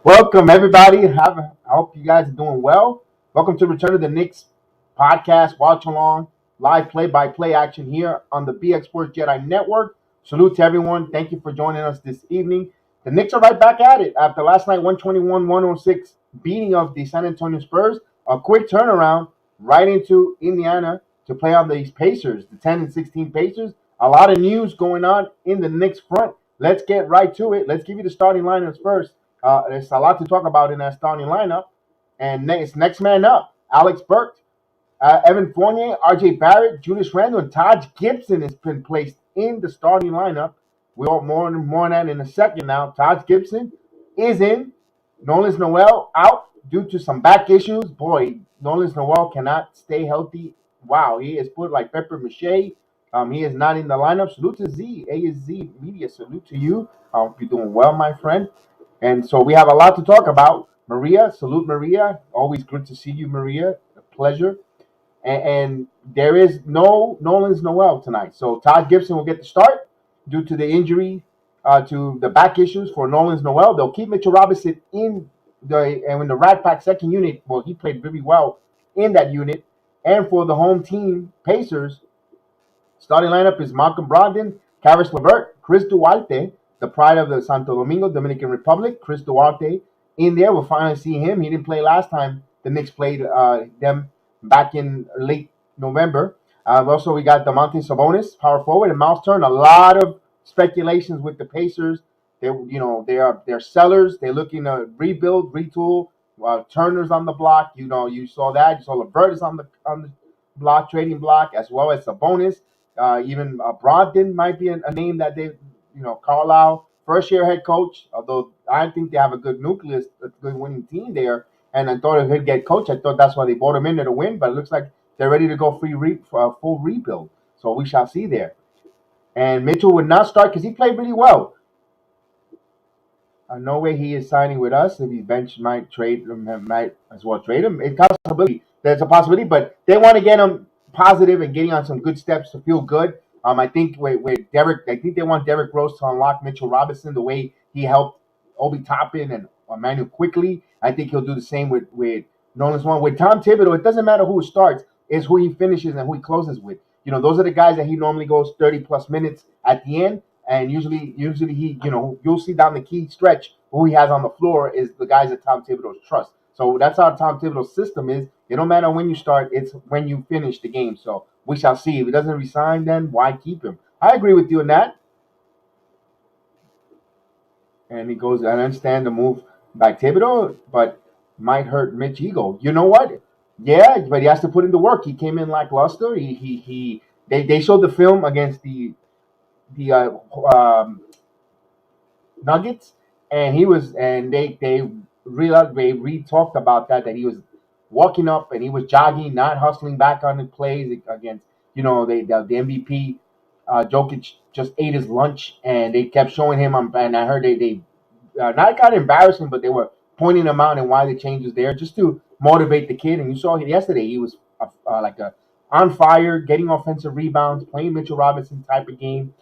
Welcome, everybody. I hope you guys are doing well. Welcome to Return of the Knicks podcast, watch along, live play-by-play action here on the BX Sports Jedi Network. Salute to everyone. Thank you for joining us this evening. The Knicks are right back at it after last night 121-106 beating of the San Antonio Spurs. A quick turnaround right into Indiana to play on these Pacers, the 10 and 16 Pacers. A lot of news going on in the Knicks front. Let's get right to it. Let's give you the starting lineups first. There's a lot to talk about in that starting lineup. And it's next man up. Alex Burks, Evan Fournier, R.J. Barrett, Julius Randle, and Taj Gibson has been placed in the starting lineup. We'll more on that in a second now. Taj Gibson is in. Nolan Noel out due to some back issues. Boy, Nolan Noel cannot stay healthy. Wow, he is put like pepper mache. He is not in the lineup. Salute to Z. A is Z Media. Salute to you. I hope you're doing well, my friend. And so we have a lot to talk about. Maria, salute Maria. Always good to see you, Maria. A pleasure. And there is no Nolan Noel tonight. So Todd Gibson will get the start due to the injury to the back issues for Nolan Noel. They'll keep Mitchell Robinson in the Rat Pack second unit. Well, he played really well in that unit. And for the home team, Pacers, starting lineup is Malcolm Brogdon, Caris LeVert, Chris Duarte, the pride of the Santo Domingo, Dominican Republic, Chris Duarte in there. We'll finally see him. He didn't play last time the Knicks played them back in late November. Also, we got DeMontis Sabonis, power forward, and Miles Turner. A lot of speculations with the Pacers. They're sellers. They're looking to rebuild, retool. Turner's on the block. You saw that. You saw LeVert is on the block, trading block, as well as Sabonis. Even Brogdon might be a name that they, Carlisle, first-year head coach. Although I think they have a good nucleus, a good winning team there, and I thought if he'd get coach, I thought that's why they brought him in there to win. But it looks like they're ready to go full rebuild. So we shall see there. And Mitchell would not start because he played really well. No way he is signing with us. If he's benched, might as well trade him. It's a possibility. There's a possibility, but they want to get him positive and getting on some good steps to feel good. I think with Derek, I think they want Derrick Rose to unlock Mitchell Robinson the way he helped Obi Toppin and Immanuel Quickley. I think he'll do the same with Nolan Swan. With Tom Thibodeau, it doesn't matter who starts; it's who he finishes and who he closes with. Those are the guys that he normally goes 30+ minutes at the end. And usually he, you'll see down the key stretch who he has on the floor is the guys that Tom Thibodeau trusts. So that's how Tom Thibodeau's system is. It don't matter when you start; it's when you finish the game. So we shall see. If he doesn't resign, then why keep him? I agree with you on that. And he goes, I understand the move by Thibodeau, but might hurt Mitch ego. You know what? Yeah, but he has to put in the work. He came in lackluster. They showed the film against the Nuggets, and they talked about that he was walking up and he was jogging, not hustling back on the plays against the MVP. Jokic just ate his lunch, and they kept showing him. And I heard they not got embarrassing, but they were pointing him out and why the change was there, just to motivate the kid. And you saw yesterday he was on fire, getting offensive rebounds, playing Mitchell Robinson type of game.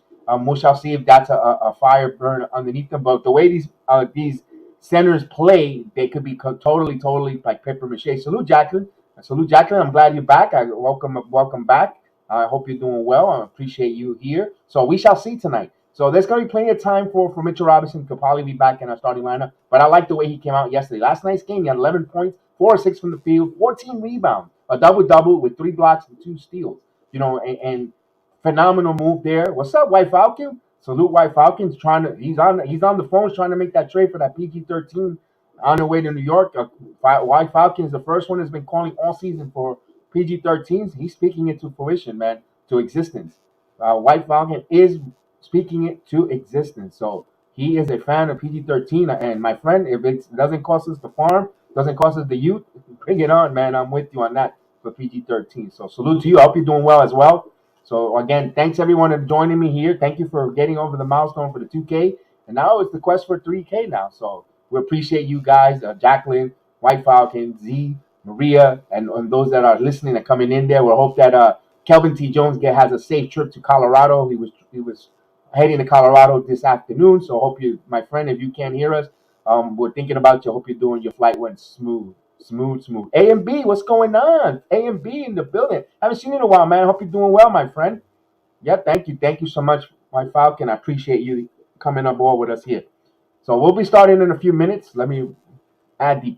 We shall see if that's a fire burn underneath them. But the way these centers play, they could be totally like paper mache. Salute, Jacqueline. I'm glad you're back. Welcome back. I hope you're doing well. I appreciate you here. So we shall see tonight. So there's going to be plenty of time for Mitchell Robinson. Could probably be back in our starting lineup. But I like the way he came out yesterday. Last night's game, he had 11 points, 4 or 6 from the field, 14 rebounds, a double-double with 3 blocks and 2 steals. And phenomenal move there. What's up, White Falcon? Salute, White Falcon's he's on the phone trying to make that trade for that PG-13 on the way to New York. White Falcon's the first one that's been calling all season for PG-13s. He's speaking it to fruition, man, to existence. White Falcon is speaking it to existence. So he is a fan of PG-13. And my friend, if it doesn't cost us the farm, doesn't cost us the youth, bring it on, man. I'm with you on that for PG-13. So salute to you. I hope you're doing well as well. So again, thanks everyone for joining me here. Thank you for getting over the milestone for the 2K. And now it's the quest for 3K now. So we appreciate you guys, Jacqueline, White Falcon, Z, Maria, and those that are listening and coming in there. We hope that Kelvin T. Jones has a safe trip to Colorado. He was heading to Colorado this afternoon. So hope you, my friend, if you can't hear us, We're thinking about you. Hope you're doing. Your flight went smooth. Smooth. A and B, what's going on? A and B in the building. Haven't seen you in a while, man. Hope you're doing well, my friend. Yeah, thank you. Thank you so much, my Falcon. I appreciate you coming aboard with us here. So we'll be starting in a few minutes. Let me add the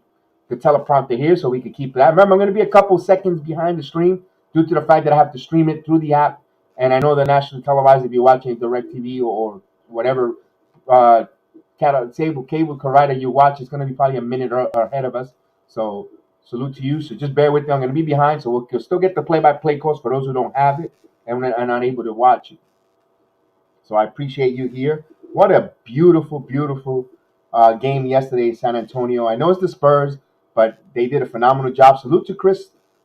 teleprompter here so we can keep that. Remember, I'm going to be a couple seconds behind the stream due to the fact that I have to stream it through the app. And I know the national televised, if you're watching DirecTV or whatever uh, cable provider you watch, it's going to be probably a minute ahead of us. So salute to you. So just bear with me. I'm going to be behind, so we'll still get the play-by-play course for those who don't have it and are not able to watch it. So I appreciate you here. What a beautiful game yesterday in San Antonio. I know it's the Spurs, but they did a phenomenal job. Salute to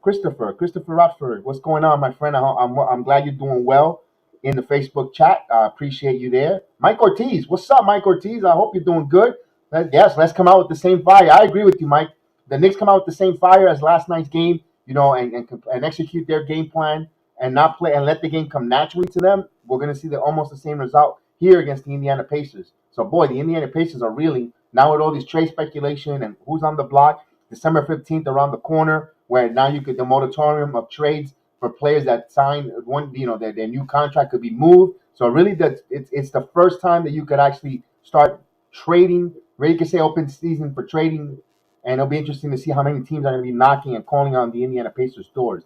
Christopher Rutford. What's going on, my friend? I'm glad you're doing well in the Facebook chat. I appreciate you there. Mike Ortiz, what's up, Mike Ortiz? I hope you're doing good. Let's come out with the same fire. I agree with you, Mike. The Knicks come out with the same fire as last night's game, and execute their game plan and not play and let the game come naturally to them. We're going to see almost the same result here against the Indiana Pacers. So, boy, the Indiana Pacers are reeling now with all these trade speculation and who's on the block. December 15th around the corner, where now you could the moratorium of trades for players that sign their new contract could be moved. So really, it's the first time that you could actually start trading. Really, could say open season for trading, and it'll be interesting to see how many teams are going to be knocking and calling on the Indiana Pacers doors.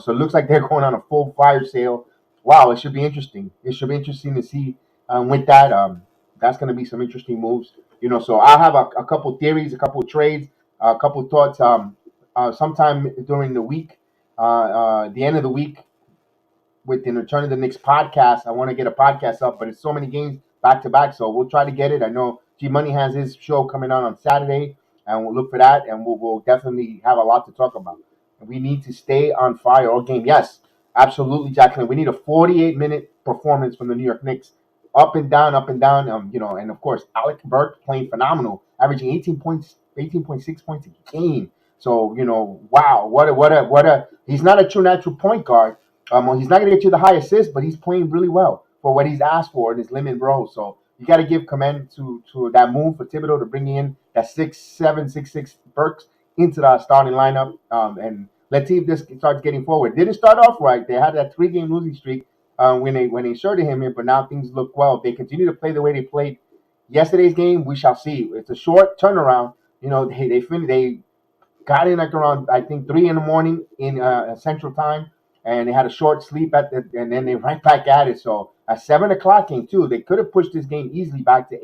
So it looks like they're going on a full fire sale. Wow, it should be interesting. It should be interesting to see with that. That's going to be some interesting moves. So I have a couple theories, a couple trades, a couple thoughts. Sometime during the week, the end of the week, with the Return of the Knicks podcast. I want to get a podcast up, but it's so many games back to back, so we'll try to get it. I know G Money has his show coming out on Saturday, and we'll look for that, and we'll definitely have a lot to talk about. We need to stay on fire all game. Yes, absolutely, Jacqueline. We need a 48-minute performance from the New York Knicks, up and down, up and down. And of course, Alec Burke playing phenomenal, averaging 18 points, 18.6 points a game. So wow, what a. He's not a true natural point guard. He's not going to get you the high assist, but he's playing really well for what he's asked for in his limit role. So you got to give commend to that move for Thibodeau to bring in that 6'7", 6'6" Burks into the starting lineup. And let's see if this starts getting forward. Didn't start off right. They had that 3-game losing streak when they inserted him in, but now things look well. If they continue to play the way they played yesterday's game, we shall see. It's a short turnaround. They got in like around, I think, 3 in the morning in Central Time, and they had a short sleep and then they right back at it. So at 7 o'clock game too, they could have pushed this game easily back to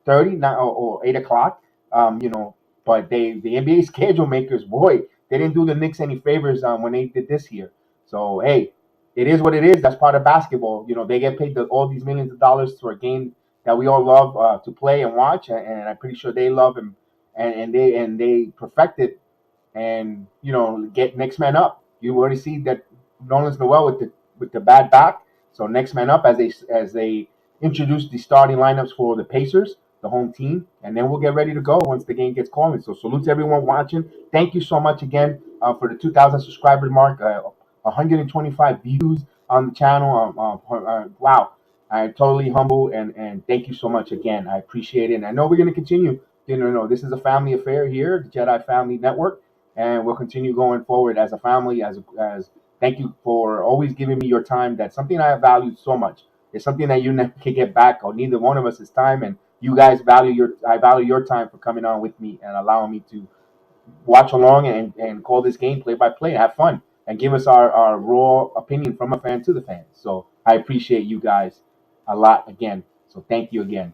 8:30 now or 8 o'clock. But the NBA schedule makers, boy, they didn't do the Knicks any favors when they did this here. So hey, it is what it is. That's part of basketball. They get paid all these millions of dollars for a game that we all love to play and watch, and I'm pretty sure they love him, and they perfect it. And get next man up. You already see that Nolan's Noel with the bad back. So next man up as they introduce the starting lineups for the Pacers, the home team, and then we'll get ready to go once the game gets calling. So salute to everyone watching. Thank you so much again for the 2,000 subscriber mark, 125 views on the channel. Wow, I'm totally humble and thank you so much again. I appreciate it. And I know we're going to continue. This is a family affair here, the Jedi Family Network, and we'll continue going forward as a family. As thank you for always giving me your time. That's something I have valued so much. It's something that you never can get back, or neither one of us is time. And you guys I value your time for coming on with me and allowing me to watch along and call this game play by play, have fun, and give us our raw opinion from a fan to the fans. So I appreciate you guys a lot again. So thank you again.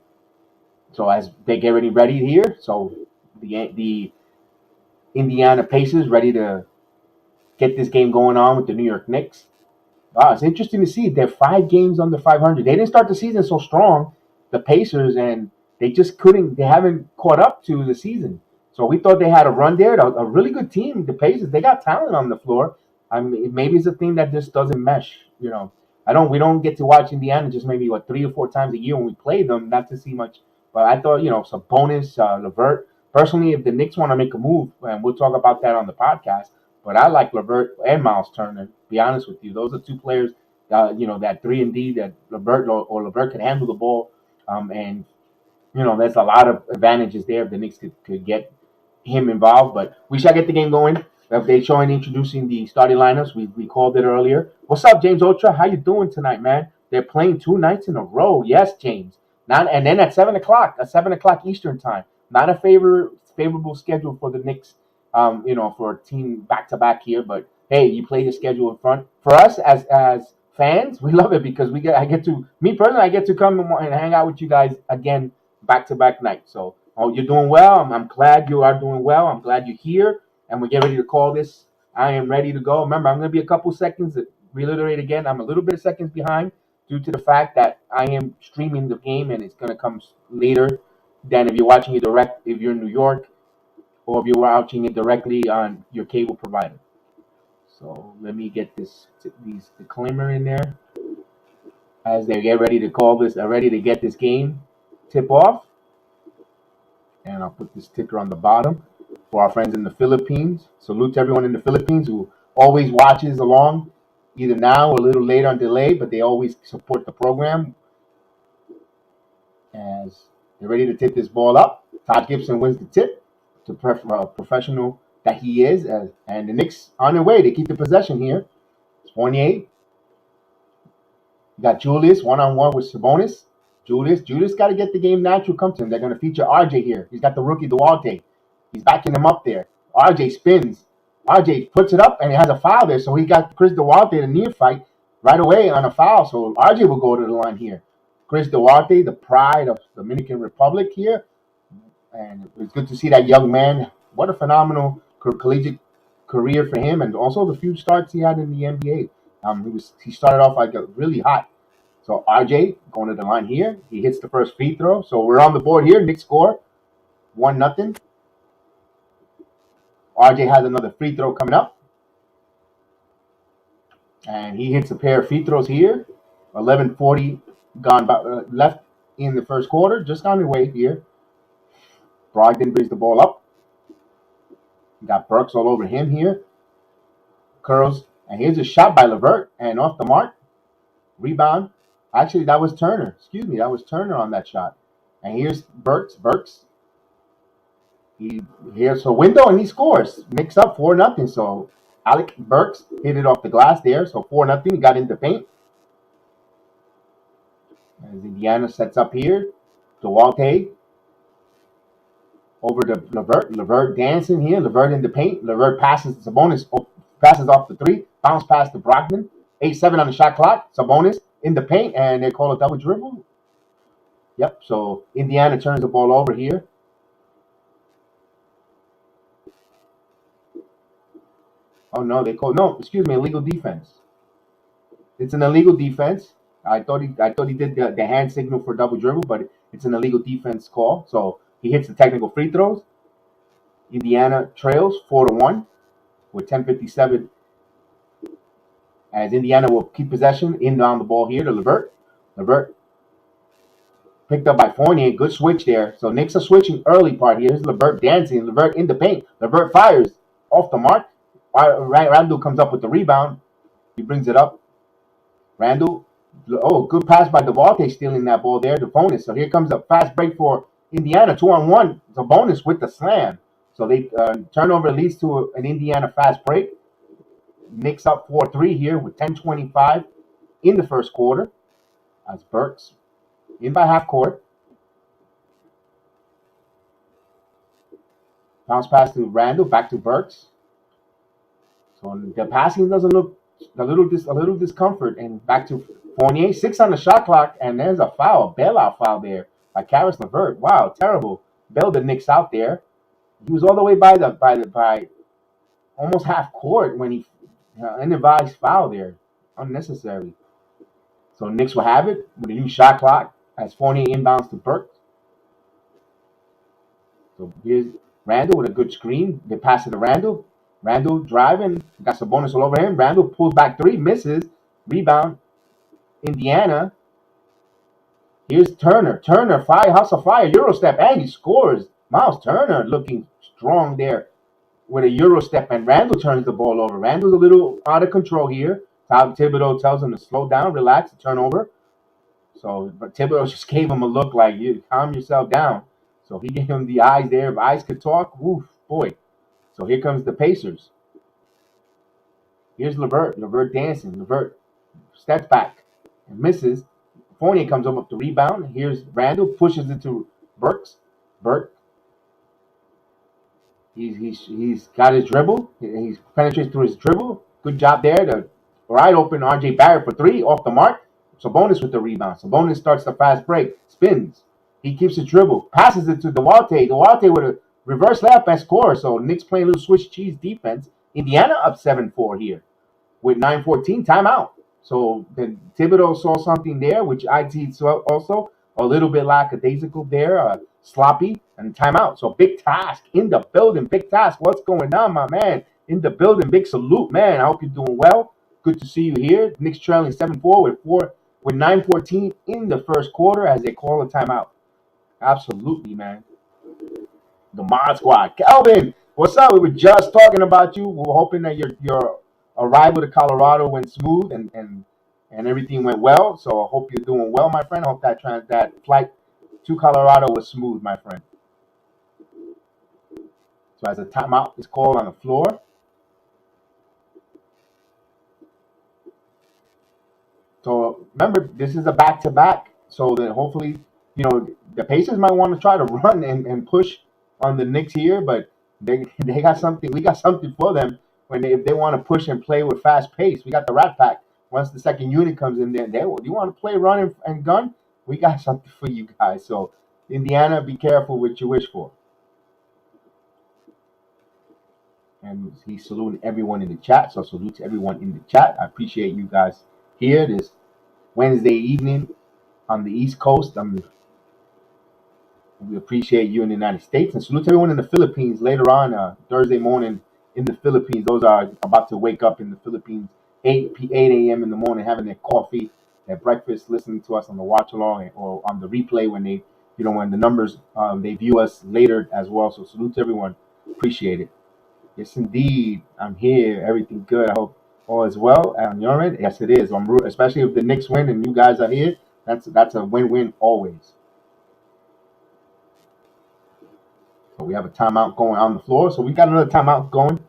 So as they get ready here, so the Indiana Pacers ready to get this game going on with the New York Knicks. Wow, it's interesting to see they're 5 games under 500. They didn't start the season so strong, the Pacers, and they just couldn't. They haven't caught up to the season. So we thought they had a run there. A really good team, the Pacers. They got talent on the floor. I mean, maybe it's a thing that just doesn't mesh. We don't get to watch Indiana just maybe 3 or 4 times a year when we play them, not to see much. But I thought some bonus, Levert. Personally, if the Knicks want to make a move, and we'll talk about that on the podcast. But I like Levert and Miles Turner. To be honest with you, those are 2 players. That 3 and D that Levert or Levert can handle the ball, and there's a lot of advantages there if the Knicks could get him involved. But we shall get the game going. They showing introducing the starting lineups. We called it earlier. What's up, James Ultra? How you doing tonight, man? They're playing 2 nights in a row. Yes, James. Not and then at 7 o'clock, Eastern time. Not a favorable schedule for the Knicks. For a team back to back here. But hey, you play the schedule in front. For us as fans, we love it because I get to come and hang out with you guys again back to back nights. So you're doing well. I'm glad you are doing well. I'm glad you're here. And we get ready to call this. I am ready to go. Remember, I'm going to be a couple seconds. Reiterate again, I'm a little bit of seconds behind due to the fact that I am streaming the game and it's going to come later than if you're watching it direct, if you're in New York, or if you're watching it directly on your cable provider. So let me get these disclaimer in there as they get ready to call this, ready to get this game tip off. And I'll put this ticker on the bottom for our friends in the Philippines. Salute to everyone in the Philippines who always watches along, either now or a little later on delay, but they always support the program. As they're ready to tip this ball up, Todd Gibson wins the tip to professional that he is. And the Knicks on their way to keep the possession here. It's 28. You got Julius one-on-one with Sabonis. Julius got to get the game natural come to him. They're going to feature RJ here. He's got the rookie Duarte. He's backing him up there. RJ spins. RJ puts it up, and he has a foul there. So he got Chris Duarte to near fight right away on a foul. So RJ will go to the line here. Chris Duarte, the pride of the Dominican Republic here. And it's good to see that young man. What a phenomenal collegiate career for him, and also the few starts he had in the NBA. He started off like really hot. So RJ going to the line here. He hits the first free throw. So we're on the board here. Knicks score 1-0. RJ has another free throw coming up. And he hits a pair of free throws here. 11:40 gone by, left in the first quarter. Just on the way here. Brogdon brings the ball up. You got Burks all over him here. Curls. And here's a shot by LeVert. And off the mark. Rebound. Actually, that was Turner. Excuse me, that was Turner on that shot. And here's Burks. He here's a window and he scores. Knicks up 4-0. So Alec Burks hit it off the glass there. So 4-0. He got into paint. As Indiana sets up here. Duarte over to LeVert. LeVert dancing here. LeVert in the paint. LeVert passes to Sabonis. Passes off the three. Bounce pass to Brogdon. 8-7 on the shot clock. Sabonis in the paint, and they call a double dribble. Yep, so Indiana turns the ball over here. Oh, no, illegal defense. It's an illegal defense. I thought he did the hand signal for double dribble, but it's an illegal defense call. So he hits the technical free throws. Indiana trails 4-1 with 10:57. As Indiana will keep possession on the ball here to LeVert. LeVert picked up by Fournier. Good switch there. So Knicks are switching early part here. Here's LeVert dancing. LeVert in the paint. LeVert fires off the mark. Randle comes up with the rebound. He brings it up. Randle. Oh, good pass by Duarte stealing that ball there. The bonus. So here comes a fast break for Indiana. 2-on-1. It's a bonus with the slam. So they turnover leads to an Indiana fast break. Knicks up 4-3 here with 10:25 in the first quarter. As Burks in by half court. Bounce pass to Randle, back to Burks. So the passing doesn't look a little discomfort, and back to Fournier. 6 on the shot clock, and there's a foul, a bailout foul there by Caris LeVert. Wow, terrible. Bailed the Knicks out there. He was all the way by almost half court when he unadvised foul there, unnecessary. So Knicks will have it with a new shot clock as Fournier inbounds to Burks. So here's Randle with a good screen. They pass it to Randle. Randle driving, got Sabonis all over him. Randle pulls back three, misses. Rebound, Indiana. Here's Turner. House of Fire, Euro step, and he scores. Miles Turner looking strong there with a Euro step, and Randle turns the ball over. Randle's a little out of control here. Todd Thibodeau tells him to slow down, relax, turnover. So, but Thibodeau just gave him a look like, you calm yourself down. So he gave him the eyes there. If eyes could talk, woof, boy. So here comes the Pacers. Here's Levert. Levert dancing. Levert steps back and misses. Fournier comes up with the rebound. Here's Randle, pushes it to Burks. Burke. He's got his dribble. He penetrates through his dribble. Good job there. The wide open RJ Barrett for three off the mark. Sabonis with the rebound. Sabonis starts the fast break. Spins. He keeps his dribble. Passes it to Duarte. Duarte with a reverse layup and score. So Knicks playing a little Swiss cheese defense. Indiana up 7-4 here with 9:14 timeout. So then Thibodeau saw something there, which I see also a little bit lackadaisical there, sloppy, and timeout. So big task in the building, big task. What's going on, my man? In the building, big salute, man. I hope you're doing well. Good to see you here. Knicks trailing 7-4 with 9:14 in the first quarter as they call a timeout. Absolutely, man. The Mod Squad. Kelvin, what's up? We were just talking about you. We were hoping that your arrival to Colorado went smooth and everything went well. So I hope you're doing well, my friend. I hope that flight to Colorado was smooth, my friend. So as a timeout is called on the floor. So remember, this is a back-to-back. So that hopefully, the Pacers might want to try to run and push on the Knicks here, but they got something. We got something for them if they want to push and play with fast pace. We got the Rat Pack. Once the second unit comes in there, do you want to play run and gun? We got something for you guys. So Indiana, be careful what you wish for. And he's saluting everyone in the chat. So salute to everyone in the chat. I appreciate you guys here this Wednesday evening on the East Coast. We appreciate you in the United States, and salute to everyone in the Philippines later on Thursday morning in the Philippines. Those are about to wake up in the Philippines, 8 a.m. in the morning, having their coffee, their breakfast, listening to us on the watch along or on the replay when they, when the numbers they view us later as well. So salute to everyone. Appreciate it. Yes, indeed. I'm here. Everything good. I hope all is well on your end. Yes, it is. Especially if the Knicks win and you guys are here. That's a win-win always. So we have a timeout going on the floor. So we got another timeout going.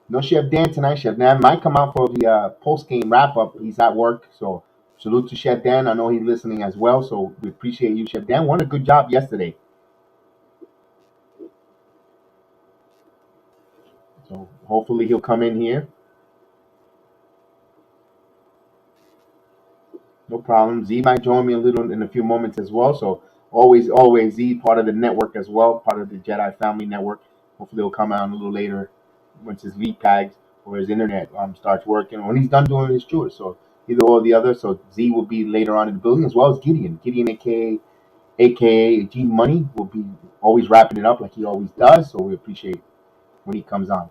No Chef Dan tonight. Chef Dan might come out for the post-game wrap-up. He's at work. So salute to Chef Dan. I know he's listening as well. So we appreciate you, Chef Dan. Won a good job yesterday. So hopefully he'll come in here. No problem. Z might join me in a few moments as well. So always Z, part of the network as well, part of the Jedi Family Network. Hopefully he'll come out a little later once his VPAGs or his internet starts working, or when he's done doing his chores. So either or the other. So Z will be later on in the building, as well as Gideon. Gideon, aka G Money, will be always wrapping it up like he always does. So we appreciate when he comes on.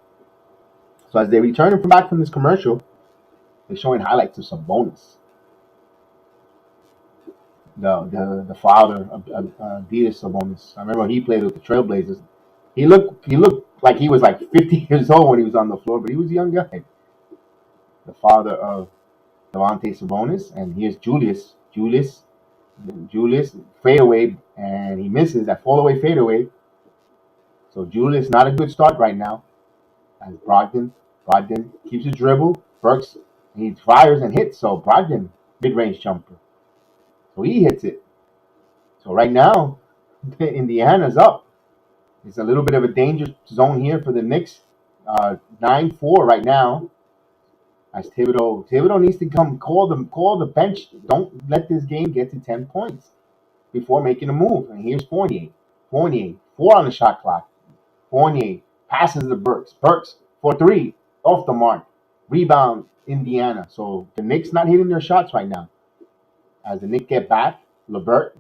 So as they return back from this commercial, they're showing highlights of Sabonis. The father of Adidas Sabonis. I remember he played with the Trailblazers. He looked like he was like 50 years old when he was on the floor, but he was a young guy. The father of Devontae Sabonis, and here's Julius fadeaway, and he misses that fall-away fadeaway. So Julius, not a good start right now. As Brogdon keeps his dribble. Burks, he fires and hits. So Brogdon, mid-range jumper. So he hits it. So right now, Indiana's up. It's a little bit of a danger zone here for the Knicks. 9-4 right now. As Thibodeau needs to come call the bench. Don't let this game get to 10 points before making a move. And here's Fournier. 4 on the shot clock. Fournier passes to Burks. Burks for 3 off the mark. Rebound Indiana. So the Knicks not hitting their shots right now. As the Knicks get back, Levert.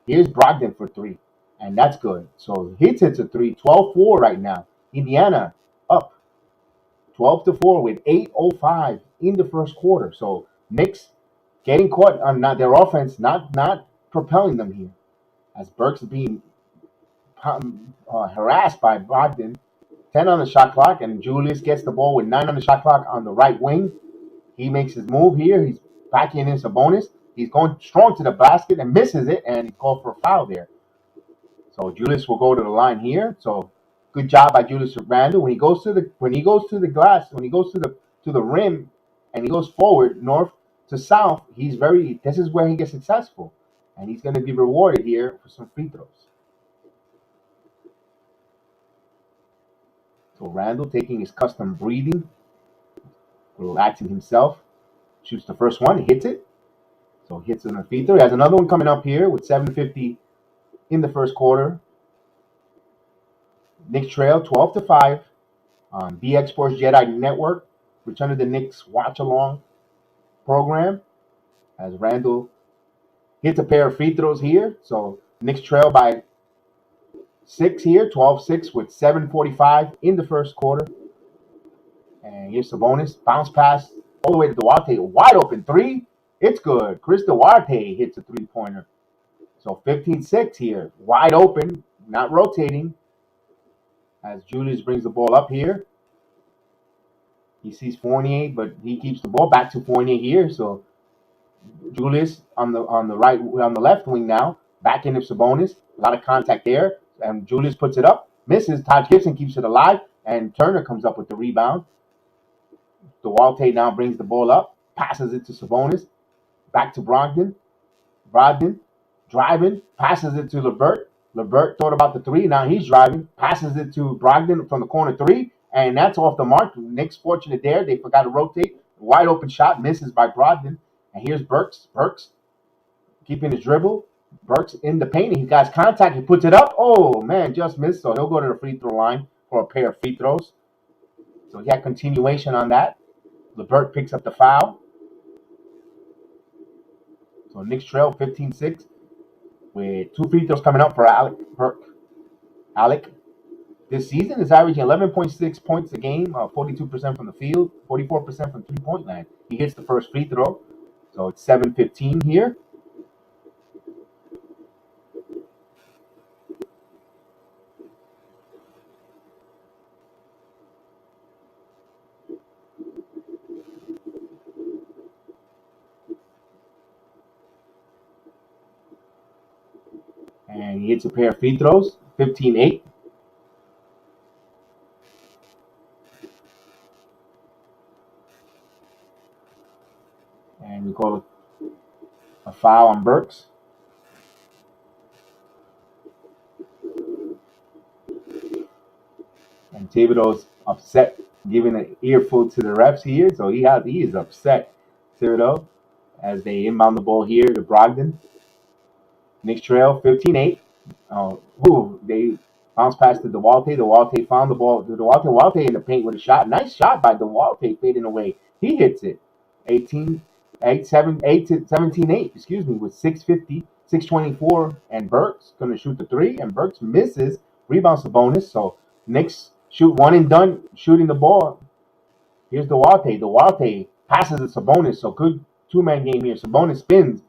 Here's Brogdon for 3. And that's good. So hits a 3. 12-4 right now. Indiana up 12-4 with 8:05 in the first quarter. So Knicks getting caught on their offense, not propelling them here. As Burks is being harassed by Brogdon. 10 on the shot clock, and Julius gets the ball with 9 on the shot clock on the right wing. He makes his move here. He's back in Sabonis. He's going strong to the basket and misses it, and he called for a foul there. So Julius will go to the line here. So good job by Julius Randle. When he goes to the glass, when he goes to the rim, and he goes forward north to south, this is where he gets successful, and he's going to be rewarded here for some free throws. So Randle taking his custom breathing, relaxing himself, shoots the first one, he hits it. So he hits it on a free throw. He has another one coming up here with 7:50 in the first quarter. Knicks trail 12-5 on BX Sports Jedi Network. Return to the Knicks watch along program as Randle hits a pair of free throws here. So Knicks trail by 6 here, 12-6 with 7:45 in the first quarter. And here's Sabonis, bounce pass all the way to Duarte, wide open three. It's good. Chris Duarte hits a three-pointer. So 15-6 here, wide open, not rotating. As Julius brings the ball up here. He sees Fournier, but he keeps the ball back to Fournier here. So Julius on the left wing now, back into Sabonis. A lot of contact there, and Julius puts it up, misses. Taj Gibson keeps it alive, and Turner comes up with the rebound. Duarte now brings the ball up, passes it to Sabonis, back to Brogdon. Brogdon driving, passes it to LeVert. LeVert thought about the three. Now he's driving, passes it to Brogdon from the corner three, and that's off the mark. Knicks fortunate there. They forgot to rotate. Wide open shot, misses by Brogdon. And here's Burks. Burks keeping his dribble. Burks in the paint. He got contact. He puts it up. Oh, man, just missed. So he'll go to the free throw line for a pair of free throws. So he had continuation on that. LeVert picks up the foul. So Knicks trail 15-6 with 2 free throws coming up for Alec. This season is averaging 11.6 points a game, 42% from the field, 44% from three-point line. He hits the first free throw. So it's 7:15 here. And he hits a pair of free throws, 15-8. And we call it a foul on Burks. And Thibodeau's upset, giving an earful to the refs here. So he is upset, Thibodeau, as they inbound the ball here to Brogdon. Knicks trail 15-8. They bounce past to Duarte. Duarte found the ball. Duarte in the paint with a shot. Nice shot by Duarte, fading away. He hits it. 17-8, with 6:50, 6:24, and Burks going to shoot the three, and Burks misses. Rebounds the bonus. So Knicks shoot one and done shooting the ball. Here's Duarte. Duarte passes it to Sabonis. So good two-man game here. Sabonis spins.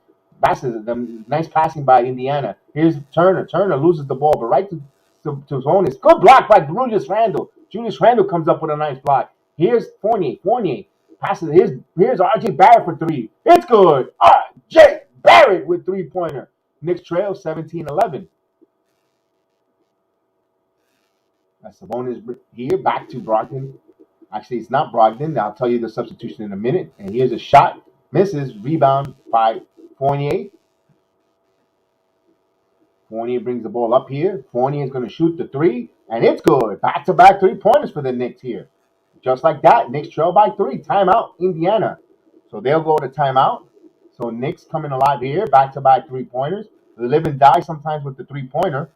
Passes them. Nice passing by Indiana. Here's Turner. Turner loses the ball, but right to Sabonis. Good block by Julius Randle. Julius Randle comes up with a nice block. Here's Fournier. Fournier passes. Here's R.J. Barrett for three. It's good. R.J. Barrett with three-pointer. Knicks trail 17-11. Sabonis here, back to Brogdon. Actually, it's not Brogdon. I'll tell you the substitution in a minute. And here's a shot. Misses. Rebound by Fournier. Fournier brings the ball up here. Fournier is going to shoot the three. And it's good. Back-to-back three-pointers for the Knicks here. Just like that, Knicks trail by 3. Timeout, Indiana. So they'll go to timeout. So Knicks coming alive here. Back-to-back three-pointers. They live and die sometimes with the three-pointer.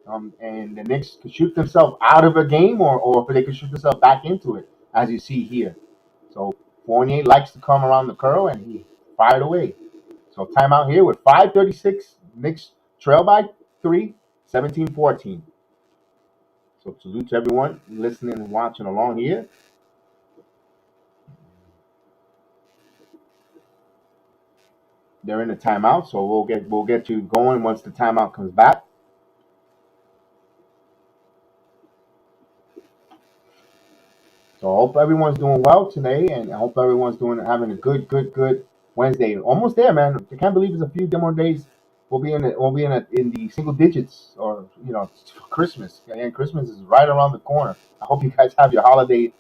And the Knicks could shoot themselves out of a game or they could shoot themselves back into it, as you see here. So Fournier likes to come around the curl, and he fired away. So timeout here with 5:36. Knicks trail by 3, 17-14. So salute to everyone listening and watching along here. They're in the timeout, so we'll get you going once the timeout comes back. So I hope everyone's doing well today, and I hope everyone's having a good Wednesday. Almost there, man. I can't believe it's a few more days. In the single digits, or Christmas. And Christmas is right around the corner. I hope you guys have your holiday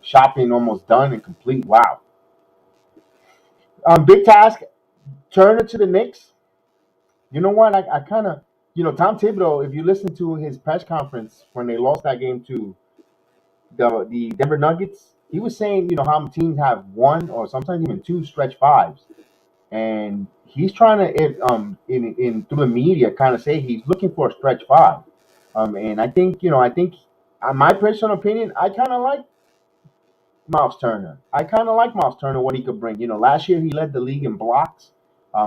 shopping almost done and complete. Wow. Big task. Turner to the Knicks. You know what? I kind of, Tom Thibodeau, if you listen to his press conference when they lost that game to the Denver Nuggets, he was saying, how teams have one or sometimes even two stretch fives, and he's trying to, in through the media, kind of say he's looking for a stretch five. And my personal opinion, I kind of like Miles Turner. I kind of like Miles Turner, what he could bring. Last year he led the league in blocks.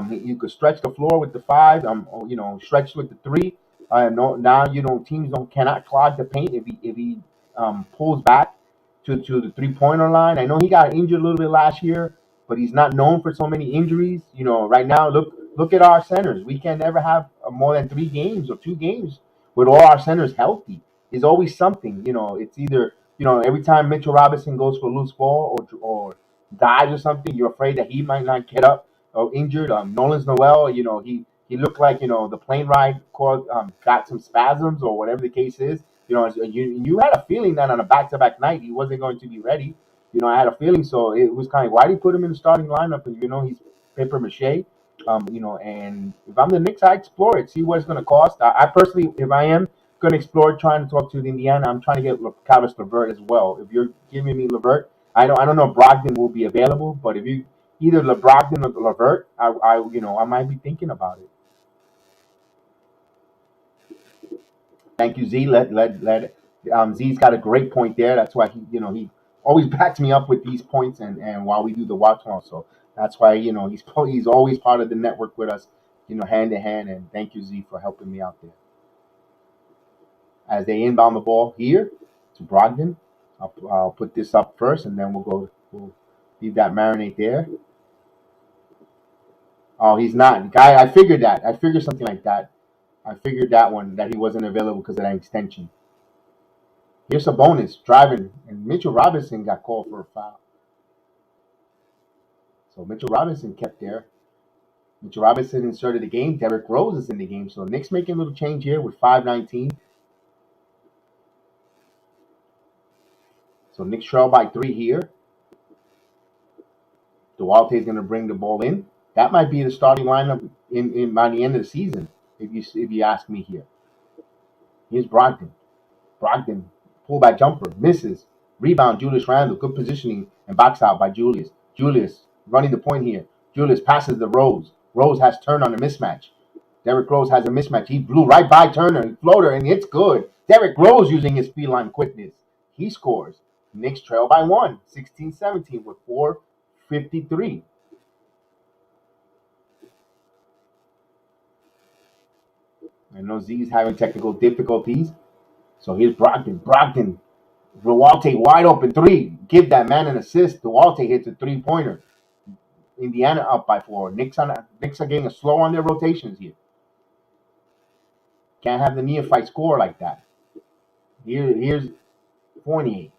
You could stretch the floor with the five. Stretch with the three. No, now teams cannot clog the paint if he pulls back to the 3-pointer line. I know he got injured a little bit last year, but he's not known for so many injuries. Right now look at our centers. We can never have more than 3 games or 2 games with all our centers healthy. There's always something. It's either every time Mitchell Robinson goes for a loose ball or dives or something, you're afraid that he might not get up or injured. Nolan's Noel, he looked like the plane ride caused got some spasms or whatever the case is. You had a feeling that on a back-to-back night he wasn't going to be ready. I had a feeling, so it was kind of why do you put him in the starting lineup? And he's paper mache. And if I'm the Knicks, I explore it, see what it's going to cost. I personally, if I am going to explore trying to talk to the Indiana, I'm trying to get Carlos LeVert as well. If you're giving me LeVert, I don't know if Brogdon will be available, but if you either Brogdon or LeVert, I might be thinking about it. Thank you, Z. Z's got a great point there. That's why he always backs me up with these points, and while we do the watch on, so that's why he's always part of the network with us, hand to hand. And thank you, Z, for helping me out there. As they inbound the ball here to Brogdon, I'll put this up first, and then we'll leave that marinate there. Oh, he's not. Guy, I figured that. I figured something like that. I figured that one, that he wasn't available because of that extension. Here's a bonus driving, and Mitchell Robinson got called for a foul. So Mitchell Robinson kept there. Mitchell Robinson inserted the game. Derrick Rose is in the game. So Knicks making a little change here with 5:19. So Knicks trail by 3 here. Duarte is going to bring the ball in. That might be the starting lineup in by the end of the season, if you ask me here. Here's Brogdon. Brogdon, pullback jumper, misses. Rebound, Julius Randle. Good positioning and box out by Julius. Julius running the point here. Julius passes to Rose. Rose has Turner on a mismatch. Derrick Rose has a mismatch. He blew right by Turner. Floater, and it's good. Derrick Rose using his feline quickness. He scores. Knicks trail by 1, 16-17 with 4:53. I know Z's having technical difficulties. So here's Brogdon. Brogdon. Duarte wide open 3. Give that man an assist. Duarte hits a 3-pointer. Indiana up by 4. Knicks are getting slow on their rotations here. Can't have the neophyte score like that. Here's Fournier.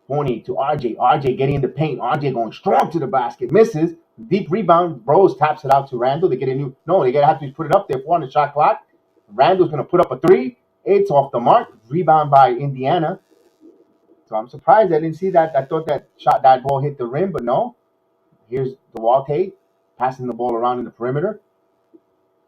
Fournier to RJ. RJ getting in the paint. RJ going strong to the basket. Misses. Deep rebound. Rose taps it out to Randle. They get a new. No, they have to put it up there on the shot clock. Randle's going to put up a 3. It's off the mark. Rebound by Indiana. So I'm surprised I didn't see that. I thought that ball hit the rim, but no. Here's Duarte passing the ball around in the perimeter.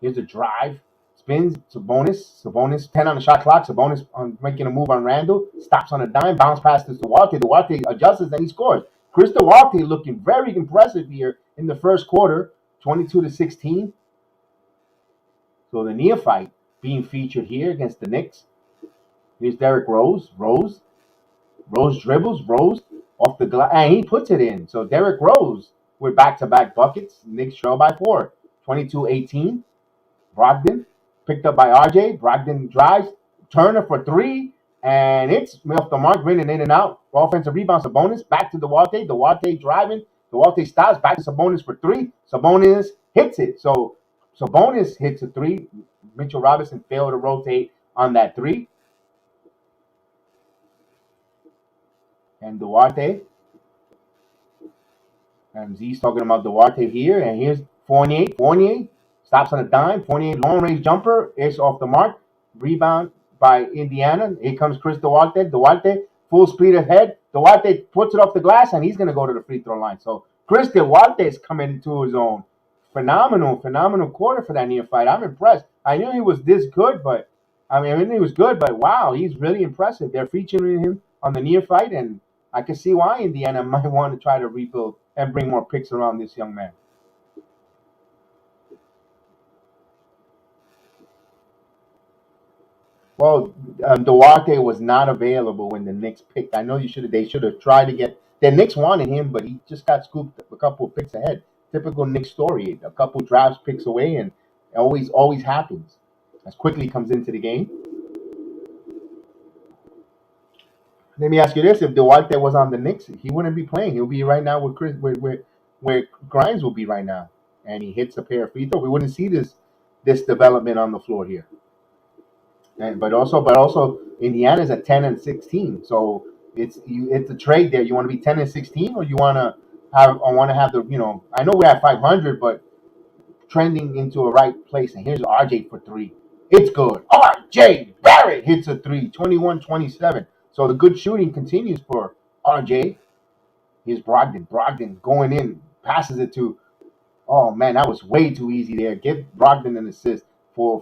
Here's the drive. Spins. Sabonis. Sabonis 10 on the shot clock. Sabonis making a move on Randle. Stops on a dime. Bounce pass to Duarte. Duarte adjusts and he scores. Chris Duarte looking very impressive here in the first quarter. 22-16. So the neophyte being featured here against the Knicks. Here's Derrick Rose. Rose dribbles. Rose off the glass. And he puts it in. So Derrick Rose with back-to-back buckets. Knicks trail by 4. 22-18. Brogdon picked up by RJ. Brogdon drives. Turner for 3. And it's off the mark. Running in and out. Offensive rebound. Sabonis. Back to Duarte. Duarte driving. Duarte stops. Back to Sabonis for 3. Sabonis hits it. So Sabonis hits a 3. Mitchell Robinson failed to rotate on that 3. And Duarte And Z's talking about Duarte here, and here's Fournier. Fournier stops on a dime. Fournier long range jumper is off the mark. Rebound by Indiana. Here comes Chris Duarte. Duarte full speed ahead. Duarte puts it off the glass, and he's going to go to the free throw line. So Chris Duarte is coming into his own. Phenomenal quarter for that neophyte. I'm impressed. I knew he was this good, but I mean he was good, but wow, he's really impressive. They're featuring him on the neophyte, and I can see why Indiana might want to try to rebuild and bring more picks around this young man. Well, Duarte was not available when the Knicks picked. I know they should have tried to get the Knicks wanted him, but he just got scooped a couple of picks ahead. Typical Knicks story. A couple drafts picks away, and it always happens. As Quickley comes into the game. Let me ask you this: if Duarte was on the Knicks, he wouldn't be playing. He'll be right now with Chris, where Grimes will be right now, and he hits a pair of free throws. We wouldn't see this development on the floor here. And but also Indiana's at 10-16, so it's a trade there. You want to be 10-16, or you want to have the I know we're at 500, but trending into a right place. And here's RJ for three. It's good. RJ Barrett hits a three, 21-27. So the good shooting continues for RJ. Here's Brogdon. Brogdon going in, passes it to. Oh man, that was way too easy there. Give Brogdon an assist for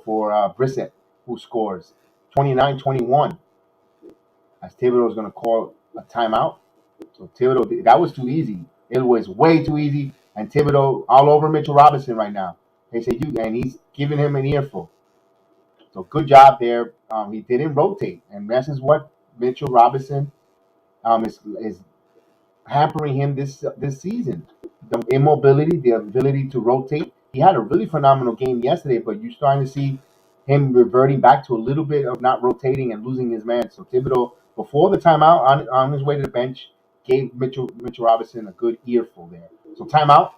Brissett, who scores 29-21. As Thibodeau is going to call a timeout. So Thibodeau, that was too easy. It was way too easy. And Thibodeau all over Mitchell Robinson right now. They say and he's giving him an earful. So good job there. He didn't rotate, and this is what Mitchell Robinson is hampering him this season. The immobility, the ability to rotate. He had a really phenomenal game yesterday, but you're starting to see him reverting back to a little bit of not rotating and losing his man. So Thibodeau, before the timeout, on his way to the bench, gave Mitchell Robinson a good earful there. So timeout,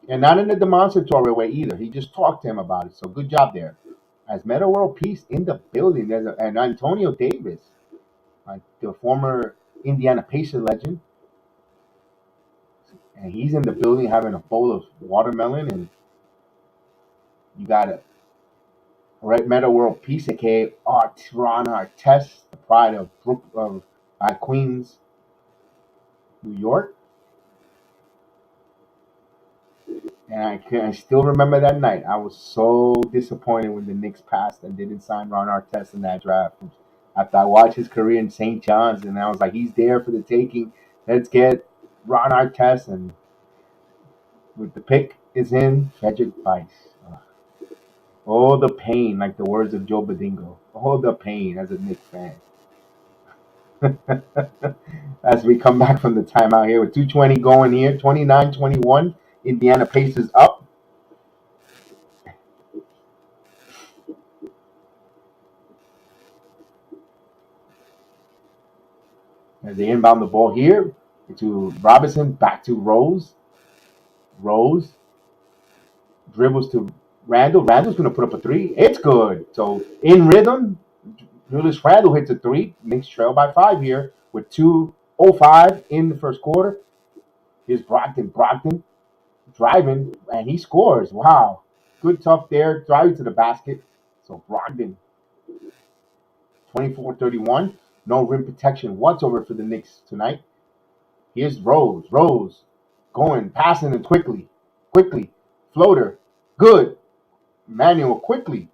and not in a demonstratory way either. He just talked to him about it. So good job there. As Meta World Peace in the building, and Antonio Davis, the former Indiana Pacer legend, and he's in the building having a bowl of watermelon, and you got a right Meta World Peace, aka Ron Artest, the pride of Queens, New York. And I still remember that night. I was so disappointed when the Knicks passed and didn't sign Ron Artest in that draft. After I watched his career in St. John's, and I was like, he's there for the taking. Let's get Ron Artest, and with the pick is in Frederick Weiss. Oh, the pain, like the words of Joe Badingo. Oh, the pain as a Knicks fan. As we come back from the timeout here with 2:20 going here, 29-21. Indiana Pacers up. As they inbound the ball here to Robinson, back to Rose. Rose dribbles to Randle. Randle's going to put up a three. It's good. So in rhythm, Julius Randle hits a three. Knicks trail by 5 here with 2:05 in the first quarter. Here's Brogdon. Brogdon driving, and he scores. Wow. Good tough there. Driving to the basket. So Brogdon, 24-31. No rim protection whatsoever for the Knicks tonight. Here's Rose. Rose going, passing it quickly. Quickly. Floater. Good. Immanuel Quickley.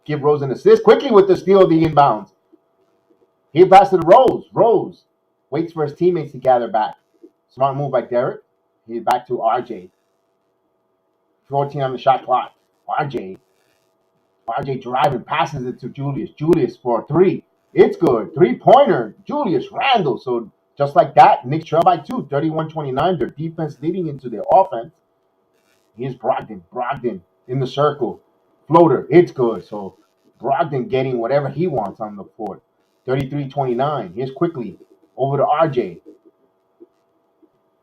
Give Rose an assist. Quickly with the steal of the inbounds. He passes to Rose. Rose waits for his teammates to gather back. Smart move by Derek. He's back to RJ. 14 on the shot clock. RJ driving, passes it to Julius. Julius for a three. It's good. 3-pointer. Julius Randle. So just like that, Knicks trail by 2, 31-29. Their defense leading into their offense. Here's Brogdon. Brogdon in the circle. Floater. It's good. So Brogdon getting whatever he wants on the court. 33-29. Here's Quickley over to RJ.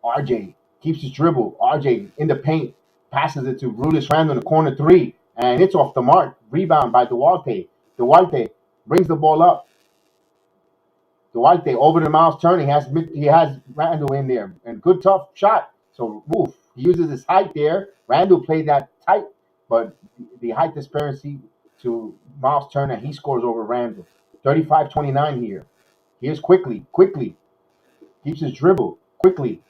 RJ keeps his dribble. RJ in the paint. Passes it to Julius Randle in the corner 3. And it's off the mark. Rebound by Duarte. Duarte brings the ball up Duarte over to Miles Turner. He has Randle in there, and good tough shot. So he uses his height there. Randle played that tight, but the height disparity to Miles Turner, he scores over Randle. 35-29 here. Here's quickly keeps his dribble quickly.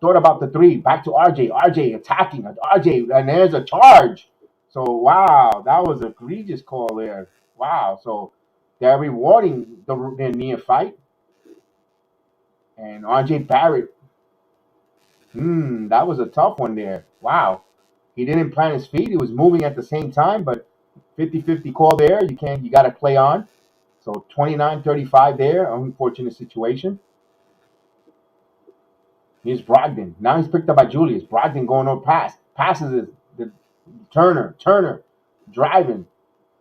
Thought about the three. Back to RJ. RJ attacking. RJ, and there's a charge. So wow, that was an egregious call there. Wow. So they're rewarding the neophyte. And RJ Barrett. That was a tough one there. Wow. He didn't plant his feet. He was moving at the same time, but 50-50 call there. You got to play on. So 29-35 there. Unfortunate situation. Here's Brogdon. Now he's picked up by Julius. Brogdon going on pass. Passes it. The Turner driving.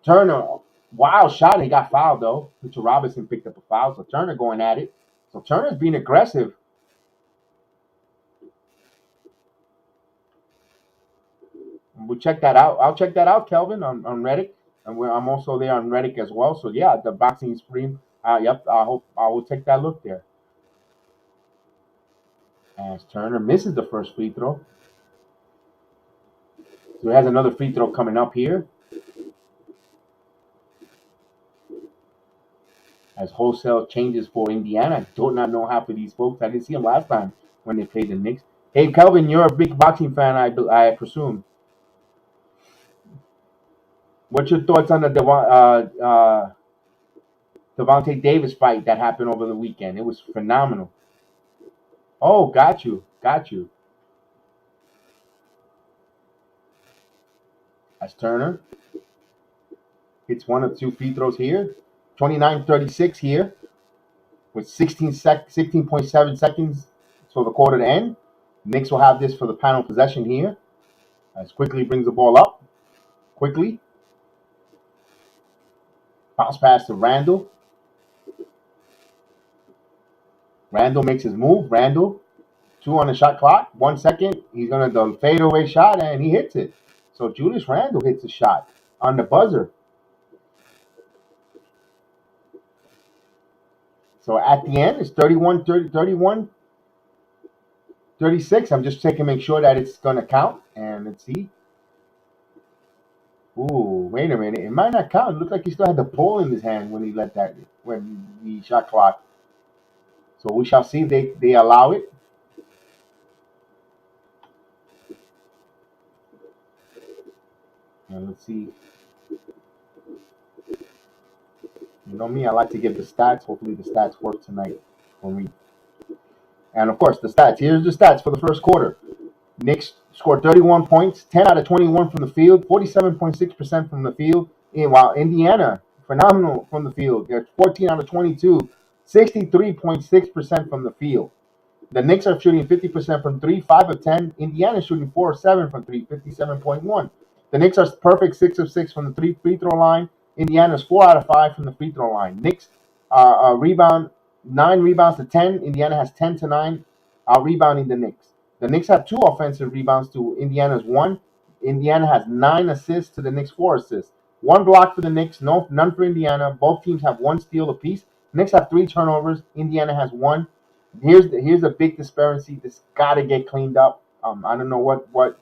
Turner, wild shot. He got fouled though. Mitchell Robinson picked up a foul. So Turner going at it. So Turner's being aggressive. We'll check that out. I'll check that out, Kelvin, on Reddit. And I'm also there on Reddit as well. So yeah, the boxing stream. Yep, I will take that look there. As Turner misses the first free throw. So he has another free throw coming up here. As wholesale changes for Indiana. I do not know half of these folks. I didn't see them last time when they played the Knicks. Hey, Kelvin, you're a big boxing fan, I presume. What's your thoughts on the Devontae Davis fight that happened over the weekend? It was phenomenal. Oh, got you. As Turner hits one of two free throws here. 29-36 here with 16.7 seconds for the quarter to end. Knicks will have this for the final possession here. As Quickley brings the ball up. Quickly. Bounce pass to Randle. Randle makes his move. Randle, 2 on the shot clock. 1 second. He's going to do a fadeaway shot, and he hits it. So Julius Randle hits a shot on the buzzer. So at the end, it's 31-36. I'm just checking to make sure that it's going to count. And let's see. Ooh, wait a minute. It might not count. It looked like he still had the ball in his hand when the shot clock. So we shall see if they allow it. And let's see. You know me, I like to give the stats. Hopefully the stats work tonight for me. And of course, the stats. Here's the stats for the first quarter. Knicks scored 31 points, 10 out of 21 from the field, 47.6% from the field. While Indiana, phenomenal from the field. They're 14 out of 22, 63.6% from the field. The Knicks are shooting 50% from 3, 5 of 10. Indiana shooting 4 of 7 from 3, 57.1. The Knicks are perfect 6 of 6 from the 3 free throw line. Indiana's 4 out of 5 from the free throw line. Knicks rebound 9 rebounds to 10. Indiana has 10 to 9, rebounding the Knicks. The Knicks have 2 offensive rebounds to Indiana's 1. Indiana has 9 assists to the Knicks 4 assists. 1 block for the Knicks, none for Indiana. Both teams have 1 steal apiece. Knicks have 3 turnovers. Indiana has 1. Here's a big disparity. This got to get cleaned up. I don't know what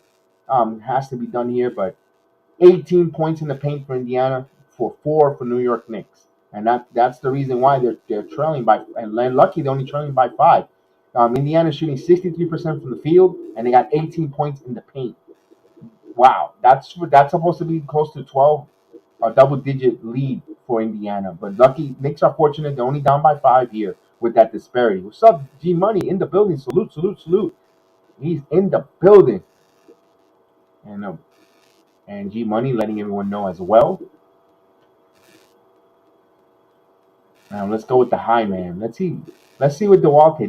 has to be done here, but 18 points in the paint for Indiana for 4 for New York Knicks, and that's the reason why they're trailing by, and lucky they're only trailing by 5. Indiana's shooting 63% from the field, and they got 18 points in the paint. Wow, that's supposed to be close to 12, a double-digit lead for Indiana. But lucky, Knicks are fortunate. They're only down by 5 here with that disparity. What's up, G Money in the building? Salute. He's in the building, and G Money letting everyone know as well. Now let's go with the high man. Let's see with Duarte.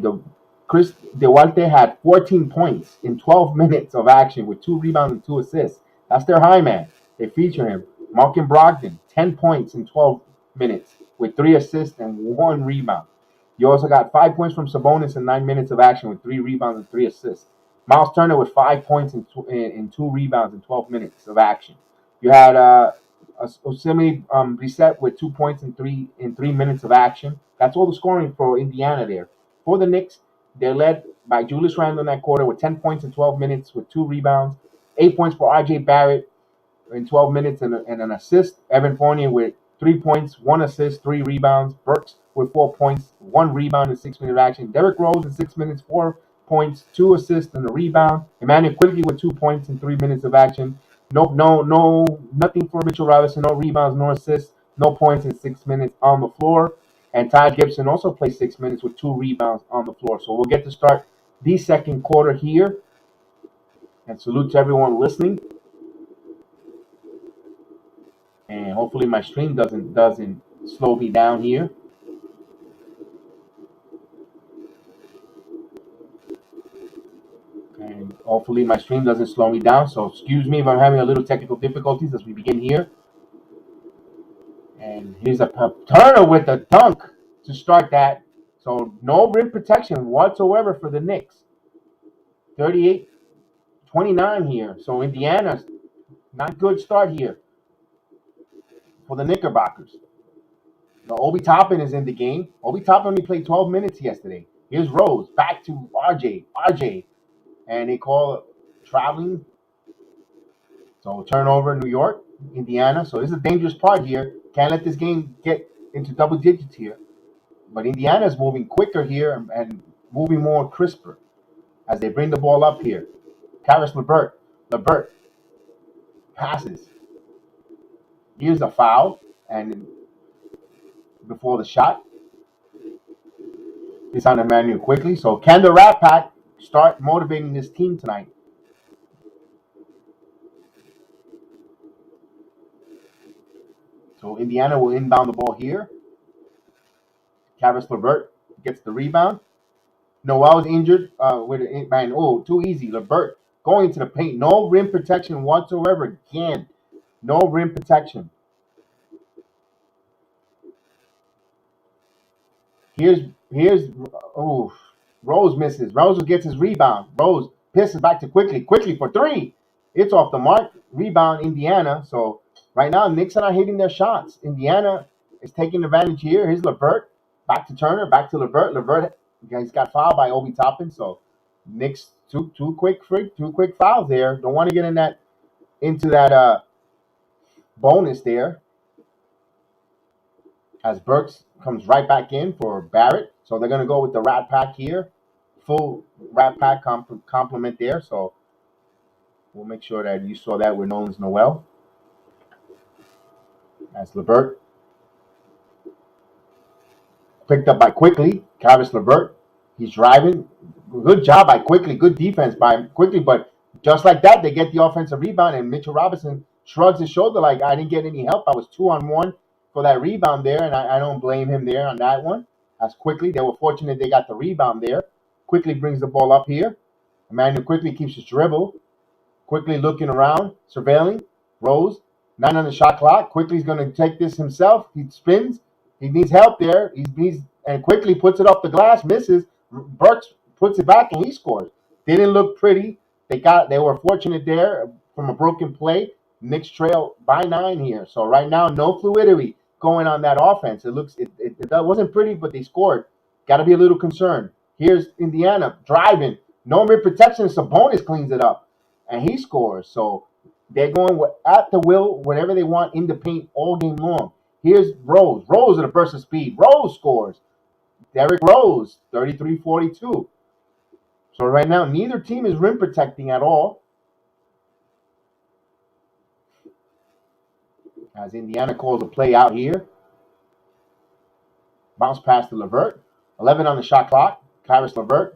Chris Duarte had 14 points in 12 minutes of action with 2 rebounds and 2 assists. That's their high man. They feature him. Malcolm Brogdon, 10 points in 12 minutes with 3 assists and 1 rebound. You also got 5 points from Sabonis in 9 minutes of action with 3 rebounds and 3 assists. Miles Turner with 5 points and 2 rebounds in 12 minutes of action. You had Osimhen reset with 2 points in 3 minutes of action. That's all the scoring for Indiana there. For the Knicks, they're led by Julius Randle in that quarter with 10 points in 12 minutes with 2 rebounds, 8 points for R.J. Barrett in 12 minutes and an assist. Evan Fournier with 3 points, 1 assist, 3 rebounds. Burks with 4 points, 1 rebound in 6 minutes of action. Derrick Rose in 6 minutes, 4 points, 2 assists, and a rebound. Immanuel Quickley with 2 points in 3 minutes of action. Nothing for Mitchell Robinson. No rebounds, no assists, no points in 6 minutes on the floor. And Ty Gibson also played 6 minutes with 2 rebounds on the floor. So we'll get to start the second quarter here. And salute to everyone listening. And hopefully my stream doesn't slow me down here. And hopefully my stream doesn't slow me down. So excuse me if I'm having a little technical difficulties as we begin here. And here's a Turner with a dunk to start that. So no rim protection whatsoever for the Knicks. 38-29 here. So Indiana's not good start here for the Knickerbockers. Now, Obi Toppin is in the game. Obi Toppin only played 12 minutes yesterday. Here's Rose back to RJ. And they call traveling. So turnover, New York, Indiana. So this is a dangerous part here. Can't let this game get into double digits here. But Indiana's moving quicker here and moving more crisper as they bring the ball up here. Caris LeVert passes. Here's a foul, and before the shot, it's on Immanuel Quickley. So can the Rat Pack start motivating this team tonight? So Indiana will inbound the ball here. Caris LeVert gets the rebound. Noel's injured with an man. Oh, too easy. LeVert going into the paint. No rim protection whatsoever. Again, no rim protection. Here's Rose misses. Rose gets his rebound. Rose pisses back to Quickley for three. It's off the mark. Rebound Indiana. So right now Knicks are not hitting their shots. Indiana is taking advantage here. Here's LeVert. Back to Turner. Back to LeVert. LeVert, he's got fouled by Obi Toppin. So Knicks two quick fouls there. Don't want to get into that bonus there. As Burks comes right back in for Barrett. So they're going to go with the Rat Pack here. Full Rat Pack complement there. So we'll make sure that you saw that with Nolan's Noel. As LeVert. Picked up by Quickley. Caris LeVert. He's driving. Good job by Quickley. Good defense by Quickley. But just like that, they get the offensive rebound. And Mitchell Robinson shrugs his shoulder like, I didn't get any help. I was 2-on-1 for that rebound there, and I don't blame him there on that one. As Quickley, they were fortunate they got the rebound there. Quickley brings the ball up here. Immanuel Quickley keeps his dribble. Quickley looking around, surveilling. Rose, 9 on the shot clock. Quickley's going to take this himself. He spins. He needs help there. And Quickley puts it off the glass, misses. Burks puts it back, and he scores. Didn't look pretty. They were fortunate there from a broken play. Knicks trail by 9 here. So right now, no fluidity going on that offense. It wasn't pretty, but they scored. Got to be a little concerned. Here's Indiana driving. No rim protection. Sabonis cleans it up, and he scores. So they're going at the will, whatever they want in the paint all game long. Here's Rose. Rose at a burst of speed. Rose scores. Derrick Rose, 33-42. So right now, neither team is rim protecting at all. As Indiana calls a play out here. Bounce pass to LeVert. 11 on the shot clock. Caris LeVert.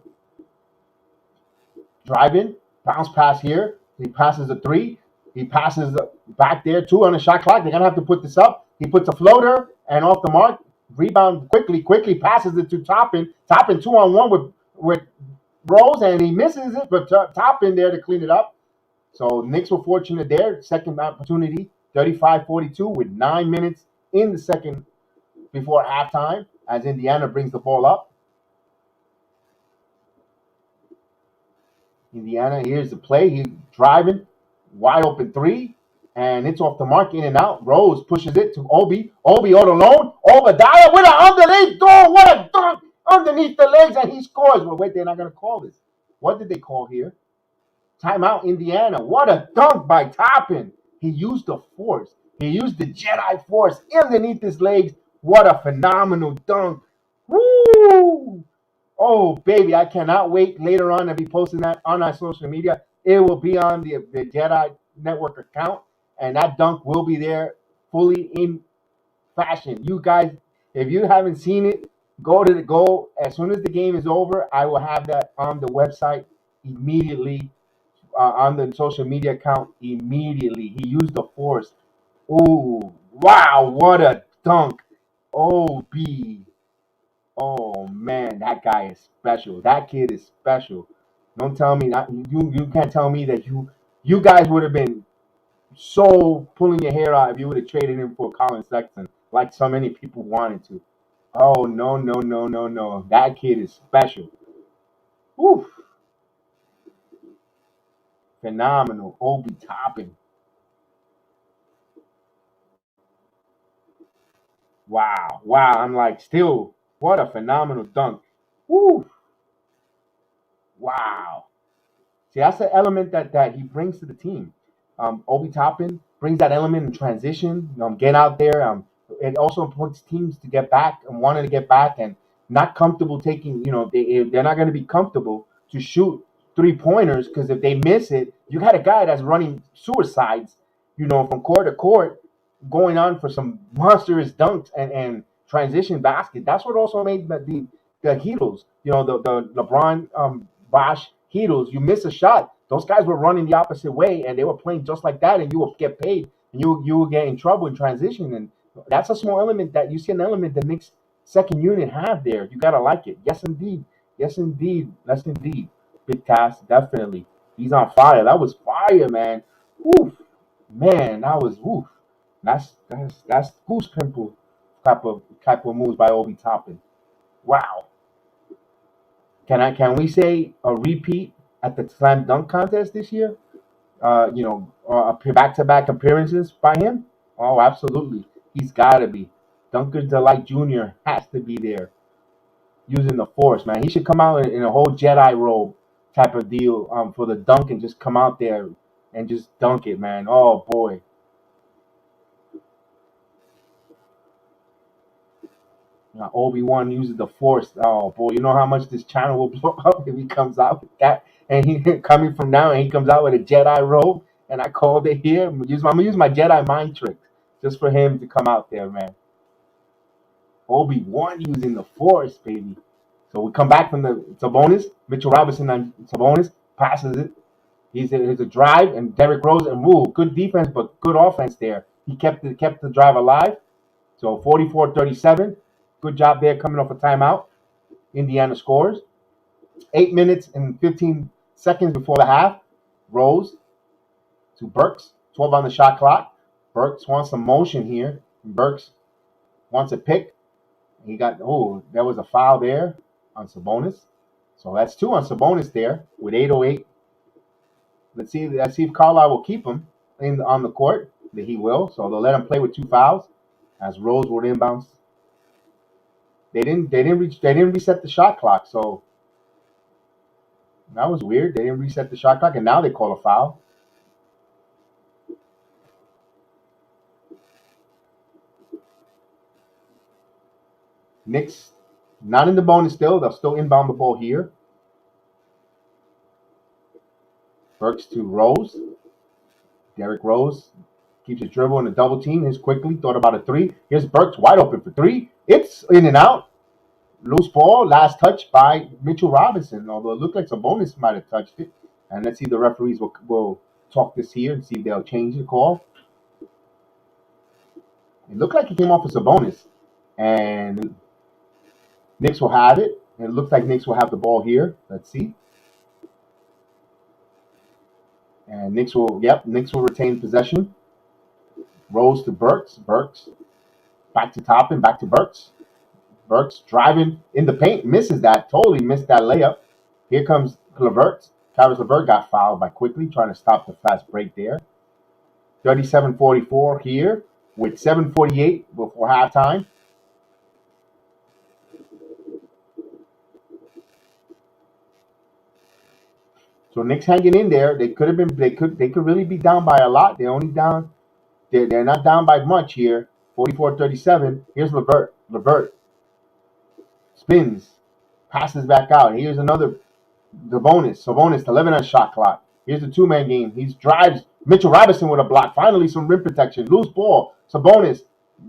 Driving. Bounce pass here. He passes a 3. He passes back there. 2 on the shot clock. They're going to have to put this up. He puts a floater and off the mark. Rebound quickly. Quickly passes it to Toppin. Toppin 2-on-1 with Rose, and he misses it, but Toppin there to clean it up. So Knicks were fortunate there. Second opportunity. 35-42 with 9 minutes in the second before halftime as Indiana brings the ball up. Indiana, here's the play. He's driving. Wide open 3. And it's off the mark, in and out. Rose pushes it to Obi. Obi all alone. Obadiah with an underneath door. What a dunk underneath the legs, and he scores. Well, wait, they're not going to call this. What did they call here? Timeout, Indiana. What a dunk by Toppin. He used the force. He used the Jedi force underneath his legs. What a phenomenal dunk. Woo! Oh, baby, I cannot wait later on to be posting that on our social media. It will be on the Jedi Network account, and that dunk will be there fully in fashion. You guys, if you haven't seen it, go as soon as the game is over. I will have that on the website immediately, on the social media account immediately. He used the force. Ooh, wow, what a dunk. OB. Oh man, that guy is special. That kid is special. Don't tell me that you can't tell me that you guys would have been so pulling your hair out if you would have traded him for Colin Sexton, like so many people wanted to. Oh no, no, no, no, no. That kid is special. Woo. Phenomenal. Obi Toppin. Wow. Wow. I'm like, still, what a phenomenal dunk. Woo. Wow. See, that's the element that he brings to the team. Obi Toppin brings that element in transition. Get out there. It also puts teams to get back and wanting to get back and not comfortable taking. They're not going to be comfortable to shoot 3-pointers, because if they miss it, you got a guy that's running suicides. From court to court, going on for some monstrous dunks and transition basket. That's what also made the Heatles. The LeBron Bosh Heatles. You miss a shot, those guys were running the opposite way, and they were playing just like that, and you will get paid, and you will get in trouble in transition. And that's a small element that you see, an element the Knicks second unit have there. You gotta like it. Yes, indeed. Yes, indeed. Yes, indeed. Big task, definitely. He's on fire. That was fire, man. Oof, man, that was oof. That's goose pimple type of moves by Obi Toppin. Wow. Can we say a repeat at the slam dunk contest this year? Back-to-back appearances by him. Oh, absolutely. He's got to be. Dunker Delight Jr. has to be there, using the force, man. He should come out in a whole Jedi robe type of deal for the dunk, and just come out there and just dunk it, man. Oh boy. Obi-Wan uses the force. Oh boy, you know how much this channel will blow up if he comes out with that. And he coming from now, and he comes out with a Jedi robe. And I called it here. I'm gonna use my Jedi mind trick just for him to come out there, man. Obi-Wan using the force, baby. So we come back from the Sabonis. Mitchell Robinson on Sabonis passes it. He's a drive, and Derrick Rose, and good defense, but good offense there. He kept the drive alive. So 44-37. Good job there, coming off a timeout. Indiana scores. 8 minutes and 15 seconds before the half. Rose to Burks. 12 on the shot clock. Burks wants some motion here. Burks wants a pick. There was a foul there on Sabonis. So that's 2 on Sabonis there with 8:08. Let's see if Carlisle will keep him on the court. That he will. So they'll let him play with 2 fouls as Rose will inbounds. They didn't reset the shot clock, so that was weird. They didn't reset the shot clock, and now they call a foul. Knicks not in the bonus still. They'll still inbound the ball here. Burks to Rose. Derrick Rose keeps a dribble in a double team. Here's Quickley. Thought about a 3. Here's Burks wide open for 3. It's in and out. Loose ball. Last touch by Mitchell Robinson. Although it looked like Sabonis might have touched it. And let's see, the referees will talk this here and see if they'll change the call. It looked like it came off of Sabonis. And Knicks will have it. It looks like Knicks will have the ball here. Let's see. And Knicks will retain possession. Rose to Burks. Burks back to Toppin. Back to Burks. Burks driving in the paint. Misses that. Totally missed that layup. Here comes LeVert. Caris LeVert got fouled by Quickley, trying to stop the fast break there. 37-44 here with 7:48 before halftime. So Knicks hanging in there. They could have been. They could really be down by a lot. They're only down. They're not down by much here. 44-37. Here's LeVert. LeVert spins, passes back out. Here's another Sabonis. Sabonis 11 on shot clock. Here's the two-man game. He drives Mitchell Robinson with a block. Finally, some rim protection. Loose ball. Sabonis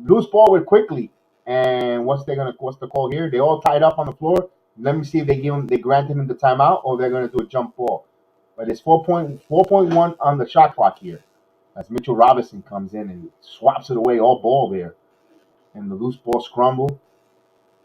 loose ball with Quickley. And what's the call here? They all tied up on the floor. Let me see if they granted him the timeout or they're gonna do a jump ball. But it's 4.1 on the shot clock here. As Mitchell Robinson comes in and swaps it away all ball there. And the loose ball scramble.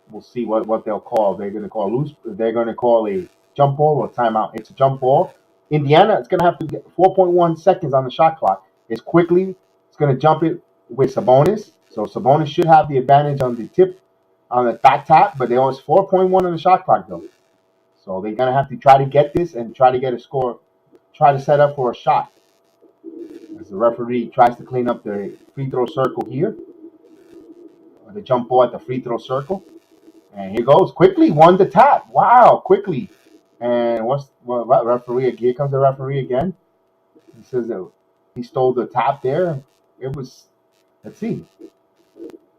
We'll see what they'll call. They're gonna call loose. They're gonna call a jump ball or timeout. It's a jump ball. Indiana is gonna have to get 4.1 seconds on the shot clock. It's Quickley. It's gonna jump it with Sabonis. So Sabonis should have the advantage on the tip, on the back tap, but there was 4.1 on the shot clock though. So they're gonna have to try to get this and try to get a score. Try to set up for a shot. As the referee tries to clean up the free throw circle here, or the jump ball at the free throw circle. And here goes Quickley won the tap. Wow, Quickley. And what referee? Here comes the referee again. He says that he stole the tap there. It was, let's see.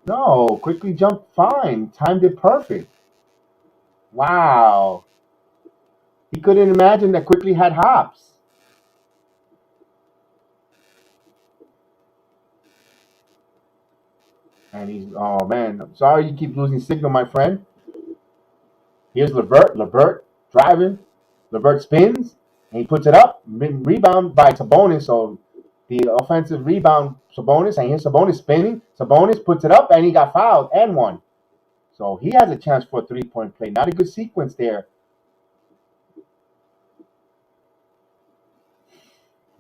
No, Quickley jumped fine. Timed it perfect. Wow. He couldn't imagine that Quickley had hops. And he's, oh man, I'm sorry you keep losing signal, my friend. Here's LeVert. LeVert driving. LeVert spins and he puts it up. Rebound by Sabonis. So the offensive rebound, Sabonis. And here's Sabonis spinning. Sabonis puts it up and he got fouled and won. So he has a chance for a three-point play. Not a good sequence there.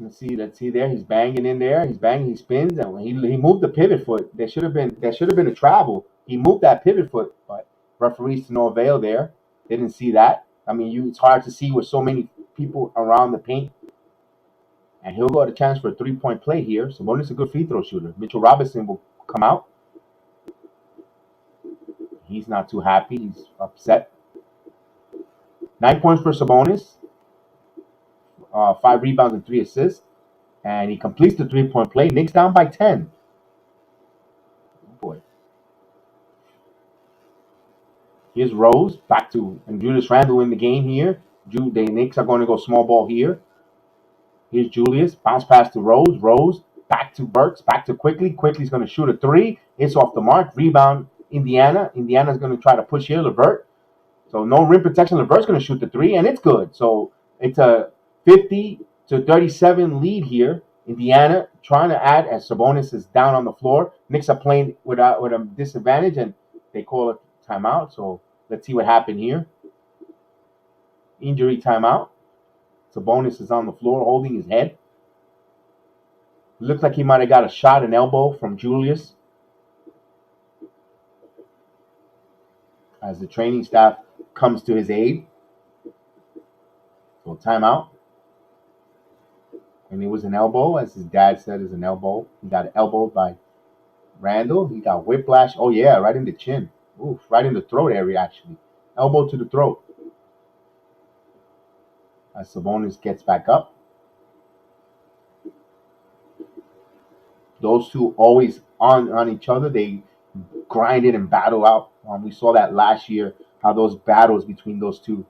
Let's see there. He's banging in there. He's banging. He spins and he moved the pivot foot. There should have been a travel. He moved that pivot foot, but referees to no avail there. They didn't see that. I mean, it's hard to see with so many people around the paint. And he'll go to chance for a three-point play here. Sabonis is a good free throw shooter. Mitchell Robinson will come out. He's not too happy. He's upset. 9 points for Sabonis. 5 rebounds and 3 assists. And he completes the three-point play. Knicks down by 10. Oh boy. Here's Rose. Back to, and Julius Randle in the game here. The Knicks are going to go small ball here. Here's Julius. Bounce pass to Rose. Rose. Back to Burks. Back to Quickley. Quickley's going to shoot a 3. It's off the mark. Rebound, Indiana. Indiana's going to try to push here. LeVert. So no rim protection. LeVert's going to shoot the 3, and it's good. So it's a 50-37 lead here. Indiana trying to add as Sabonis is down on the floor. Knicks are playing with a disadvantage, and they call it timeout. So let's see what happened here. Injury timeout. Sabonis is on the floor holding his head. Looks like he might have got a shot, an elbow from Julius. As the training staff comes to his aid. So timeout. And it was an elbow, as his dad said, is an elbow. He got elbowed by Randle. He got whiplash. Oh yeah, right in the chin. Oof, right in the throat area actually. Elbow to the throat. As Sabonis gets back up. Those two always on each other. They grind it and battle out. We saw that last year, how those battles between those two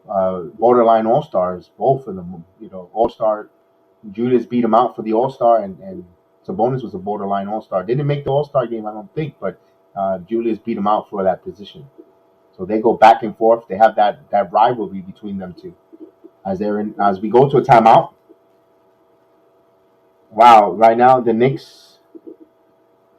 borderline all-stars, both of them, all-star. Julius beat him out for the all-star, and Sabonis was a borderline all-star. Didn't make the all-star game, I don't think, but Julius beat him out for that position. So they go back and forth. They have that rivalry between them two. As we go to a timeout. Wow, right now the Knicks,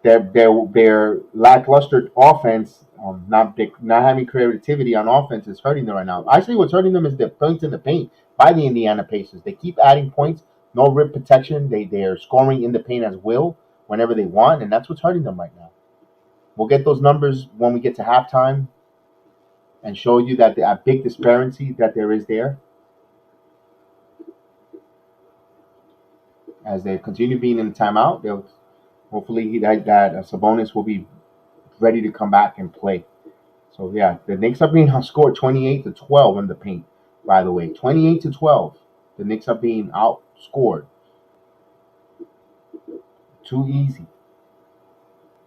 their lackluster offense, not having creativity on offense is hurting them right now. Actually, what's hurting them is the points in the paint by the Indiana Pacers. They keep adding points, no rim protection. They're scoring in the paint as will whenever they want, and that's what's hurting them right now. We'll get those numbers when we get to halftime and show you that a big disparity that there is there. as they continue being in timeout, they'll hopefully that Sabonis will be ready to come back and play. So yeah, the Knicks are being outscored 28-12 in the paint. By the way, 28-12. The Knicks are being outscored. Too easy.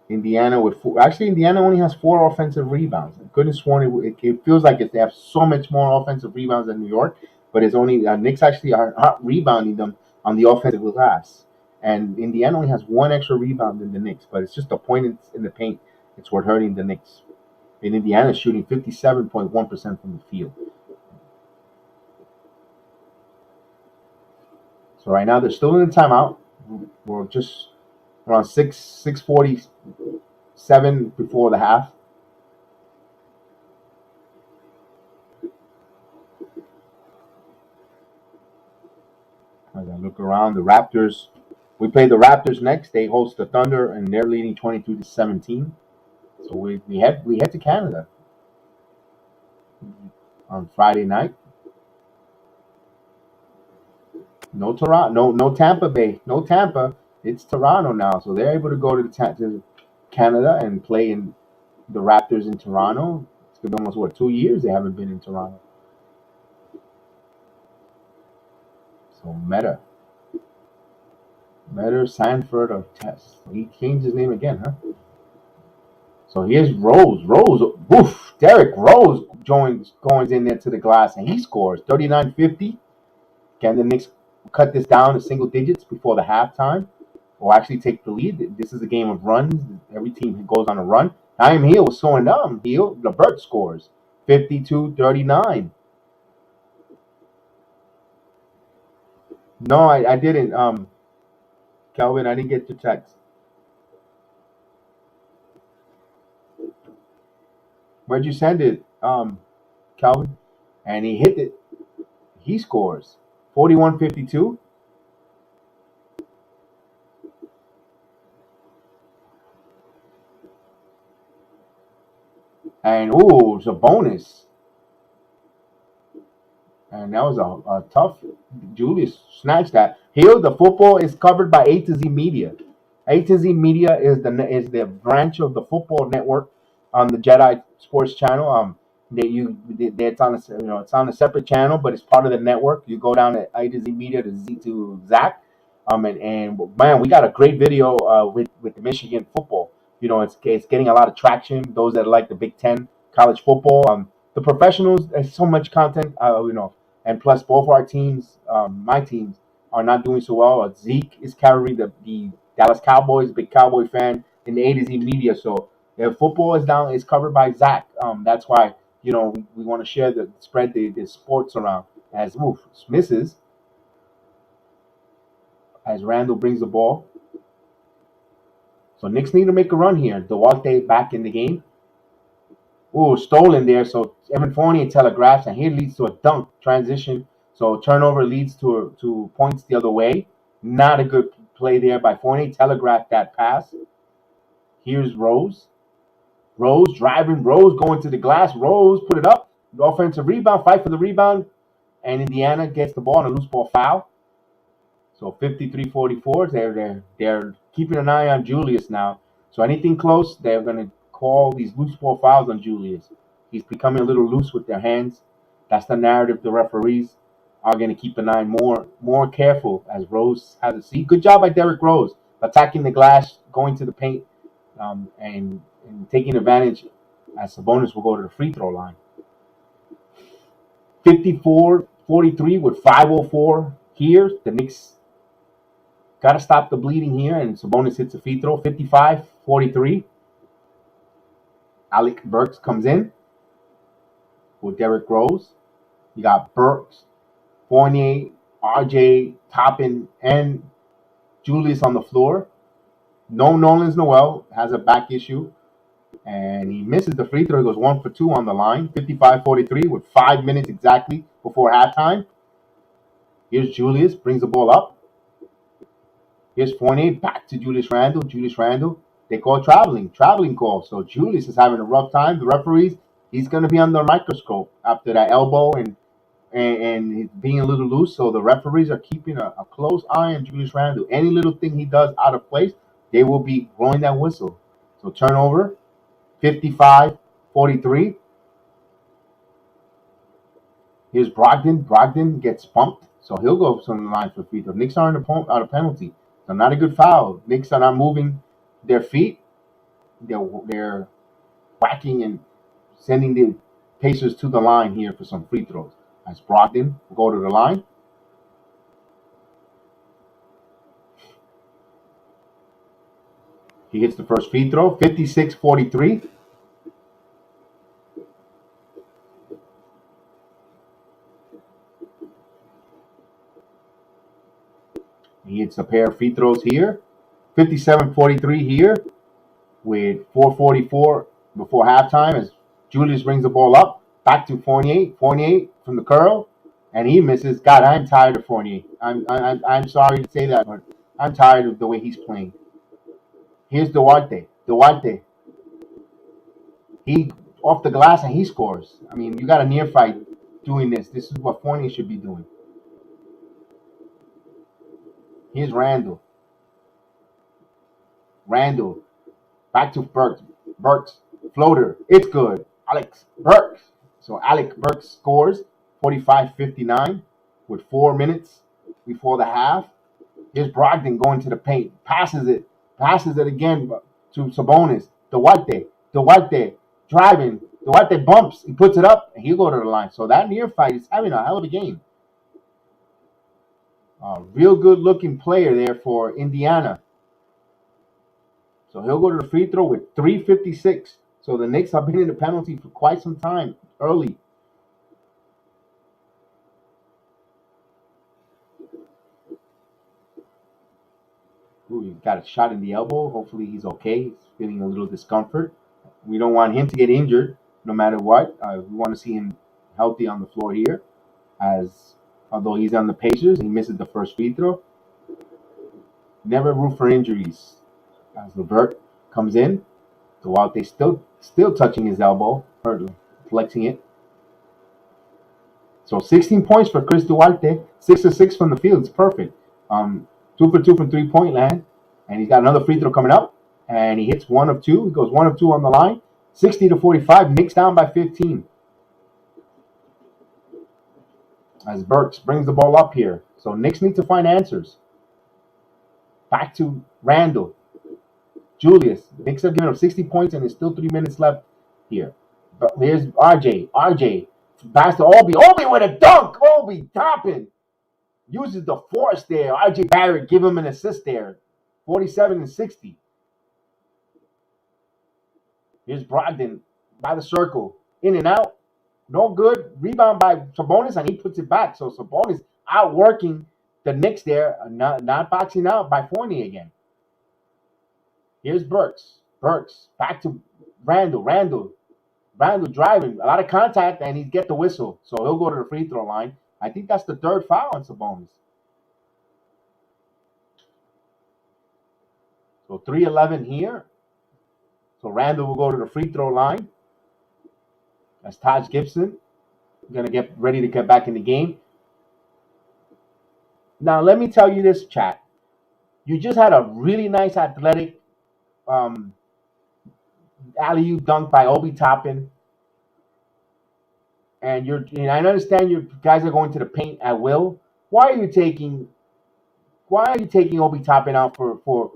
Indiana with four. Actually, Indiana only has 4 offensive rebounds. I couldn't have sworn it feels like they have so much more offensive rebounds than New York, but it's only Knicks actually are not rebounding them on the offensive glass. And Indiana only has 1 extra rebound than the Knicks, but it's just a point in the paint. It's what's hurting the Knicks. And Indiana is shooting 57.1% from the field. So right now they're still in the timeout. We're just around 6:47 before the half. As I look around, the Raptors. We play the Raptors next. They host the Thunder, and they're leading 22-17. So we head to Canada on Friday night. No Toronto, no Tampa Bay, no Tampa. It's Toronto now, so they're able to go to Canada and play in the Raptors in Toronto. It's been almost 2 years they haven't been in Toronto. So Meta Sanford or Test. He changed his name again, huh? So here's Rose. Woof! Derrick Rose goes in there to the glass and he scores 39-50. Can the Knicks cut this down to single digits before the halftime, or actually take the lead? This is a game of runs. Every team goes on a run. Naeem Hill was slowing down. LeVert scores 52-39. No, I didn't. Kelvin, I didn't get your text. Where'd you send it, Calvin? And he hit it. He scores 41-52. And it's a bonus. And that was a tough. Julius snatched that. Here, the football is covered by A to Z Media. A to Z Media is the branch of the football network on the Jedi Sports Channel. It's on it's on a separate channel, but it's part of the network. You go down to A to Z Media to Zach. And man, we got a great video with the Michigan football. It's getting a lot of traction. Those that like the Big Ten college football, the professionals, there's so much content. And plus both our teams, my teams, are not doing so well. Zeke is carrying the Dallas Cowboys, big Cowboy fan in the A to Z Media. So if football is down, it's covered by Zach. That's why we want to share spread the sports around. As misses. As Randle brings the ball. So Knicks need to make a run here. Duarte back in the game. Stolen there. So Evan Fournier telegraphs, and here leads to a dunk transition. So turnover leads to points the other way. Not a good play there by Fournier. Telegraphed that pass. Here's Rose. Rose driving. Rose going to the glass. Rose put it up. Offensive rebound. Fight for the rebound. And Indiana gets the ball on a loose ball foul. So 53-44. They're keeping an eye on Julius now. So anything close, they're going to call these loose ball fouls on Julius. He's becoming a little loose with their hands. That's the narrative the referees are going to keep an eye more careful as Rose has a seat. Good job by Derrick Rose attacking the glass, going to the paint, and taking advantage as Sabonis will go to the free throw line. 54-43 with 5:04 here. The Knicks got to stop the bleeding here, and Sabonis hits a free throw. 55-43. Alec Burks comes in with Derrick Rose. You got Burks, Fournier, RJ, Toppin, and Julius on the floor. No Nolan's Noel has a back issue, and he misses the free throw. He goes 1 for 2 on the line. 55-43 with 5 minutes exactly before halftime. Here's Julius, brings the ball up. Here's Fournier, back to Julius Randle. Julius Randle, they call traveling call. So Julius is having a rough time. The referees, he's going to be under a microscope after that elbow, and and he's being a little loose. So the referees are keeping a close eye on Julius Randle. Any little thing he does out of place, they will be blowing that whistle. So turnover, 55-43. Here's Brogdon. Brogdon gets bumped, so he'll go from the line for free throw. Knicks aren't out of penalty, so not a good foul. Knicks are not moving their feet. They're whacking and sending the Pacers to the line here for some free throws. As Brogdon will go to the line. He hits the first free throw, 56-43. He hits a pair of free throws here, 57-43 here, with 4:44 before halftime as Julius brings the ball up, back to Fournier. Fournier from the curl, and he misses. God, I'm tired of Fournier. I'm sorry to say that, but I'm tired of the way he's playing. Here's Duarte. Duarte. He off the glass and he scores. I mean, you got a near fight doing this. This is what Fournier should be doing. Here's Randle. Randle. Back to Burks. Burks. Floater. It's good. Alex Burks. So Alec Burks scores 45-59 with 4 minutes before the half. Here's Brogdon going to the paint. Passes it again to Sabonis. Duarte. Driving. Duarte bumps. He puts it up and he'll go to the line. So that near fight is having a hell of a game. Real good looking player there for Indiana. So he'll go to the free throw with 3:56. So the Knicks have been in the penalty for quite some time early. Ooh, he got a shot in the elbow. Hopefully he's okay. He's feeling a little discomfort. We don't want him to get injured no matter what. We want to see him healthy on the floor here. As although he's on the Pacers, he misses the first free throw. Never root for injuries. As Levert comes in, Duarte still touching his elbow, flexing it. So 16 points for Chris Duarte, 6 of 6 from the field. It's perfect. 2 for 2 from 3-point land, and he's got another free throw coming up, and he hits 1 of 2. He goes 1 of 2 on the line. 60-45. Knicks down by 15. As Burks brings the ball up here, so Knicks need to find answers. Back to Randle. Julius. The Knicks have given up 60 points, and there's still 3 minutes left here. But here's RJ. RJ. Pass to Obi. Obi with a dunk. Obi topping. Uses the force there. RJ Barrett give him an assist there. 47-60. Here's Brogdon by the circle. In and out. No good. Rebound by Sabonis, and he puts it back. So Sabonis outworking the Knicks there. Not boxing out by Fournier again. Here's Burks. Burks. Back to Randle. Randle driving. A lot of contact, and he get the whistle. So he'll go to the free throw line. I think that's the third foul on Sabonis. So 3:11 here. So Randle will go to the free throw line. That's Taj Gibson. Going to get ready to get back in the game. Now, let me tell you this, chat. You just had a really nice athletic alley-oop dunk by Obi Toppin. And I understand you guys are going to the paint at will. Why are you taking Obi Toppin out for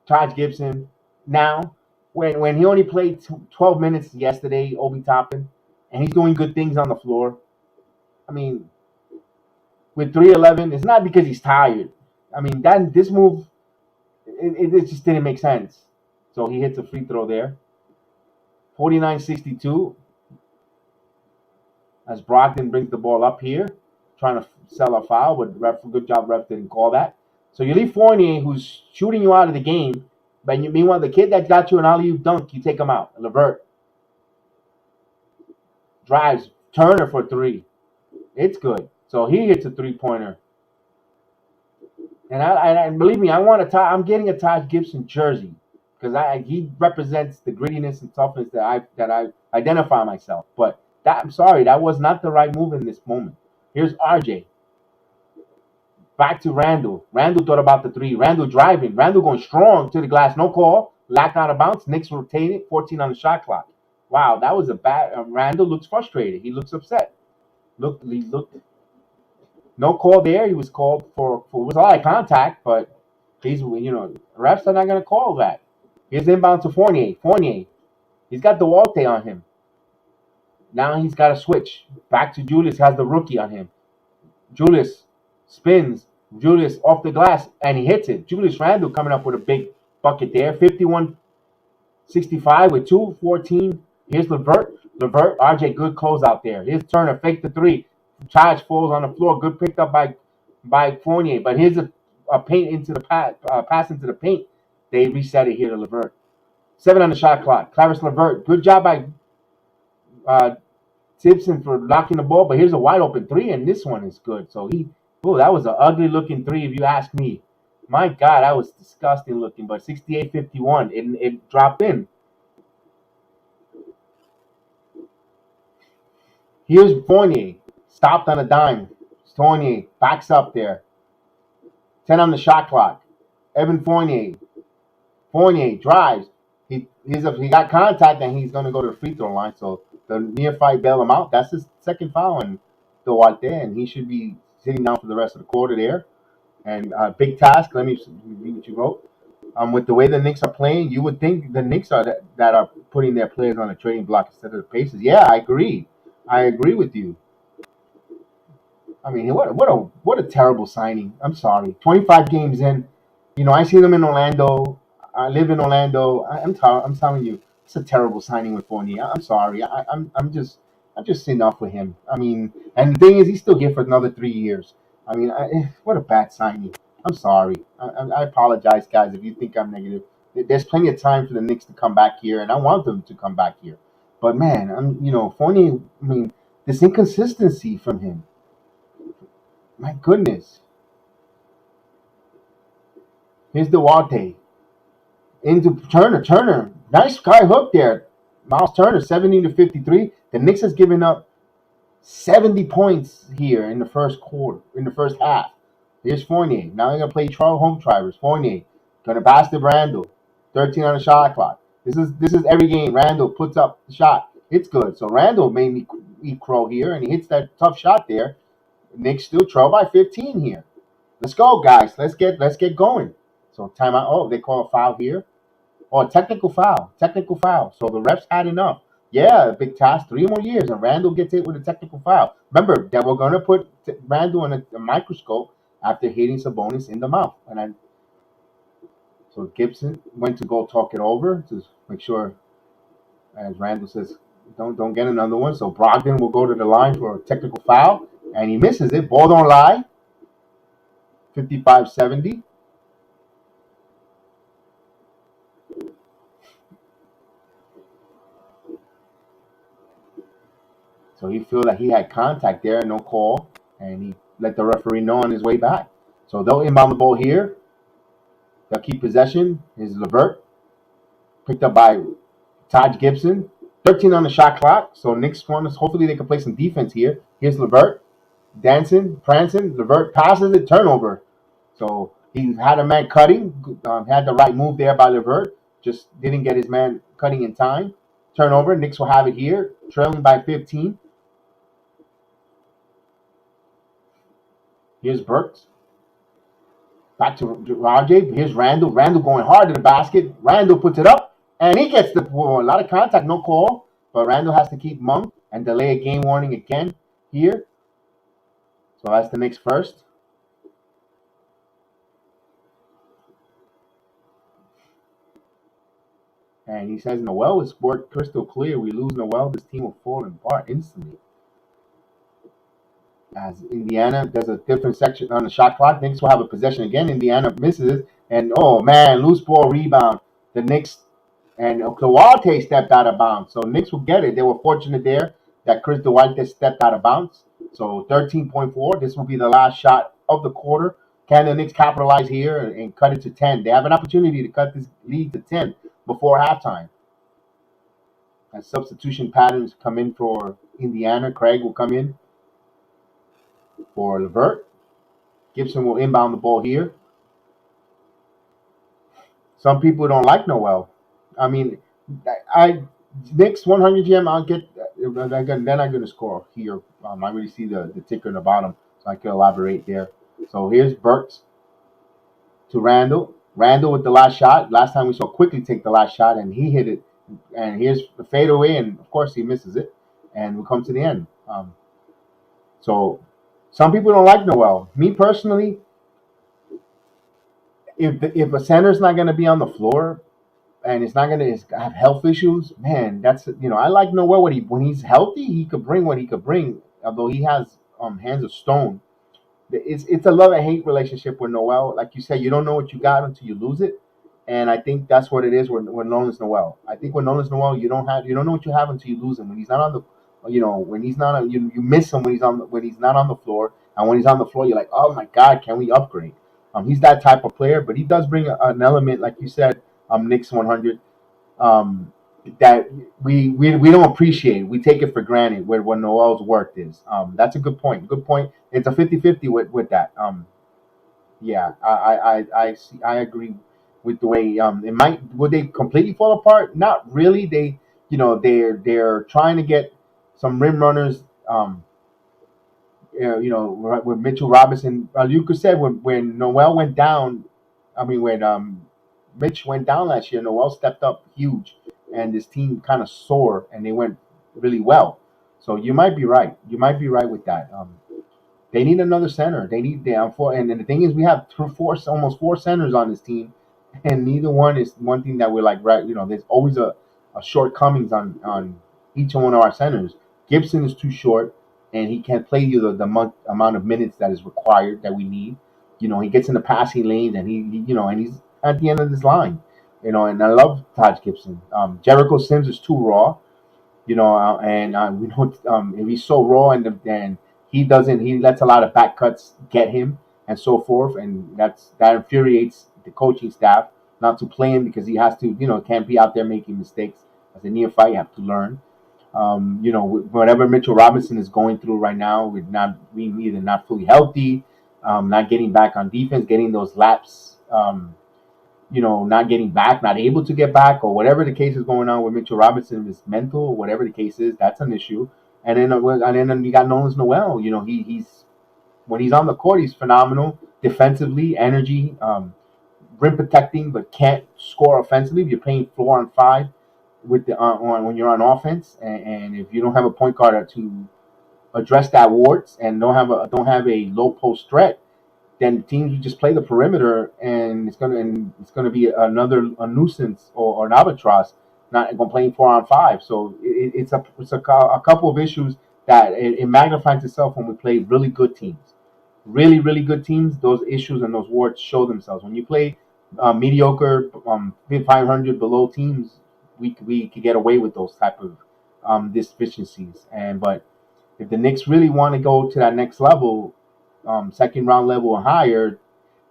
Taj Gibson now when he only played 12 minutes yesterday, Obi Toppin, and he's doing good things on the floor? I mean, with 3:11, it's not because he's tired. I mean, this move, it just didn't make sense. So he hits a free throw there. 49-62. As Brogdon brings the ball up here, trying to sell a foul, but good job, ref didn't call that. So you leave Fournier, who's shooting you out of the game, but meanwhile, the kid that got you an alley-oop dunk, you take him out. Levert drives Turner for 3. It's good. So he hits a 3-pointer. And believe me, I'm getting a Taj Gibson jersey because he represents the grittiness and toughness that I identify myself. But I'm sorry, that was not the right move in this moment. Here's RJ. Back to Randle. Randle thought about the three. Randle driving. Randle going strong to the glass. No call. Lacked out of bounds. Knicks rotate it. 14 on the shot clock. Wow, that was a bad. Randle looks frustrated. He looks upset. He looked. No call there. He was called for it was a lot of contact, but refs are not going to call that. Here's inbound to Fournier. Fournier. He's got Duarte on him. Now he's got to switch. Back to Julius. Has the rookie on him. Julius spins. Julius off the glass, and he hits it. Julius Randle coming up with a big bucket there. 51-65 with 2:14. Here's Levert. RJ, good close out there. Here's Turner, fake the three. Charge falls on the floor. Good picked up by Fournier. But here's a paint into the pass into the paint. They reset it here to Levert. 7 on the shot clock. Claris Levert. Good job by Simpson for knocking the ball. But here's a wide open three, and this one is good. So that was an ugly looking three if you ask me. My God, that was disgusting looking. But 68-51, it dropped in. Here's Fournier. Stopped on a dime. Fournier backs up there. 10 on the shot clock. Evan Fournier. Fournier drives. He got contact, and he's going to go to the free throw line. So the near fight bail him out. That's his second foul on Duarte, and he should be sitting down for the rest of the quarter there. And big task. Let me read what you wrote. With the way the Knicks are playing, you would think the Knicks are that are putting their players on a trading block instead of the Pacers. Yeah, I agree. I agree with you. I mean, what a terrible signing. I'm sorry. 25 games in, I see them in Orlando. I live in Orlando. I'm telling you, it's a terrible signing with Fournier. I'm sorry. I'm just enough with him. I mean, and the thing is, he's still here for another 3 years. I mean, what a bad signing. I'm sorry. I apologize, guys, if you think I'm negative. There's plenty of time for the Knicks to come back here, and I want them to come back here. But man, Fournier. I mean, this inconsistency from him. My goodness. Here's Duarte. Into Turner. Turner. Nice sky hook there. Miles Turner, 17-53. The Knicks has given up 70 points here in the first quarter, in the first half. Here's Fournier. Now they're going to play home drivers. Fournier. Going to pass to Randle. 13 on the shot clock. This is every game. Randle puts up the shot. It's good. So Randle made me eat crow here, and he hits that tough shot there. Knicks still trail by 15 here. Let's go, guys. Let's get going. So timeout. Oh, they call a foul here. Oh, technical foul. Technical foul. So the refs had enough. Yeah, big task. 3 more years, and Randle gets hit with a technical foul. Remember that we're going to put Randle in a microscope after hitting Sabonis in the mouth. So Gibson went to go talk it over to make sure, as Randle says, don't get another one. So Brogdon will go to the line for a technical foul, and he misses it. Ball don't lie. 55-70. So he feel that he had contact there, no call, and he let the referee know on his way back. So they'll inbound the ball here. They'll keep possession. Here's Levert. Picked up by Taj Gibson. 13 on the shot clock. So Knicks want us. Hopefully they can play some defense here. Here's Levert. Dancing, prancing. Levert passes it. Turnover. So he had a man cutting. Had the right move there by Levert. Just didn't get his man cutting in time. Turnover. Knicks will have it here. Trailing by 15. Here's Burks. Back to RJ. Here's Randle. Randle going hard to the basket. Randle puts it up, and he gets the ball. A lot of contact, no call. But Randle has to keep mum and delay a game warning again here. So that's the Knicks first. And he says, Noel is sport crystal clear. We lose Noel, this team will fall apart instantly. As Indiana, there's a different section on the shot clock. Knicks will have a possession again. Indiana misses, and oh man, loose ball rebound. The Knicks and Duarte stepped out of bounds, so Knicks will get it. They were fortunate there that Chris Duarte stepped out of bounds. So 13.4. This will be the last shot of the quarter. Can the Knicks capitalize here and cut it to 10? They have an opportunity to cut this lead to 10 before halftime. As substitution patterns come in for Indiana, Craig will come in. for Levert. Gibson will inbound the ball here. Some people don't like Noel. I mean, I Knicks 100 GM. I'll get. Then I'm going to score here. I really see the ticker in the bottom, so I can elaborate there. So here's Burks to Randle. Randle with the last shot. Last time we saw Quickley take the last shot, and he hit it. And here's the fadeaway, and of course he misses it. And we come to the end. So some people don't like Noel. Me personally, if a center's not going to be on the floor and it's not going to have health issues, man, that's I like Noel when he's healthy, he could bring what he could bring. Although he has hands of stone, it's a love and hate relationship with Noel. Like you said, you don't know what you got until you lose it, and I think that's what it is when Nolan's Noel. I think when Nolan's Noel, you don't know what you have until you lose him. When he's not on the, when he's not on, you miss him when he's not on the floor, and when he's on the floor, you're like, oh my God, can we upgrade? He's that type of player, but he does bring an element, like you said, Knicks 100, um, that we don't appreciate. We take it for granted what Noel's worth is. That's a good point. Good point. It's a 50-50 with that. Yeah, I agree with the way would they completely fall apart? Not really. They're trying to get some rim runners. With Mitchell Robinson, you could say when Noel went down, when Mitch went down last year, Noel stepped up huge, and this team kind of soared, and they went really well. So you might be right. You might be right with that. They need another center. They need and the thing is, we have almost four centers on this team, and neither one is one thing that we're like right. There's always a shortcomings on each one of our centers. Gibson is too short, and he can't play you the amount of minutes that is required that we need. He gets in the passing lanes, and and he's at the end of this line. And I love Taj Gibson. Jericho Sims is too raw. And we know if he's so raw and he lets a lot of back cuts get him and so forth, and that infuriates the coaching staff not to play him because he has to, can't be out there making mistakes. As a neophyte, you have to learn. Whatever Mitchell Robinson is going through right now, with not being either not fully healthy, not getting back on defense, getting those laps. Not getting back, not able to get back, or whatever the case is going on with Mitchell Robinson is mental, or whatever the case is, that's an issue. And then you got Nolan's Noel. He's when he's on the court, he's phenomenal defensively, energy, rim protecting, but can't score offensively. If you're playing 4-on-5 with when you're on offense, and if you don't have a point guard to address that warts and don't have a low post threat, then teams would just play the perimeter, and it's gonna be a nuisance or an albatross, not going playing 4-on-5. So it's a couple of issues that it magnifies itself when we play really good teams, really good teams. Those issues and those warts show themselves when you play mediocre 500 below teams. We could get away with those type of deficiencies, but if the Knicks really want to go to that next level, second round level or higher,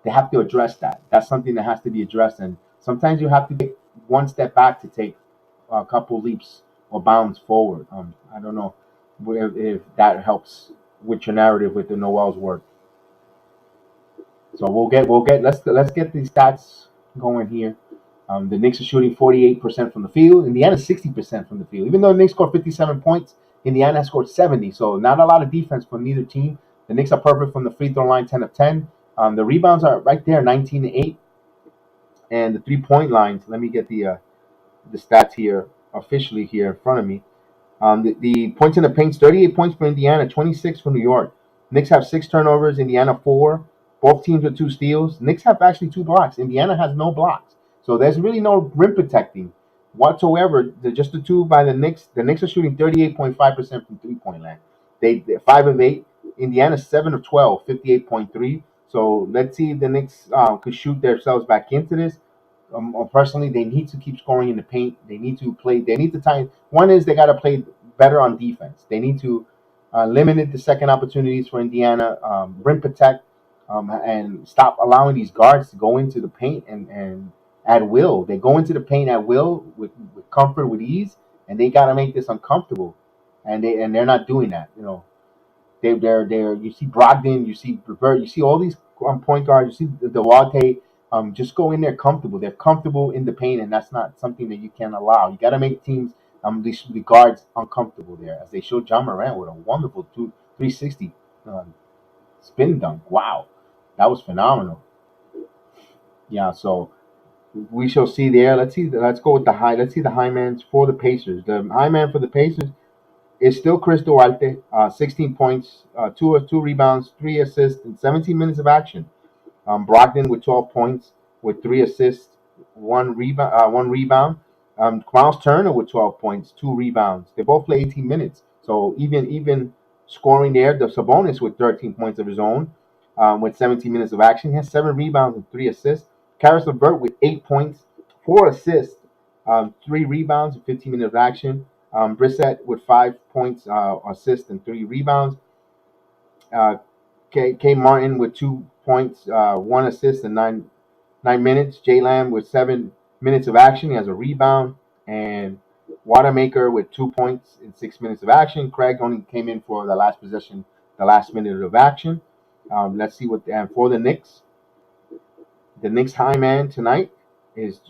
they have to address that. That's something that has to be addressed. And sometimes you have to take one step back to take a couple leaps or bounds forward. I don't know if that helps with your narrative with the Noel's work. So let's get these stats going here. The Knicks are shooting 48% from the field. Indiana 60% from the field. Even though the Knicks scored 57 points, Indiana has scored 70. So not a lot of defense from neither team. The Knicks are perfect from the free throw line, 10 of 10. The rebounds are right there, 19-8. And the 3-point lines, let me get the stats here officially here in front of me. The points in the paint, 38 points for Indiana, 26 for New York. Knicks have 6 turnovers, Indiana 4. Both teams with 2 steals. Knicks have actually 2 blocks. Indiana has no blocks. So there's really no rim protecting whatsoever. Just the two by the Knicks. The Knicks are shooting 38.5% from 3-point land. They're 5 of 8. Indiana 7 of 12, 58.3. So let's see if the Knicks could shoot themselves back into this. Personally, they need to keep scoring in the paint. They need to play. They need to time. One is they got to play better on defense. They need to limit the second opportunities for Indiana, rim protect, and stop allowing these guards to go into the paint and at will. They go into the paint at will with comfort, with ease, and they got to make this uncomfortable. And they're not doing that. They're you see Brogdon, you see Revert, you see all these point guards, you see Duarte, just go in there comfortable. They're comfortable in the paint, and that's not something that you can allow. You got to make teams, the guards uncomfortable there, as they showed John Morant with a wonderful 360 spin dunk. Wow, that was phenomenal. Yeah, so we shall see there. Let's see. Let's go with the high. Let's see the high man for the Pacers. The high man for the Pacers is still Chris Duarte. 16 points, two rebounds, 3 assists, and 17 minutes of action. Brogdon with 12 points, with 3 assists, one rebound. Miles Turner with 12 points, 2 rebounds. They both play 18 minutes, so even scoring there. The Sabonis with 13 points of his own, with 17 minutes of action. He has 7 rebounds and 3 assists. Karis LeVert with 8 points, 4 assists, 3 rebounds, and 15 minutes of action. Brissett with 5 points, assists, and 3 rebounds. Uh, K. Martin with 2 points, 1 assist, and 9 minutes. J Lamb with 7 minutes of action. He has a rebound. And Watermaker with 2 points in 6 minutes of action. Craig only came in for the last possession, the last minute of action. Let's see what for the Knicks. The Knicks high man tonight is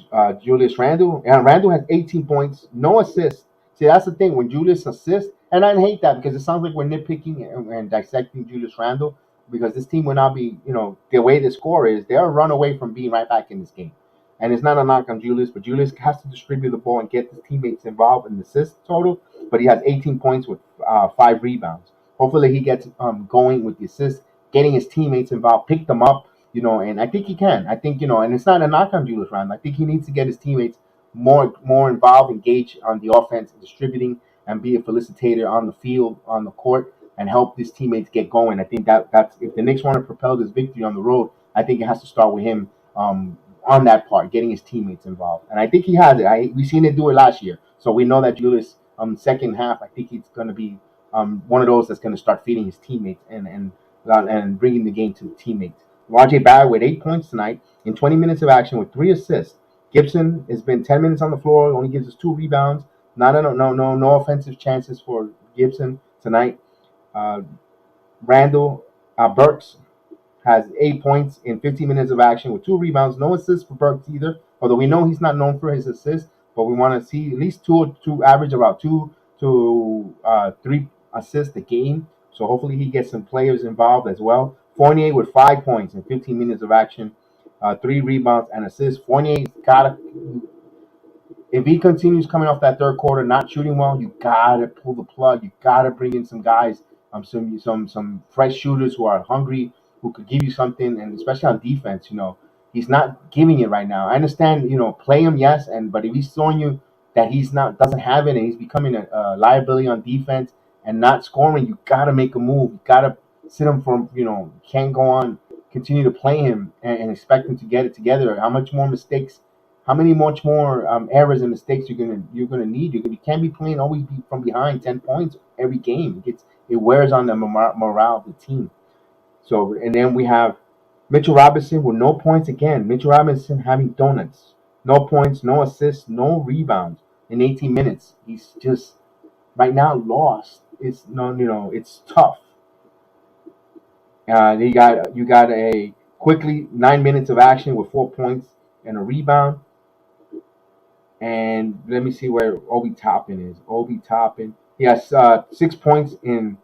Julius Randle. And Randle has 18 points, no assists. See, that's the thing. When Julius assists, and I hate that because it sounds like we're nitpicking and dissecting Julius Randle, because this team will not be, the way the score is, they're a run away from being right back in this game. And it's not a knock on Julius, but Julius has to distribute the ball and get his teammates involved in the assist total. But he has 18 points with 5 rebounds. Hopefully he gets going with the assists, getting his teammates involved, pick them up, and I think he can. I think, and it's not a knock on Julius Randle. I think he needs to get his teammates more involved, engaged on the offense, distributing, and be a felicitator on the field, on the court, and help his teammates get going. I think that's if the Knicks want to propel this victory on the road, I think it has to start with him on that part, getting his teammates involved. And I think he has it. We've seen it do it last year, so we know that Julius second half, I think he's going to be one of those that's going to start feeding his teammates and bringing the game to the teammates. RJ Barrett with 8 points tonight in 20 minutes of action with 3 assists. Gibson has been 10 minutes on the floor, only gives us 2 rebounds. No offensive chances for Gibson tonight. Randle Burks has 8 points in 15 minutes of action with 2 rebounds. No assists for Burks either, although we know he's not known for his assists, but we want to see at least two average about 2 to 3 assists a game. So hopefully he gets some players involved as well. Fournier with 5 points in 15 minutes of action, 3 rebounds and assists. Fournier's gotta, if he continues coming off that third quarter not shooting well, you gotta pull the plug. You gotta bring in some guys, some fresh shooters who are hungry, who could give you something, and especially on defense. He's not giving it right now. I understand, play him, yes, but if he's showing you that doesn't have it, and he's becoming a liability on defense and not scoring, you gotta make a move. You gotta sit him for, can't go on, continue to play him and expect him to get it together. How much more mistakes? How many much more errors and mistakes you're gonna need? You can't be playing always be from behind 10 points every game. It wears on the morale of the team. So, and then we have Mitchell Robinson with no points again. Mitchell Robinson having donuts. No points, no assists, no rebounds in 18 minutes. He's just right now lost. It's it's tough. You got a Quickley 9 minutes of action with 4 points and a rebound. And let me see where Obi Toppin is. Obi Toppin, he has 6 points in.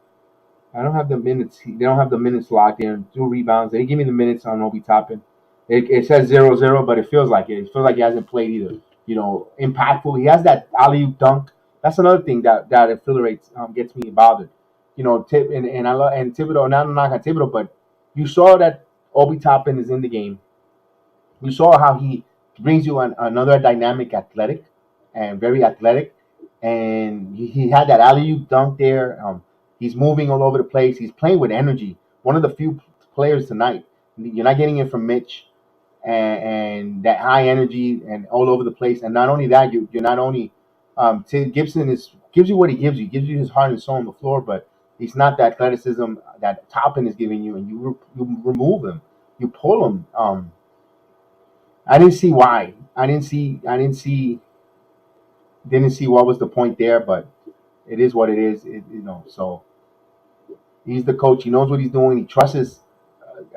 I don't have the minutes. They don't have the minutes locked in. 2 rebounds. They give me the minutes on Obi Toppin. It says 0-0, but it feels like it. It feels like he hasn't played either. Impactful. He has that alley-oop dunk. That's another thing that infiltrates, gets me bothered. And Thibodeau. Not a knock on Thibodeau, but you saw that Obi Toppin is in the game. You saw how he brings you another dynamic athletic and very athletic. And he had that alley-oop dunk there. He's moving all over the place. He's playing with energy. One of the few players tonight. You're not getting it from Mitch, and that high energy and all over the place. And not only that, you're not only Gibson gives you what he gives you. He gives you his heart and soul on the floor, but he's not the athleticism that Toppin is giving you. And you remove him, you pull him. I didn't see why. I didn't see what was the point there, but it is what it is. So He's the coach. He knows what he's doing. He trusts his.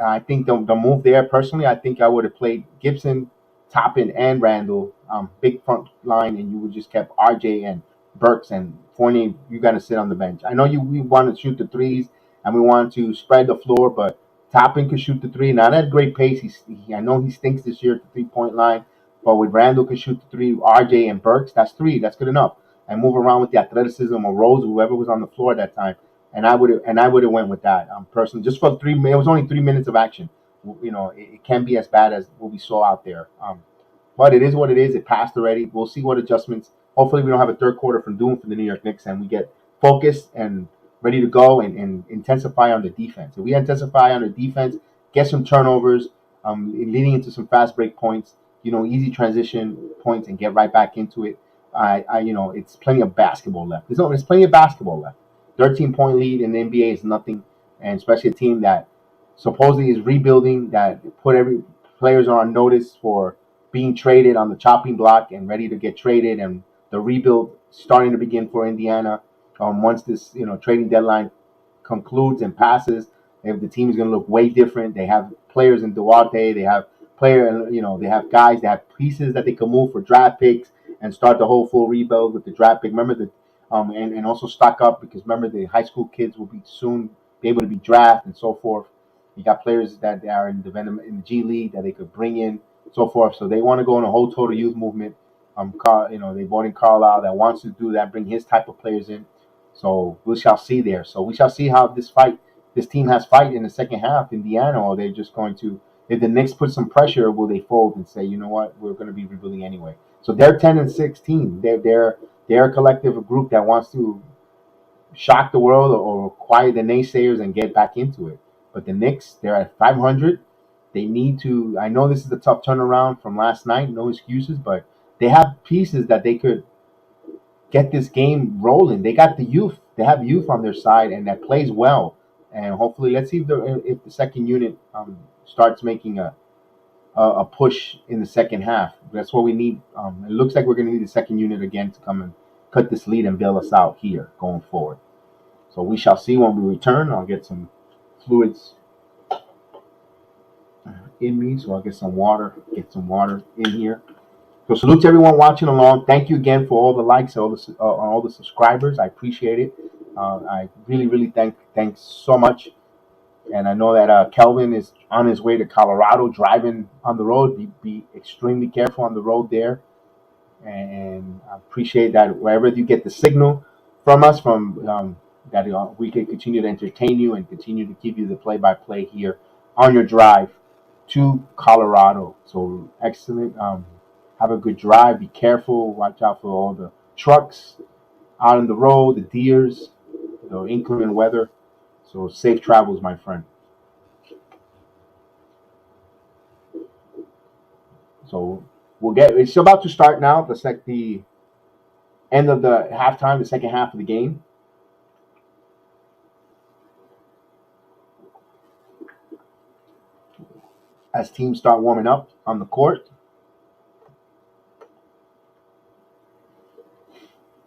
I think the move there personally. I think I would have played Gibson, Toppin, and Randle, big front line, and you would just kept RJ and Burks and Fournier. You got to sit on the bench. I know we want to shoot the threes and we want to spread the floor, but Toppin could shoot the three. Not at great pace. I know he stinks this year at the 3 point line, but with Randle could shoot the three, RJ and Burks, that's three. That's good enough. And move around with the athleticism of Rose, whoever was on the floor at that time. And I would have went with that personally, just for 3. It was only 3 minutes of action. It can be as bad as what we saw out there. But it is what it is. It passed already. We'll see what adjustments. Hopefully, we don't have a third quarter from doom for the New York Knicks, and we get focused and ready to go and intensify on the defense. If we intensify on the defense, get some turnovers, leading into some fast break points, easy transition points, and get right back into it. It's plenty of basketball left. There's plenty of basketball left. 13-point lead in the NBA is nothing, and especially a team that supposedly is rebuilding, that put every players are on notice for being traded on the chopping block and ready to get traded, and the rebuild starting to begin for Indiana. Once this trading deadline concludes and passes, if the team is going to look way different. They have players in Duarte, they have they have guys, they have pieces that they can move for draft picks and start the whole full rebuild with the draft pick. Remember and also stock up, because remember the high school kids will be soon be able to be drafted and so forth. You got players that are in the G League that they could bring in, so forth. So they want to go on a whole total youth movement. They brought in Carlisle that wants to do that, bring his type of players in. So we shall see there. So we shall see how this team has fight in the second half, Indiana, or they're just going to, if the Knicks put some pressure, will they fold and say, you know what, we're going to be rebuilding anyway. So they're 10-16. They're a collective group that wants to shock the world or quiet the naysayers and get back into it. But the Knicks, they're at 500. They need to. I know this is a tough turnaround from last night. No excuses, but they have pieces that they could get this game rolling. They got the youth. They have youth on their side, and that plays well. And hopefully, let's see if the second unit starts making a push in the second half. That's what we need. It looks like we're going to need the second unit again to come and cut this lead and bail us out here going forward. So we shall see when we return. I'll get some fluids in me, so I'll get some water in here. So salute to everyone watching along. Thank you again for all the likes, all the subscribers. I appreciate it. I really thanks so much. And I know that Kelvin is on his way to Colorado, driving on the road. Be extremely careful on the road there. And I appreciate that wherever you get the signal from us, that we can continue to entertain you and continue to give you the play-by-play here on your drive to Colorado. So excellent. Have a good drive. Be careful. Watch out for all the trucks out on the road, the deers, the inclement weather. So safe travels, my friend. So it's about to start now. The end of the halftime, the second half of the game. As teams start warming up on the court.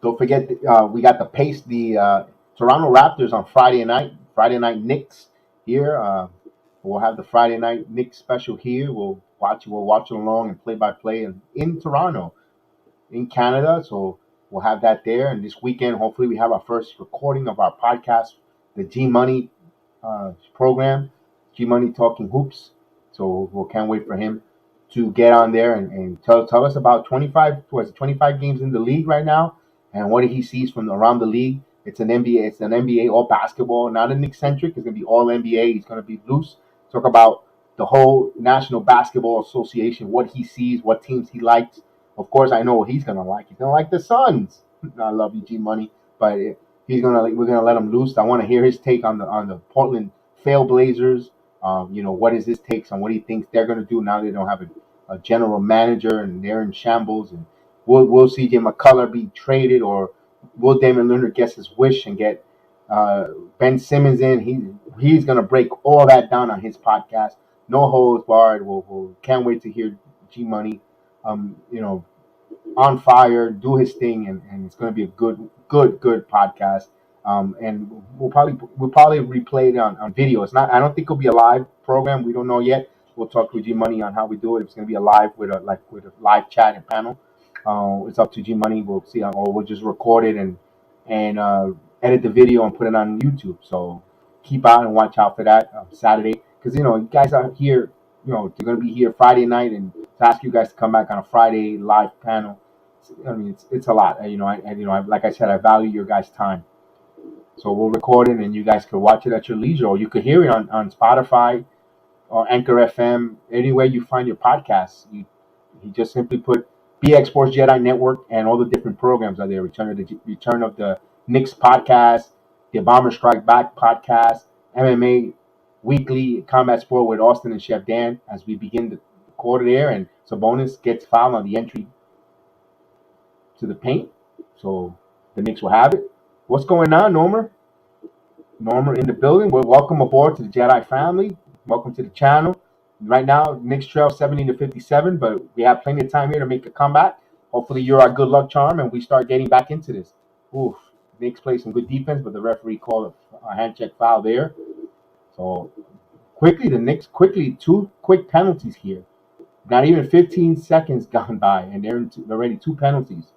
Don't forget, we got the Toronto Raptors on Friday night. Friday night Knicks here. We'll have the Friday night Knicks special here. We'll watch it along and play-by-play in Toronto, in Canada. So we'll have that there. And this weekend, hopefully, we have our first recording of our podcast, the G Money program, G Money Talking Hoops. So we can't wait for him to get on there and tell us about 25 games in the league right now, and what he sees from around the league. It's an NBA all basketball, not an eccentric. It's gonna be all NBA. He's gonna be loose. Talk about the whole National Basketball Association, what he sees, what teams he likes. Of course, I know what he's gonna like. He's gonna like the Suns. I love you, G Money, but we're gonna let him loose. I want to hear his take on the Portland Trailblazers. What is his takes on what he thinks they're gonna do now they don't have a general manager and they're in shambles. And will C.J. McCullough be traded, or will Damian Lillard get his wish and get Ben Simmons in? He's gonna break all that down on his podcast. No holds barred. We'll can't wait to hear G Money, on fire, do his thing, and it's gonna be a good podcast. And we'll probably replay it on video. It's not. I don't think it'll be a live program. We don't know yet. We'll talk to G Money on how we do it. If it's gonna be a live with a live chat and panel. It's up to G Money. We'll see. Or we'll just record it and edit the video and put it on YouTube. So keep out and watch out for that Saturday, because you guys are here. They're gonna be here Friday night, and to ask you guys to come back on a Friday live panel. I mean, it's a lot. Like I said, I value your guys' time. So we'll record it, and you guys can watch it at your leisure, or you could hear it on Spotify or Anchor FM, anywhere you find your podcasts. You just simply put BX Sports Jedi Network, and all the different programs are there. Return of the Knicks podcast, the Bomber Strike Back podcast, MMA Weekly, Combat Sport with Austin and Chef Dan, as we begin the quarter there, and Sabonis gets fouled on the entry to the paint. So the Knicks will have it. What's going on, Norma? Norma in the building. Well, welcome aboard to the Jedi family. Welcome to the channel. Right now, Knicks trail 70-57, but we have plenty of time here to make a comeback. Hopefully, you're our good luck charm, and we start getting back into this. Oof. Knicks play some good defense, but the referee called a hand check foul there. So the Knicks quickly, 2 quick penalties here. Not even 15 seconds gone by, and they're already 2 penalties.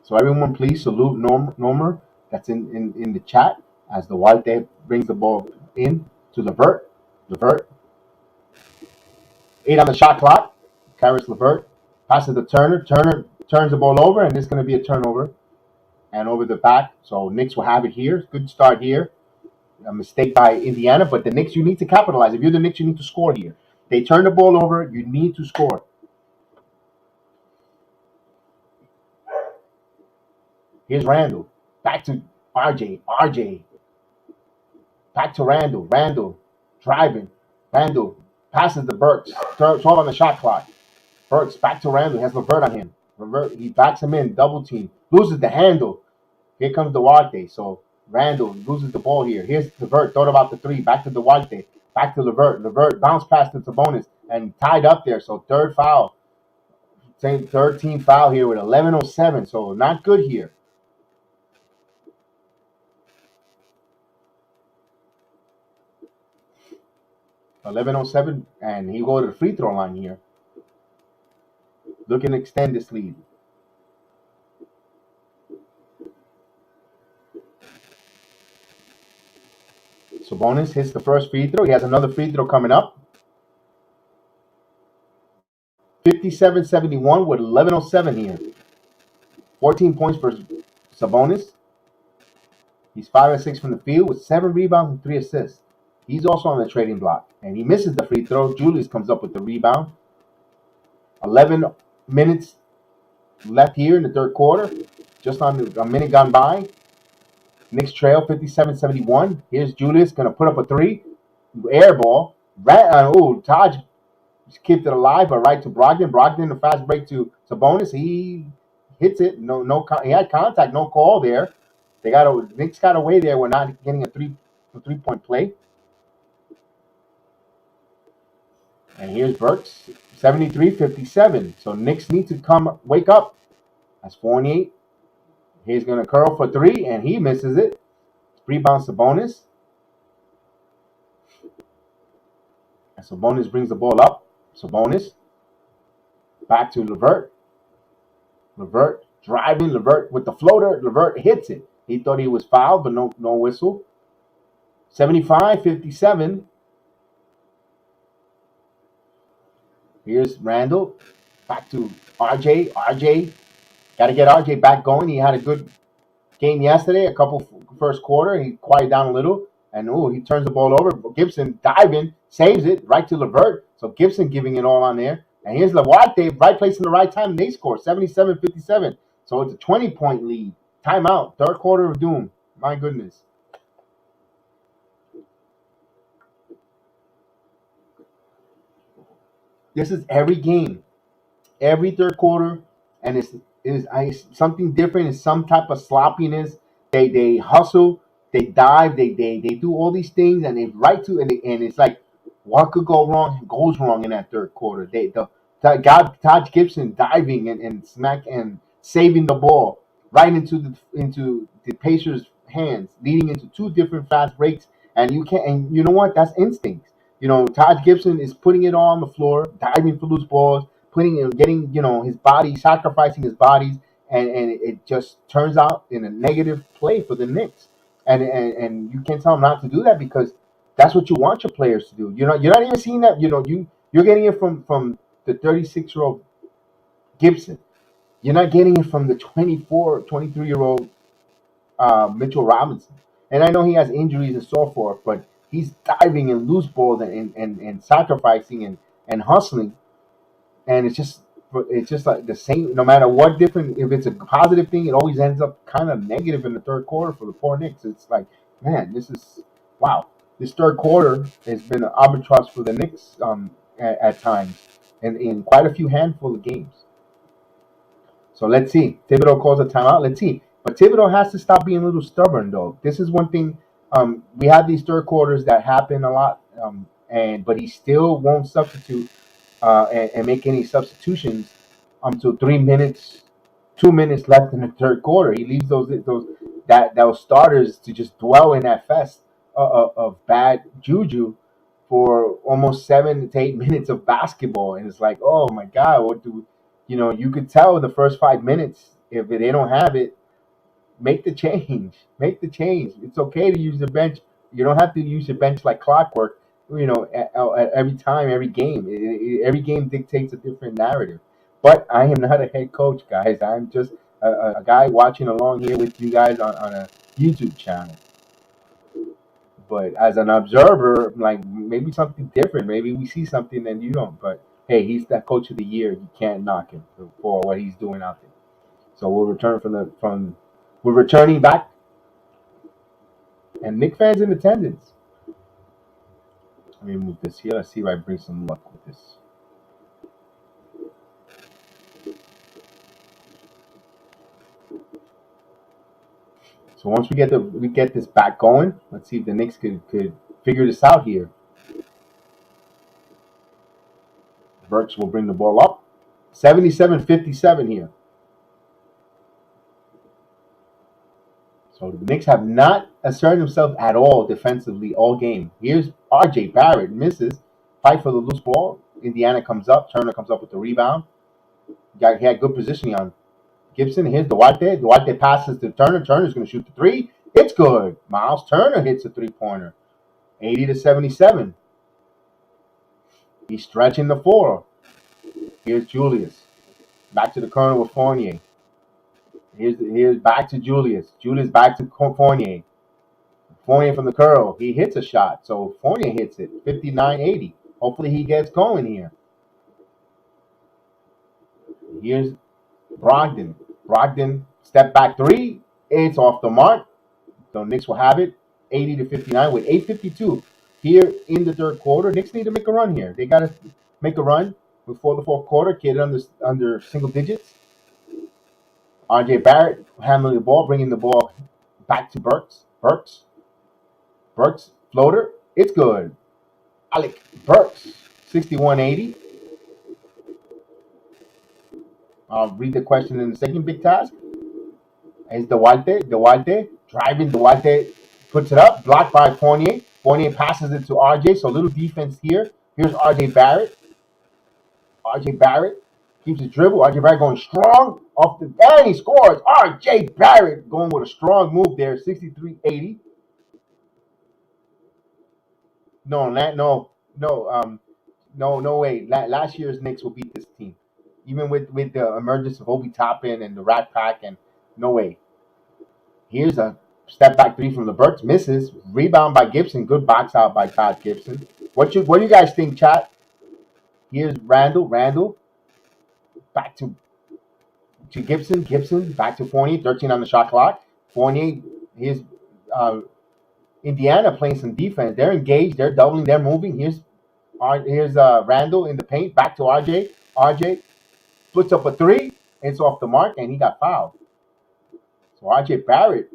So everyone, please salute Norma that's in the chat as the White Day brings the ball in to Levert. Levert. 8 on the shot clock. Carries Levert. Passes to Turner. Turner turns the ball over, and this is going to be a turnover. And over the back. So Knicks will have it here. Good start here. A mistake by Indiana, but the Knicks, you need to capitalize. If you're the Knicks, you need to score here. They turn the ball over. You need to score. Here's Randle. Back to RJ. RJ. Back to Randle. Randle. Driving. Randle. Passes to Burks. 12 on the shot clock. Burks back to Randle. He has Levert on him. Levert, he backs him in. Double team. Loses the handle. Here comes Duarte. So Randle loses the ball here. Here's Levert. Thought about the 3. Back to Duarte. Back to Levert. Levert bounce pass to Sabonis. And tied up there. So third foul. Same third team foul here with 11:07. So not good here. 11:07, and he go to the free throw line here. Looking to extend this lead. Sabonis hits the first free throw. He has another free throw coming up. 57-71 with 11:07 here. 14 points for Sabonis. He's 5 and 6 from the field with 7 rebounds and 3 assists. He's also on the trading block, and he misses the free throw. Julius comes up with the rebound. 11 minutes left here in the third quarter. Just on a minute gone by. Knicks trail 57-71. Here's Julius going to put up a 3. Air ball. Taj kept it alive, but right to Brogdon. Brogdon, a fast break to Sabonis. He hits it. He had contact. No call there. Knicks got away there. We're not getting a 3-point play. And here's Burks, 73-57. So Knicks need to wake up. That's 4-8. He's going to curl for 3, and he misses it. Rebound Sabonis. And Sabonis brings the ball up. Sabonis. Back to Levert. Levert driving. Levert with the floater. Levert hits it. He thought he was fouled, but no whistle. 75-57. Here's Randle. Back to RJ. RJ. Got to get RJ back going. He had a good game yesterday, a couple first quarter. He quieted down a little. And, he turns the ball over. Gibson diving, saves it right to Levert. So Gibson giving it all on there. And here's Duarte, right place in the right time. And they score 77-57. So it's a 20-point lead. Timeout. Third quarter of doom. My goodness. This is every game, every third quarter, and it's something different. It's some type of sloppiness. They hustle, they dive, they do all these things, and they and it's like what could go wrong goes wrong in that third quarter. Todd Gibson diving and smack and saving the ball. right into the Pacers' hands, leading into two different fast breaks. And you can't. And you know what? That's instinct. Taj Gibson is putting it all on the floor, diving for loose balls, getting his body, sacrificing his bodies, and it just turns out in a negative play for the Knicks. And you can't tell them not to do that because that's what you want your players to do. You're not even seeing that. You're getting it from the 36-year-old Gibson. You're not getting it from the 24, 23-year-old Mitchell Robinson. And I know he has injuries and so forth, but he's diving in loose balls and sacrificing and hustling. And it's just like the same. No matter what different, if it's a positive thing, it always ends up kind of negative in the third quarter for the poor Knicks. It's like, man, this is wow. This third quarter has been an arbitrage for the Knicks at times, and in quite a few handful of games. So let's see. Thibodeau calls a timeout. Let's see. But Thibodeau has to stop being a little stubborn, though. This is one thing. We have these third quarters that happen a lot, but he still won't substitute and make any substitutions until 3 minutes, 2 minutes left in the third quarter. He leaves those starters to just dwell in that fest of bad juju for almost 7 to 8 minutes of basketball, and it's like, oh my God, what do you could tell in the first 5 minutes if they don't have it, make the change. Make the change. It's okay to use the bench. You don't have to use your bench like clockwork. At every time, every game. Every game dictates a different narrative. But I am not a head coach, guys. I'm just a guy watching along here with you guys on a YouTube channel. But as an observer, like maybe something different. Maybe we see something and you don't. But hey, he's the coach of the year. You can't knock him for what he's doing out there. So we're returning back, and Knicks fans in attendance. Let me move this here. Let's see if I bring some luck with this. So once we get this back going, let's see if the Knicks could figure this out here. Burks will bring the ball up. 77-57 here. So the Knicks have not asserted themselves at all defensively all game. Here's R.J. Barrett, misses. Fight for the loose ball. Indiana comes up. Turner comes up with the rebound. He had good positioning on Gibson. Here's Duarte. Duarte passes to Turner. Turner's going to shoot the three. It's good. Miles Turner hits a three-pointer. 80-77. He's stretching the floor. Here's Julius. Back to the corner with Fournier. Here's back to Julius. Julius back to Fournier. Fournier from the curl. He hits a shot. So Fournier hits it. 59-80. Hopefully he gets going here. Here's Brogdon. Brogdon, step back three. It's off the mark. The Knicks will have it. 80-59 with 8:52 here in the third quarter. Knicks need to make a run here. They got to make a run before the fourth quarter. Get it under single digits. R.J. Barrett handling the ball, bringing the ball back to Burks. Burks, floater. It's good. Alec Burks, 61-80. I'll read the question in the second big task. Is Duarte. Driving. Duarte puts it up. Blocked by Fournier. Fournier passes it to R.J. So little defense here. Here's R.J. Barrett. R.J. Barrett keeps his dribble. R.J. Barrett going strong off the and he scores. R.J. Barrett going with a strong move there. 63-80. No way. Last year's Knicks will beat this team, even with the emergence of Obi Toppin and the Rat Pack, and no way. Here's a step back three from the Burks, misses. Rebound by Gibson. Good box out by Todd Gibson. What do you guys think, chat? Here's Randle. Back to Gibson. Back to Fournier. 13 on the shot clock. Fournier. Here's Indiana playing some defense. They're engaged. They're doubling. They're moving. Here's Randle in the paint. Back to RJ. RJ puts up a three. It's off the mark, and he got fouled. So R.J. Barrett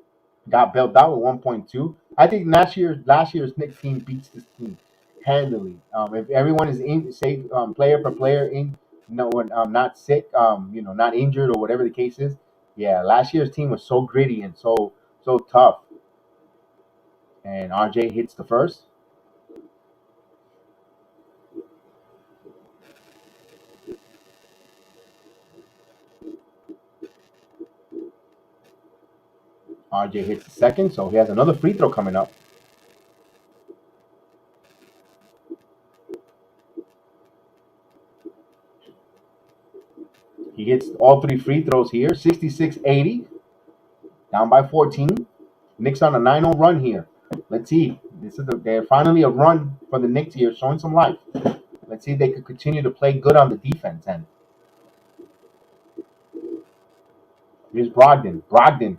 got bailed out with 1.2. I think last year's Knicks team beats this team handily. If everyone is in, say player for player, not sick, not injured or whatever the case is, Yeah, last year's team was so gritty and so tough. And RJ hits the first. RJ hits the second, so he has another free throw coming up. He hits all three free throws here. 66-80. Down by 14. Knicks on a 9-0 run here. Let's see. They're finally a run for the Knicks here, showing some life. Let's see if they could continue to play good on the defense end. Here's Brogdon. Brogdon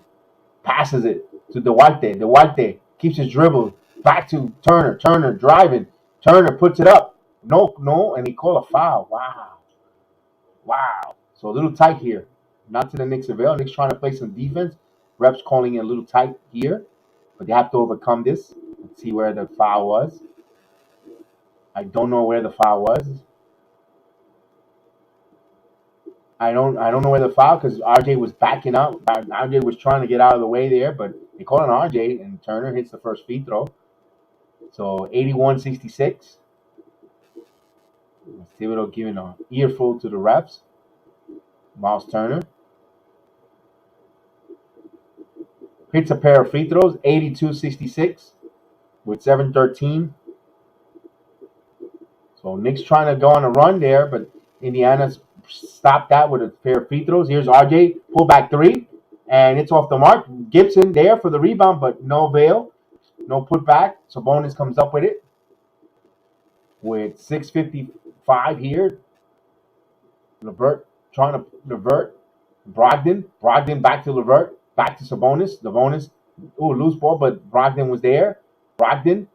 passes it to Duarte. Duarte keeps his dribble. Back to Turner. Turner driving. Turner puts it up. No, and he called a foul. Wow. So a little tight here. Not to the Knicks avail. Knicks trying to play some defense. Refs calling it a little tight here. But they have to overcome this. Let's see where the foul was. I don't know where the foul was. I don't know where the foul because RJ was backing up. RJ was trying to get out of the way there, but they called on RJ and Turner hits the first free throw. So 81-66. Thibodeau giving an earful to the refs. Miles Turner hits a pair of free throws, 82-66 with 7:13. So Knicks trying to go on a run there, but Indiana stopped that with a pair of free throws. Here's RJ, pull back three, and it's off the mark. Gibson there for the rebound, but no avail, no putback. Sabonis comes up with it with 6:55 here. Levert trying to Levert. Brogdon back to Levert, back to Sabonis. Sabonis, loose ball, but Brogdon was there. Brogdon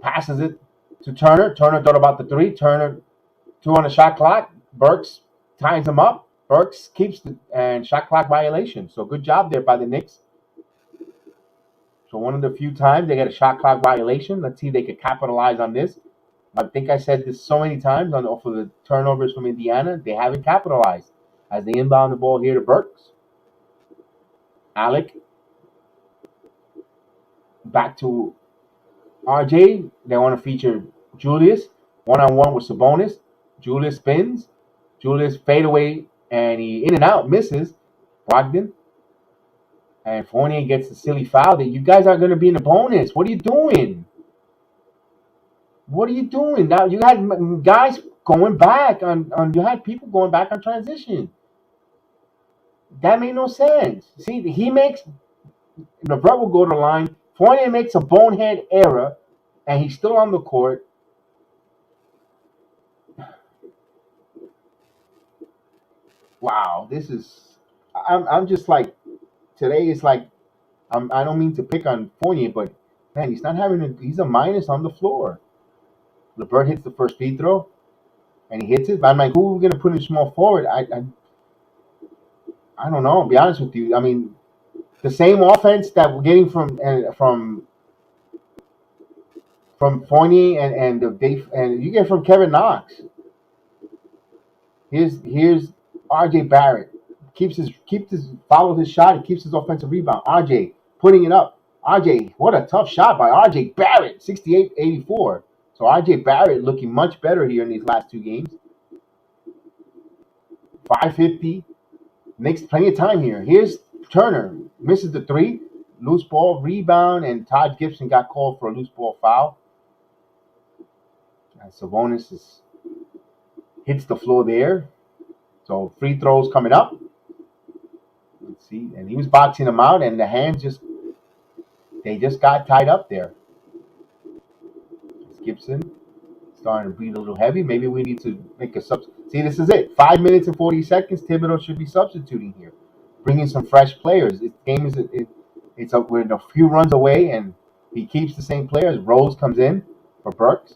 passes it to Turner. Turner thought about the three. Turner, 2 on the shot clock. Burks ties him up. Burks keeps and shot clock violation. So good job there by the Knicks. So one of the few times they get a shot clock violation. Let's see if they could capitalize on this. I think I said this so many times off of the turnovers from Indiana. They haven't capitalized as they inbound the ball here to Burks. Alec back to RJ. They want to feature Julius one-on-one with Sabonis. Julius spins. Julius fade away and he in and out misses. Brogdon and Fournier gets the silly foul that you guys aren't going to be in the bonus. What are you doing? What are you doing? Now you had guys going back on you had people going back on transition. That made no sense. See, he makes LeBron will go to the line. Fournier makes a bonehead error, and he's still on the court. Wow, this is. I'm just like today. It's like I don't mean to pick on Fournier, but man, he's not having he's a minus on the floor. LeBron hits the first free throw, and he hits it. But I'm like, who are we gonna put in small forward? I don't know. I'll be honest with you. I mean, the same offense that we're getting from Fournier and you get from Kevin Knox. Here's RJ Barrett keeps his follows his shot. He keeps his offensive rebound. RJ putting it up. RJ, what a tough shot by RJ Barrett, 68-84. So RJ Barrett looking much better here in these last two games. 5:50. Knicks plenty of time here. Here's Turner misses the three. Loose ball rebound, and Todd Gibson got called for a loose ball foul. And Sabonis hits the floor there. So free throws coming up. Let's see. And he was boxing them out, and the hands just got tied up there. It's Gibson starting to breathe a little heavy. Maybe we need to make a sub. See, this is it. 5 minutes and 40 seconds. Thibodeau should be substituting here, bringing some fresh players. This game it's up. We're a few runs away, and he keeps the same players. Rose comes in for Burks.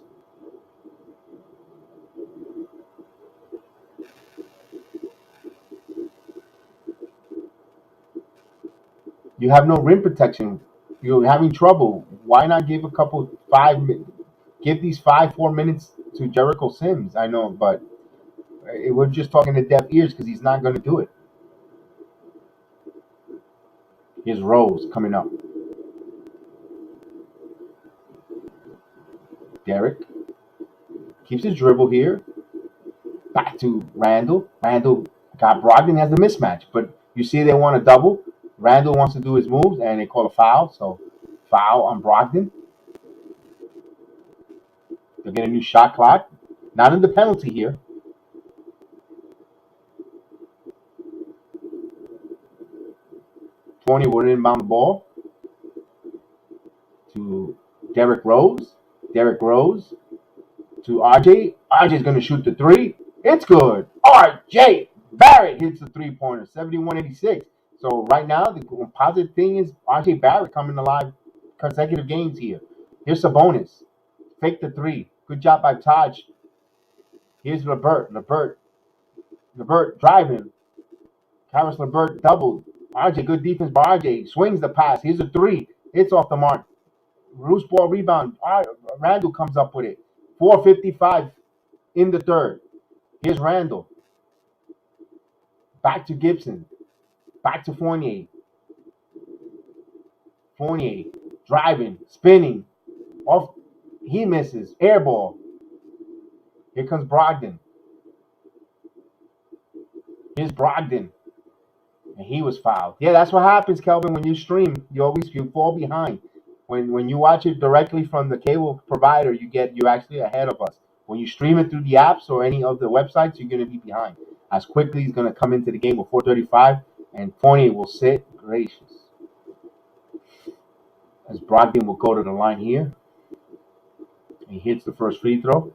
You have no rim protection. You're having trouble. Why not give a couple give these 4 minutes to Jericho Sims? I know, but we're just talking to deaf ears because he's not going to do it. Here's Rose coming up. Derek keeps his dribble here. Back to Randle. Randle got Brogdon, has the mismatch, but you see they want to double. Randle wants to do his moves, and they call a foul. So foul on Brogdon. They'll get a new shot clock. Not in the penalty here. Tony would inbound the ball to Derrick Rose. Derrick Rose to RJ. RJ's going to shoot the three. It's good. RJ Barrett hits the three-pointer, 71-86. So right now, the positive thing is RJ Barrett coming alive consecutive games here. Here's Sabonis. Fake the three. Good job by Taj. Here's LeVert. LeVert driving. Karis LeVert doubled. RJ, good defense by RJ. Swings the pass. Here's a three. It's off the mark. Loose ball rebound. Randle comes up with it. 4:55 in the third. Here's Randle. Back to Gibson. Back to Fournier. Fournier driving, spinning. Off. He misses. Air ball. Here comes Brogdon. Here's Brogdon. And he was fouled. Yeah, that's what happens, Kelvin. When you stream, you fall behind. When you watch it directly from the cable provider, you're actually ahead of us. When you stream it through the apps or any of the websites, you're going to be behind. As Quickley is going to come into the game with 4:35, and Fournier will sit. Gracious. As Brogdon will go to the line here. He hits the first free throw.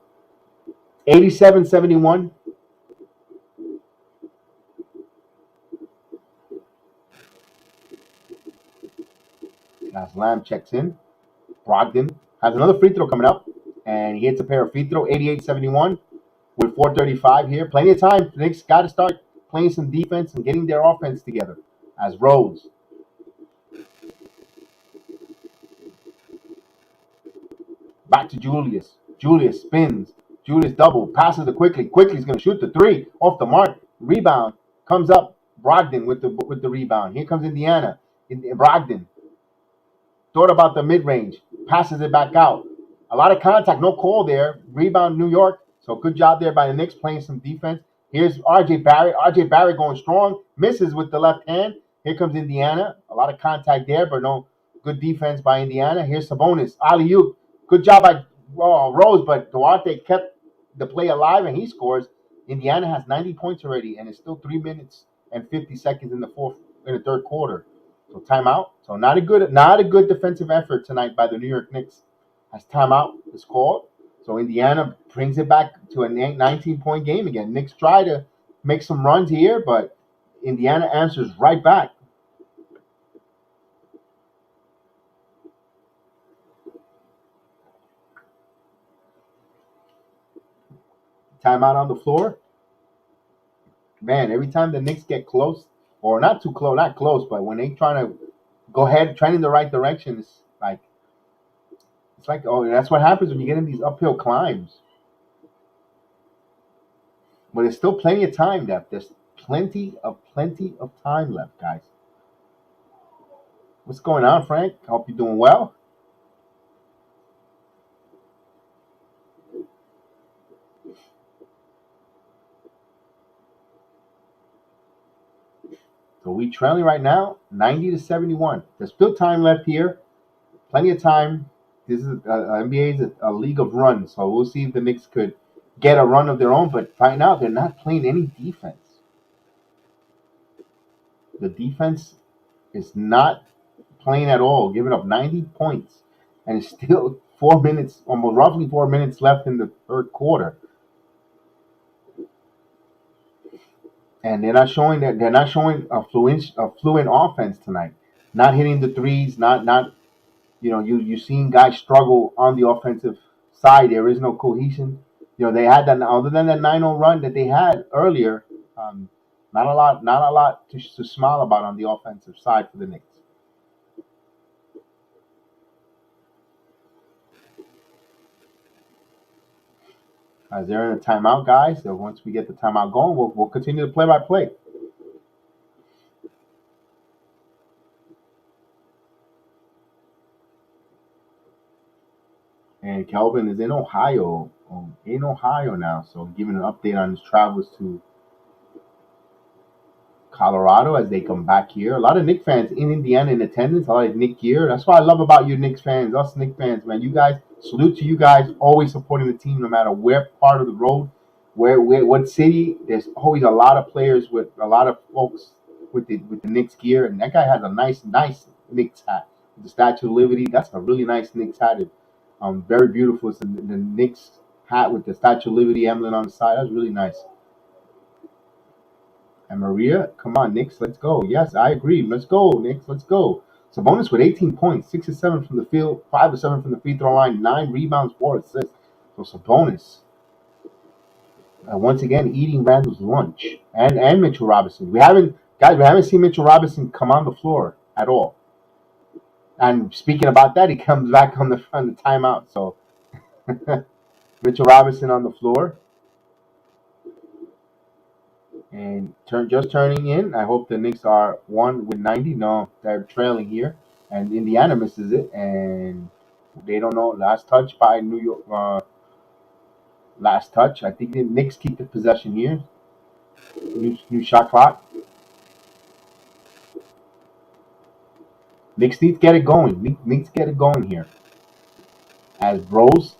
87-71. As Lamb checks in. Brogdon has another free throw coming up, and he hits a pair of free throw, 88-71, with 4:35 here. Plenty of time. The Knicks got to start playing some defense and getting their offense together. As Rose. Back to Julius. Julius spins. Julius double. Passes to Quickley. Quickly's going to shoot the three. Off the mark. Rebound. Comes up. Brogdon with the rebound. Here comes Indiana. Brogdon. Thought about the mid-range. Passes it back out. A lot of contact. No call there. Rebound New York. So good job there by the Knicks playing some defense. Here's RJ Barrett. RJ Barrett going strong. Misses with the left hand. Here comes Indiana. A lot of contact there, but no good defense by Indiana. Here's Sabonis. Alley-oop. Good job by Rose, but Duarte kept the play alive, and he scores. Indiana has 90 points already, and it's still 3 minutes and 50 seconds in the third quarter. So timeout. So not a good defensive effort tonight by the New York Knicks. As timeout is called. So Indiana brings it back to a 19-point game again. Knicks try to make some runs here, but Indiana answers right back. Timeout on the floor. Man, every time the Knicks get close, or not close, but when they try to go ahead, trend in the right direction, it's like, oh, that's what happens when you get in these uphill climbs. But there's still plenty of time left. There's plenty of time left, guys. What's going on, Frank? I hope you're doing well. So we trailing right now, 90-71. There's still time left here. Plenty of time. This is NBA is a league of runs, so we'll see if the Knicks could get a run of their own. But right now, they're not playing any defense. The defense is not playing at all, giving up 90 points, and it's still 4 minutes, almost roughly 4 minutes left in the third quarter. And they're not showing a fluent offense tonight. Not hitting the threes, not you've seen guys struggle on the offensive side. There is no cohesion. They had that, other than the 9-0 run that they had earlier. Not a lot to smile about on the offensive side for the Knicks. As they're in a timeout, guys. So once we get the timeout going, we'll continue the play-by-play. And Kelvin is in Ohio, now. So giving an update on his travels to Colorado as they come back here. A lot of Knicks fans in Indiana in attendance. A lot of Knicks gear. That's what I love about you Knicks fans, us Knicks fans, man. You guys, salute to you guys, always supporting the team no matter where part of the road, what city. There's always a lot of players with a lot of folks with the Knicks gear, and that guy has a nice Knicks hat. The Statue of Liberty. That's a really nice Knicks hat. Very beautiful. It's the Knicks hat with the Statue of Liberty emblem on the side. That's really nice. And Maria, come on, Knicks, let's go. Yes, I agree. Let's go, Knicks, let's go. Sabonis with 18 points, 6 or 7 from the field, 5 or 7 from the free throw line, 9 rebounds, 4 assists. So Sabonis, once again, eating Randle's lunch. And Mitchell Robinson. We haven't seen Mitchell Robinson come on the floor at all. And speaking about that, he comes back on the timeout. So Mitchell Robinson on the floor. And just turning in. I hope the Knicks are 1 with 90. No, they're trailing here. And Indiana misses it. And they don't know. Last touch by New York. Last touch. I think the Knicks keep the possession here. New shot clock. Knicks need to get it going. Knicks get it going here. As Rose.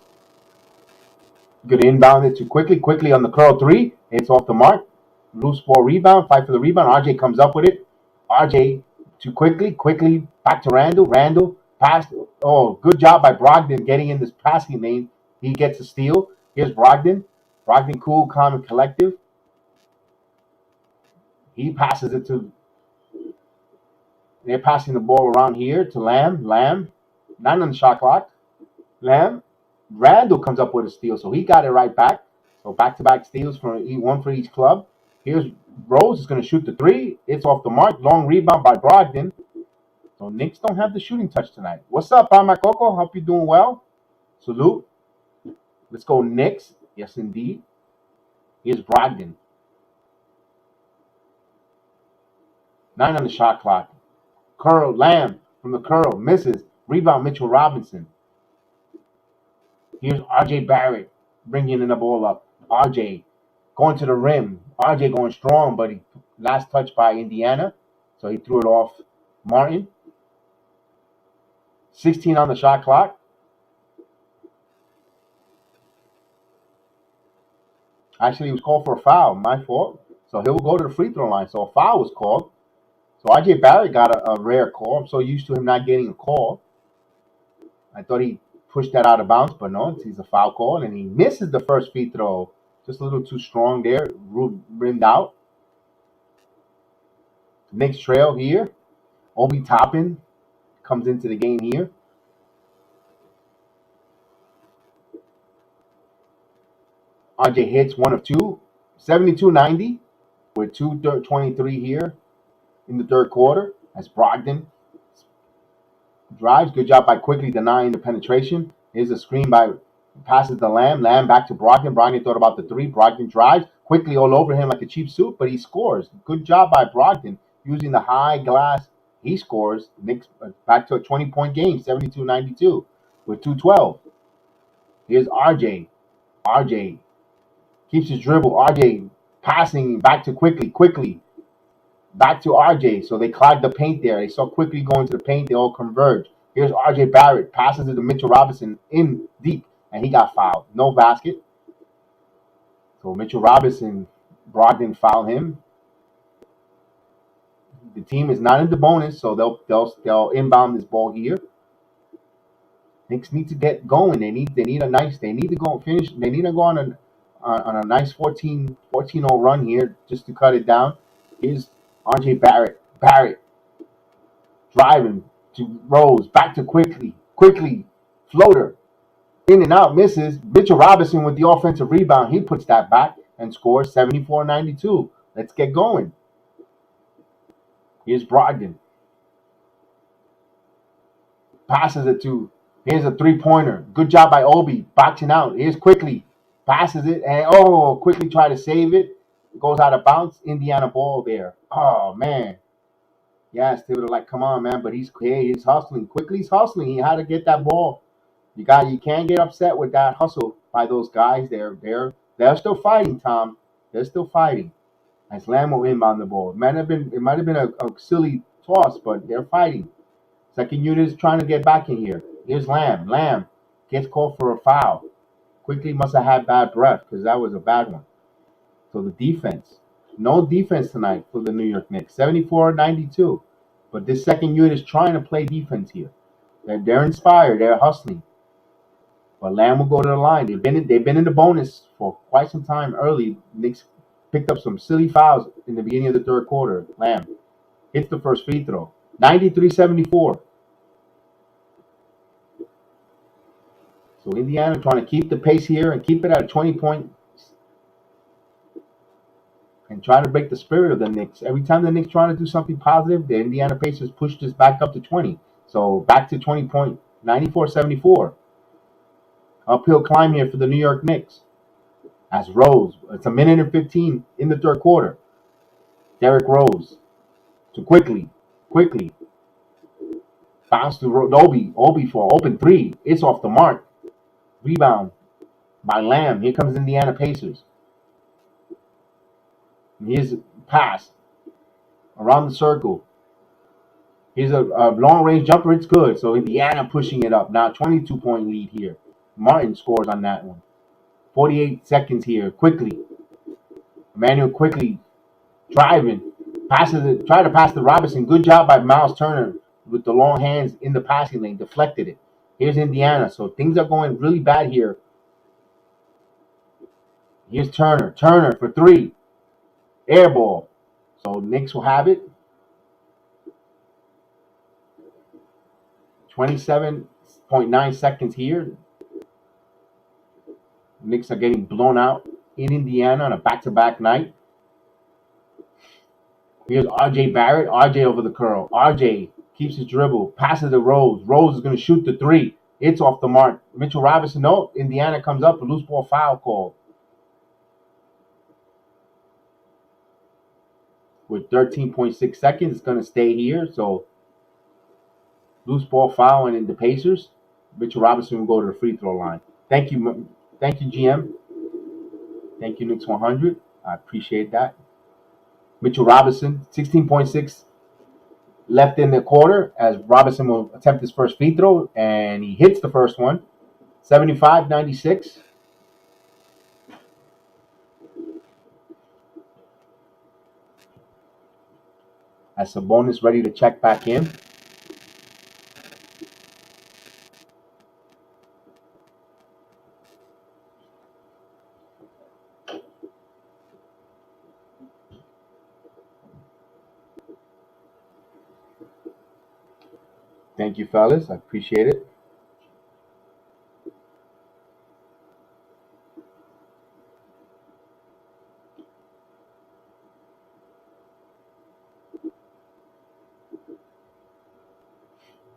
Good inbound it too quickly. Quickly on the curl 3. It's off the mark. Loose ball rebound. Fight for the rebound. RJ comes up with it. RJ too quickly. Quickly back to Randle. Randle pass. Oh, good job by Brogdon getting in this passing lane. He gets a steal. Here's Brogdon. Brogdon cool, calm, and collective. He passes it to. They're passing the ball around here to Lamb. Lamb, 9 on the shot clock. Lamb. Randle comes up with a steal, so he got it right back. So back-to-back steals for one for each club. Here's Rose is going to shoot the 3. It's off the mark. Long rebound by Brogdon. So Knicks don't have the shooting touch tonight. What's up, my Coco? Hope you're doing well. Salute. Let's go Knicks. Yes, indeed. Here's Brogdon. 9 on the shot clock. Curl, Lamb from the curl. Misses. Rebound, Mitchell Robinson. Here's R.J. Barrett bringing in the ball up. R.J. going to the rim. R.J. going strong, but last touch by Indiana. So he threw it off Martin. 16 on the shot clock. Actually, he was called for a foul. My fault. So he'll go to the free throw line. So a foul was called. So R.J. Barrett got a rare call. I'm so used to him not getting a call. I thought he pushed that out of bounds, but no, he's a foul call. And he misses the first free throw. Just a little too strong there. Rimmed out. Knicks trail here. Obi Toppin comes into the game here. RJ hits 1 of 2. 72-90 with 2:23 here in the third quarter. As Brogdon drives. Good job by Quickley denying the penetration. Here's a screen by passes the Lamb. Lamb back to Brogdon. Brogdon thought about the 3. Brogdon drives. Quickly all over him like a cheap suit, but he scores. Good job by Brogdon using the high glass. He scores. Knicks back to a 20-point game, 72-92 with 2:12. Here's RJ. RJ keeps his dribble. RJ passing back to Quickly. Back to RJ. So they clogged the paint there. They saw Quickly going to the paint. They all converge. Here's RJ Barrett. Passes it to Mitchell Robinson in deep. And he got fouled. No basket. So Mitchell Robinson, Brogdon fouled him. The team is not in the bonus, so they'll inbound this ball here. Knicks need to get going. They need to go finish. They need to go on a nice 14-0 run here just to cut it down. Here's RJ Barrett. Barrett driving to Rose. Back to Quickly. Floater. In and out. Misses. Mitchell Robinson with the offensive rebound. He puts that back and scores 74-92. Let's get going. Here's Brogdon. Passes it to. Here's a 3-pointer. Good job by Obi. Boxing out. Here's Quickly. Passes it. And Quickly try to save it. Goes out of bounds. Indiana ball there. Oh, man. Yes, they were like, come on, man. But he's hustling. Quickly's hustling. He had to get that ball. You can't get upset with that hustle by those guys. They're still fighting, Tom. They're still fighting. As Lamb will inbound the ball. It might have been a silly toss, but they're fighting. Second unit is trying to get back in here. Here's Lamb. Lamb gets called for a foul. Quickly must have had bad breath because that was a bad one. So the defense. No defense tonight for the New York Knicks. 74-92. But this second unit is trying to play defense here. They're inspired. They're hustling. But Lamb will go to the line. They've been in the bonus for quite some time early. Knicks picked up some silly fouls in the beginning of the third quarter. Lamb hits the first free throw. 93-74. So Indiana trying to keep the pace here and keep it at a 20 point and try to break the spirit of the Knicks. Every time the Knicks trying to do something positive, the Indiana Pacers push this back up to 20. So back to 20 point, 94-74. Uphill climb here for the New York Knicks. As Rose, it's a minute and 15 in the third quarter. Derrick Rose to Quickley. Bounce to Obi. Obi for an open three. It's off the mark. Rebound by Lamb. Here comes Indiana Pacers. And here's a pass around the circle. Here's a long range jumper. It's good. So Indiana pushing it up. Now 22 point lead here. Martin scores on that one. 48 seconds here. Quickly. Immanuel Quickley driving. Try to pass to Robinson. Good job by Miles Turner with the long hands in the passing lane. Deflected it. Here's Indiana. So things are going really bad here. Here's Turner. Turner for three. Air ball. So Knicks will have it. 27.9 seconds here. Knicks are getting blown out in Indiana on a back-to-back night. Here's RJ Barrett. RJ over the curl. RJ keeps his dribble. Passes to Rose. Rose is going to shoot the three. It's off the mark. Mitchell Robinson. No. Indiana comes up. A loose ball foul call. With 13.6 seconds, it's going to stay here. So loose ball foul and in the Pacers. Mitchell Robinson will go to the free throw line. Thank you, GM. Thank you, Knicks 100. I appreciate that. Mitchell Robinson, 16.6 left in the quarter as Robinson will attempt his first free throw, and he hits the first one. 75-96. As Sabonis ready to check back in. Thank you, fellas. I appreciate it.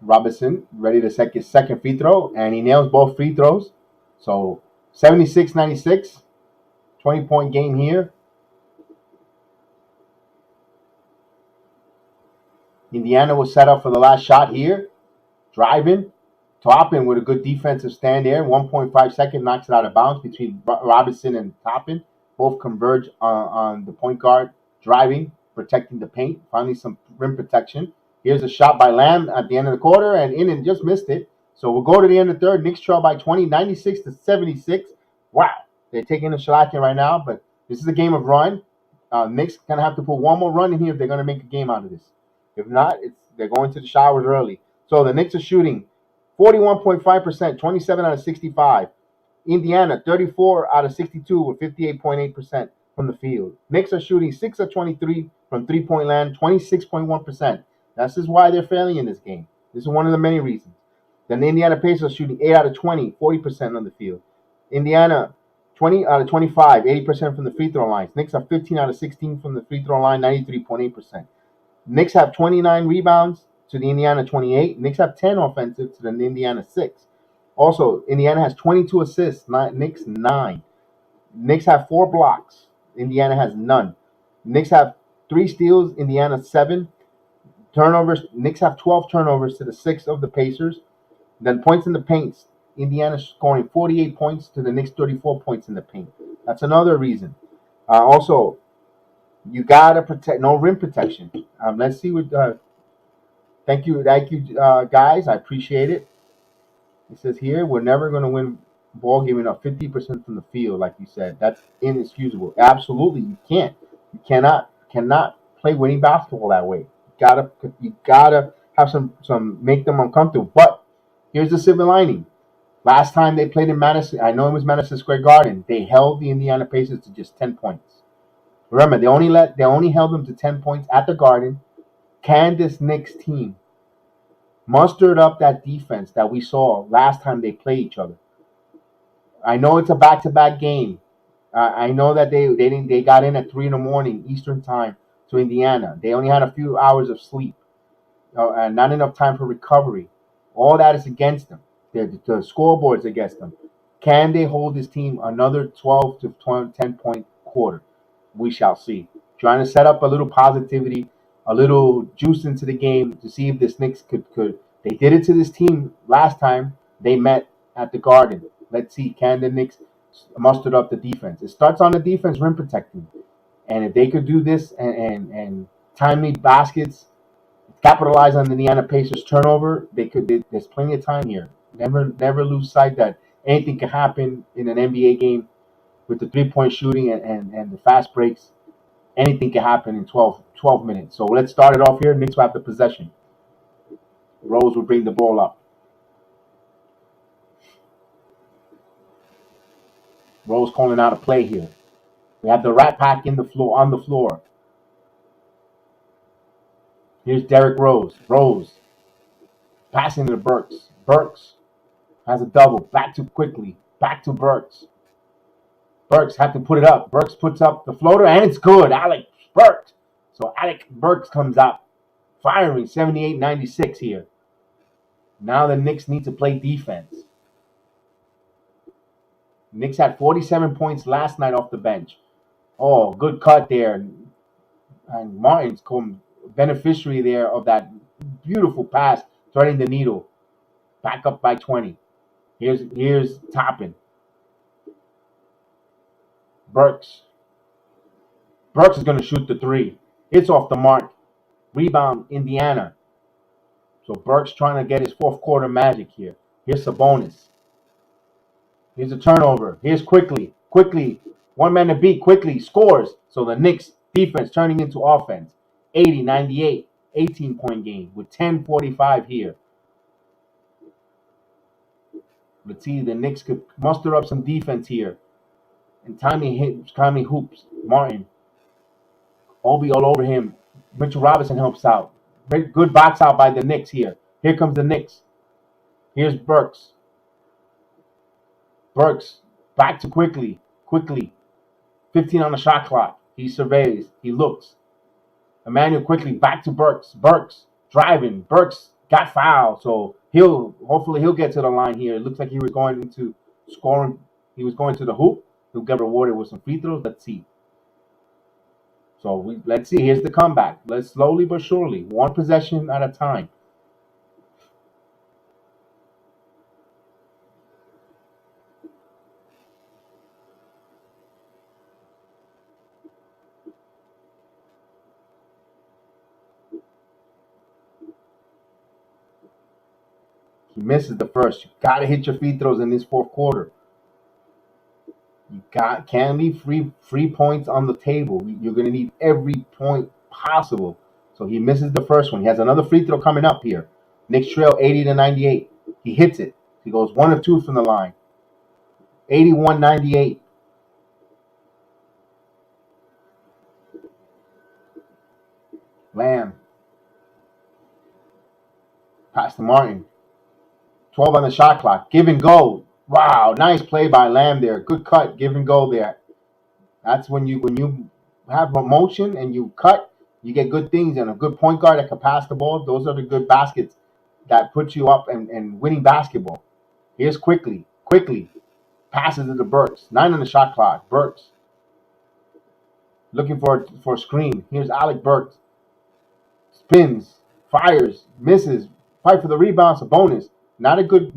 Robinson ready to set his second free throw, and he nails both free throws. So 76-96, 20-point game here. Indiana was set up for the last shot here. Driving. Toppin with a good defensive stand there. 1.5 second knocks it out of bounds between Robinson and Toppin. Both converge on the point guard. Driving, protecting the paint. Finally some rim protection. Here's a shot by Lamb at the end of the quarter and in and just missed it. So we'll go to the end of the third. Knicks trail by 20, 96-76. Wow. They're taking a shellacking right now, but this is a game of run. Knicks going to have to put one more run in here if they're going to make a game out of this. If not, they're going to the showers early. So the Knicks are shooting 41.5%, 27 out of 65. Indiana, 34 out of 62 with 58.8% from the field. Knicks are shooting 6 of 23 from three-point land, 26.1%. This is why they're failing in this game. This is one of the many reasons. Then the Indiana Pacers are shooting 8 out of 20, 40% on the field. Indiana, 20 out of 25, 80% from the free throw lines. Knicks are 15 out of 16 from the free throw line, 93.8%. Knicks have 29 rebounds to the Indiana 28. Knicks have 10 offensive to the Indiana 6. Also, Indiana has 22 assists, Knicks 9. Knicks have 4 blocks. Indiana has none. Knicks have 3 steals, Indiana 7. Turnovers, Knicks have 12 turnovers to the 6 of the Pacers. Then points in the paint, Indiana scoring 48 points to the Knicks 34 points in the paint. That's another reason. Also, you gotta protect no rim protection. Let's see what. Thank you, guys. I appreciate it. It says here we're never going to win ball giving up 50% from the field, like you said. That's inexcusable. Absolutely, you can't. You cannot play winning basketball that way. You gotta have some make them uncomfortable. But here's the silver lining. Last time they played in Madison, I know it was Madison Square Garden. They held the Indiana Pacers to just 10 points. Remember, they only held them to 10 points at the Garden. Can this Knicks team mustered up that defense that we saw last time they played each other? I know it's a back-to-back game. I know that they got in at 3 in the morning Eastern time to Indiana. They only had a few hours of sleep and not enough time for recovery. All that is against them. The scoreboard's against them. Can they hold this team another 12 to 10-point quarter? We shall see. Trying to set up a little positivity, a little juice into the game to see if this Knicks could. They did it to this team last time they met at the Garden. Let's see, can the Knicks muster up the defense? It starts on the defense rim protecting, and if they could do this and timely baskets, capitalize on the Indiana Pacers turnover, they could. There's plenty of time here. Never lose sight that anything can happen in an NBA game with the 3-point shooting and the fast breaks. Anything can happen in 12 minutes. So let's start it off here. Knicks will have the possession. Rose will bring the ball up. Rose calling out a play here. We have the Rat Pack on the floor. Here's Derrick Rose. Rose passing to Burks. Burks has a double. Back to Quickley. Back to Burks. Burks had to put it up. Burks puts up the floater, and it's good. Alec Burks. So Alec Burks comes up, firing 78-96 here. Now the Knicks need to play defense. Knicks had 47 points last night off the bench. Oh, good cut there. And Martin's beneficiary there of that beautiful pass, threading the needle. Back up by 20. Here's Toppin. Burks. Burks is going to shoot the 3. It's off the mark. Rebound, Indiana. So Burks trying to get his fourth quarter magic here. Here's Sabonis. Here's a turnover. Here's Quickley. Quickley, one man to beat. Quickley scores. So the Knicks defense turning into offense. 80-98, 18-point game with 10:45 here. Let's see, the Knicks could muster up some defense here. And timely hoops. Martin. Obi all over him. Mitchell Robinson helps out. Very good box out by the Knicks here. Here comes the Knicks. Here's Burks. Burks back to Quickley. Quickly. 15 on the shot clock. He surveys. He looks. Immanuel Quickley back to Burks. Burks driving. Burks got fouled. So hopefully he'll get to the line here. It looks like he was going into scoring. He was going to the hoop. He'll get rewarded with some free throws. Let's see. So let's see. Here's the comeback. Let's slowly but surely, one possession at a time. He misses the first. You gotta hit your free throws in this fourth quarter. You can't leave free points on the table. You're gonna need every point possible. So he misses the first one. He has another free throw coming up here. Knicks trail 80-98. He hits it. He goes 1 of 2 from the line. 81-98. Lamb. Pass to Martin. 12 on the shot clock. Give and go. Wow, nice play by Lamb there. Good cut. Give and go there. That's when you have motion and you cut, you get good things. And a good point guard that can pass the ball, those are the good baskets that put you up and winning basketball. Here's Quickley. Quickley passes it to Burks. 9 on the shot clock. Burks looking for a screen. Here's Alec Burks. Spins, fires, misses. Fight for the rebound. It's a bonus. Not a good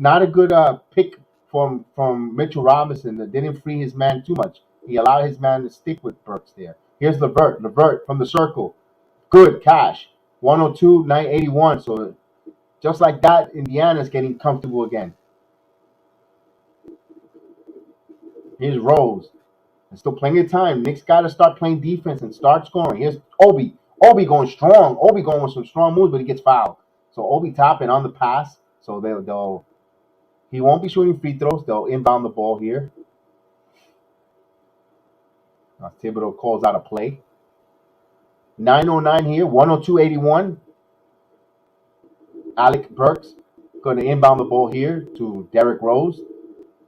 pick from Mitchell Robinson that didn't free his man too much. He allowed his man to stick with Burks there. Here's Levert. Levert from the circle. Good cash. 102, 981. So just like that, Indiana's getting comfortable again. Here's Rose. There's still plenty of time. Knicks got to start playing defense and start scoring. Here's Obi. Obi going strong. Obi going with some strong moves, but he gets fouled. So Obi Toppin on the pass. So he won't be shooting free throws. They'll inbound the ball here. Thibodeau calls out a play. 9:09 here. 102.81. Alec Burks going to inbound the ball here to Derrick Rose.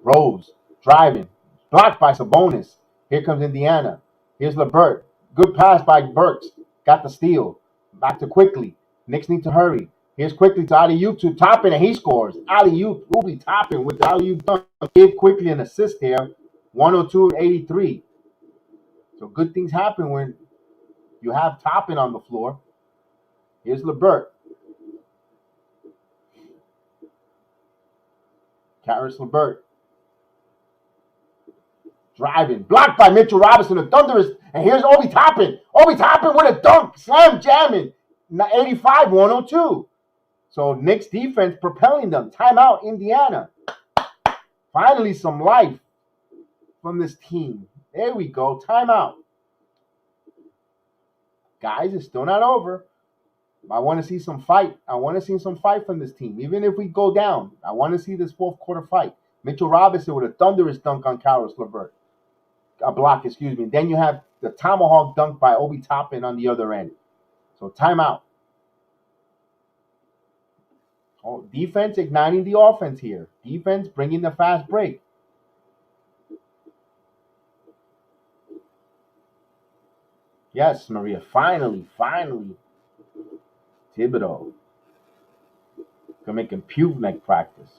Rose driving. Blocked by Sabonis. Here comes Indiana. Here's Levert. Good pass by Burks. Got the steal. Back to Quickley. Knicks need to hurry. Here's Quickley to alley-oop to Toppin, and he scores. Alley-oop. Ubi Toppin with the alley-oop dunk. Give Quickley an assist here. 102.83. So good things happen when you have Toppin on the floor. Here's Levert. Caris Levert. Driving. Blocked by Mitchell Robinson. The Thunderous. And here's Obi Toppin. Obi Toppin with a dunk. Slam jamming. 85-102. So Knicks defense propelling them. Timeout, Indiana. Finally some life from this team. There we go. Timeout. Guys, it's still not over. I want to see some fight. I want to see some fight from this team. Even if we go down, I want to see this fourth quarter fight. Mitchell Robinson with a thunderous dunk on Caris Levert. A block, excuse me. Then you have the tomahawk dunk by Obi Toppin on the other end. So timeout. Oh, defense igniting the offense here. Defense bringing the fast break. Yes, Maria. Finally. Thibodeau. Gonna make him puke neck practice.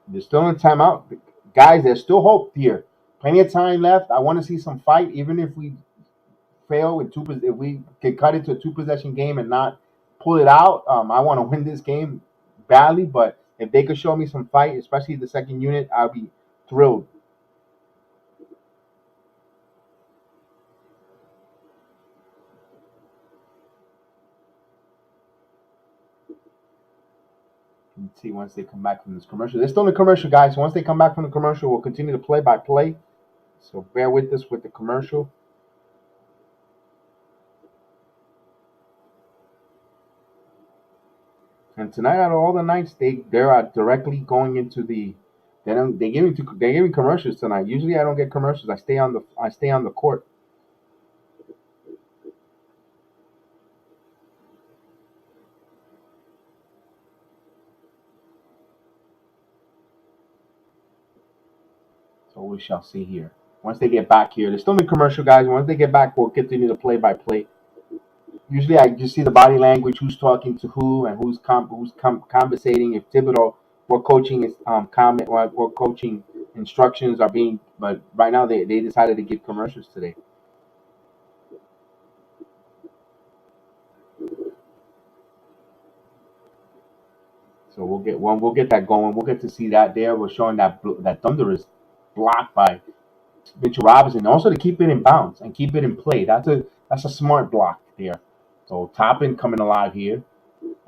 They're still in timeout. Guys, there's still hope here. Plenty of time left. I want to see some fight, even if we fail with if we can cut it to a two-possession game and not pull it out. I want to win this game badly, but if they could show me some fight, especially the second unit, I'll be thrilled. Let's see once they come back from this commercial. They're still in the commercial, guys. Once they come back from the commercial, we'll continue to play by play. So bear with us with the commercial. And tonight, out of all the nights, they're directly going into the. They're giving commercials tonight. Usually, I don't get commercials. I stay on the court. So we shall see here. Once they get back here, they're still in commercial, guys. Once they get back, we'll continue to play by play. Usually, I just see the body language, who's talking to who, and who's conversating. If Thibodeau, what coaching is what coaching instructions are being. But right now, they decided to give commercials today. So we'll get that going. We'll get to see that there. We're showing that Thunder is blocked by Mitchell Robinson, also to keep it in bounds and keep it in play. That's a smart block there. So Toppin coming alive here,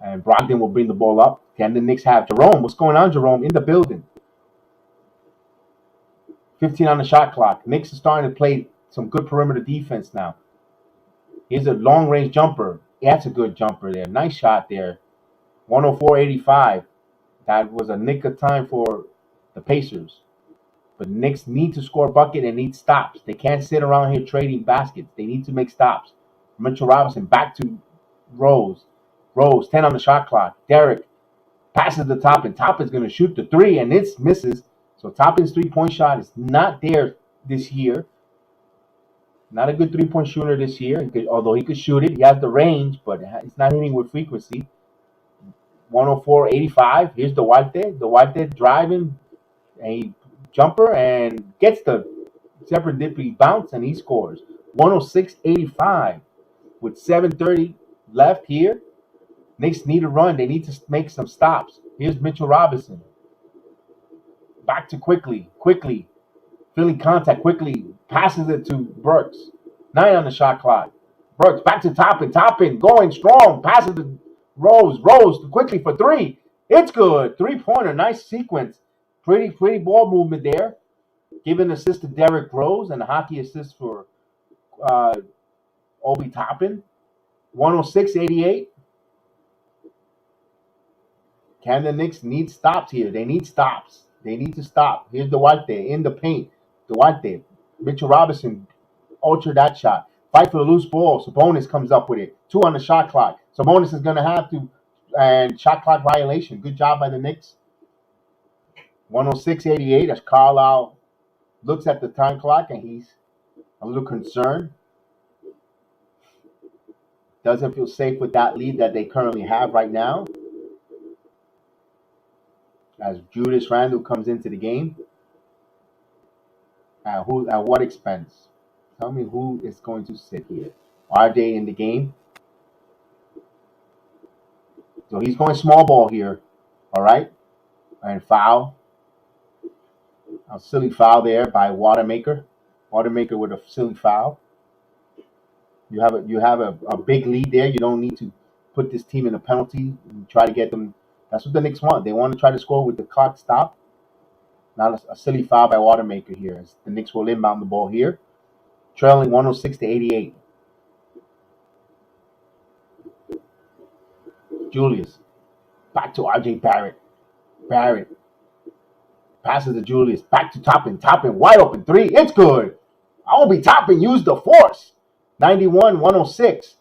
and Brogdon will bring the ball up. Can the Knicks have Jerome? What's going on, Jerome? In the building. 15 on the shot clock. Knicks are starting to play some good perimeter defense now. Here's a long-range jumper. That's a good jumper there. Nice shot there. 104.85. That was a nick of time for the Pacers. But Knicks need to score a bucket and need stops. They can't sit around here trading baskets. They need to make stops. Mitchell Robinson back to Rose. Rose, 10 on the shot clock. Derrick passes the Toppin. Toppin's going to shoot the three, and it misses. So Toppin's three-point shot is not there this year. Not a good three-point shooter this year. Although he could shoot it, he has the range, but he's not hitting with frequency. 104.85. Here's Duarte. Duarte driving a jumper and gets the serendipity bounce, and he scores 106.85 with 7:30 left here. Knicks need a run. They need to make some stops. Here's Mitchell Robinson. Back to Quickley. Quickly. Feeling contact. Quickly passes it to Burks. 9 on the shot clock. Burks back to Toppin. Toppin going strong. Passes to Rose. Rose quickly for 3. It's good. 3-pointer. Nice sequence. Pretty ball movement there. Giving assist to Derrick Rose and a hockey assist for Obi Toppin. 106.88. Can the Knicks need stops here? They need stops. They need to stop. Here's Duarte in the paint. Duarte. Mitchell Robinson altered that shot. Fight for the loose ball. Sabonis comes up with it. 2 on the shot clock. Sabonis is going to have to, and shot clock violation. Good job by the Knicks. 106.88 as Carlisle looks at the time clock and he's a little concerned. Doesn't feel safe with that lead that they currently have right now. As Julius Randle comes into the game. At what expense? Tell me who is going to sit here. RJ in the game. So he's going small ball here. All right. And foul. A silly foul there by Watermaker. Watermaker with a silly foul. You have a big lead there. You don't need to put this team in a penalty and try to get them. That's what the Knicks want. They want to try to score with the clock stopped. Not a silly foul by Watermaker here. As the Knicks will inbound the ball here. Trailing 106-88. Julius. Back to RJ Barrett. Barrett. Passes to Julius. Back to Toppin. Toppin. Wide open 3. It's good. Obi Toppin used the force. 91-106.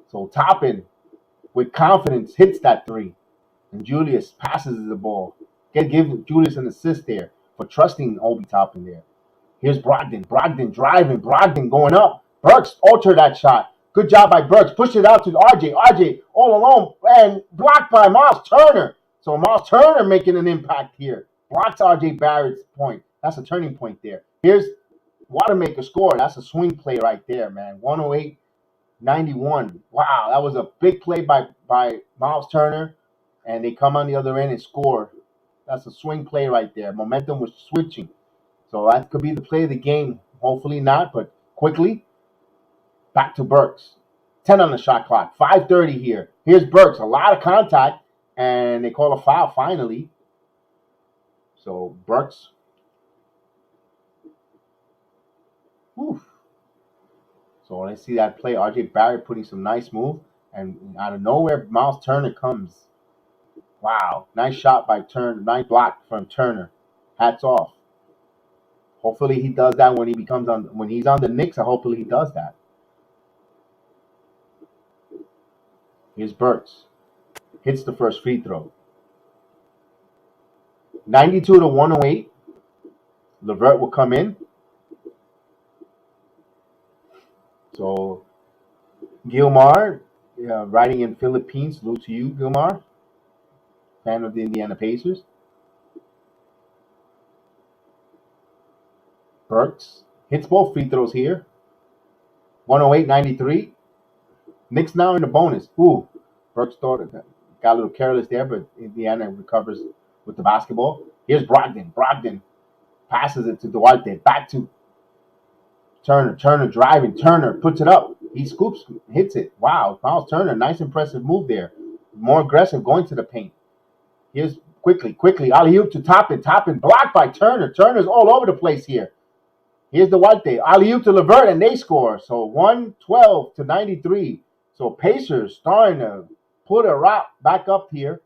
So Toppin, with confidence, hits that 3. And Julius passes the ball. Give Julius an assist there for trusting Obi Toppin there. Here's Brogdon. Brogdon driving. Brogdon going up. Burks altered that shot. Good job by Burks. Push it out to RJ. RJ all alone and blocked by Miles Turner. So Miles Turner making an impact here. Blocks RJ Barrett's point. That's a turning point there. Here's Watermaker score. That's a swing play right there, man. 108-91. Wow, that was a big play by Miles Turner. And they come on the other end and score. That's a swing play right there. Momentum was switching. So that could be the play of the game. Hopefully not, but quickly. Back to Burks. 10 on the shot clock. 5:30 here. Here's Burks. A lot of contact. And they call a foul finally. So Burks. Whew. So let's see that play. RJ Barrett putting some nice move. And out of nowhere, Miles Turner comes. Wow. Nice shot by Turner. Nice block from Turner. Hats off. Hopefully he does that when he's on the Knicks. Hopefully he does that. Here's Burks. Hits the first free throw. 92-108. LeVert will come in. So Gilmar, writing in Philippines. Salute to you, Gilmar. Fan of the Indiana Pacers. Burks hits both free throws here. 108-93. Knicks now in the bonus. Ooh, Burks got a little careless there, but Indiana recovers with the basketball. Here's Brogdon. Brogdon passes it to Duarte. Back to Turner. Turner driving. Turner puts it up. He scoops, hits it. Wow, Miles Turner, nice impressive move there. More aggressive going to the paint. Here's quickly. Alley-oop to Toppin. Toppin blocked by Turner. Turner's all over the place here. Here's the Duarte. Alley-oop to LeVert, and they score. So 112-93. So Pacers starting to put a rock back up here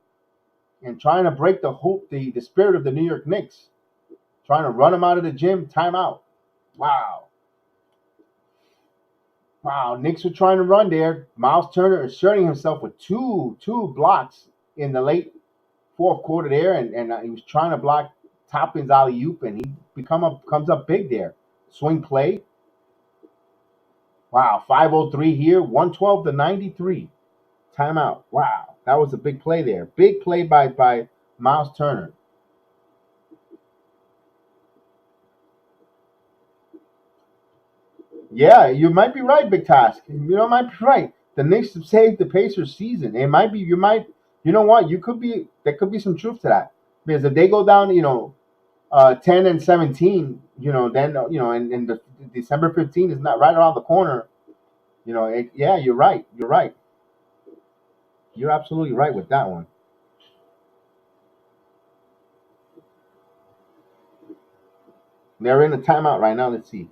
and trying to break the spirit of the New York Knicks. Trying to run them out of the gym. Timeout. Wow. Knicks are trying to run there. Miles Turner asserting himself with two blocks in the late fourth quarter there, and he was trying to block Toppin's alley-oop, and he comes up big there. Swing play. Wow, 5:03 here, 112 to 93. Timeout. Wow, that was a big play there. Big play by Miles Turner. Yeah, you might be right, Big Task. Might be right. The Knicks have saved the Pacers season. It might be. You know what? You could be. There could be some truth to that because if they go down, 10-17, then and the December 15th is not right around the corner. Yeah, you're right. You're right. You're absolutely right with that one. They're in a timeout right now. Let's see.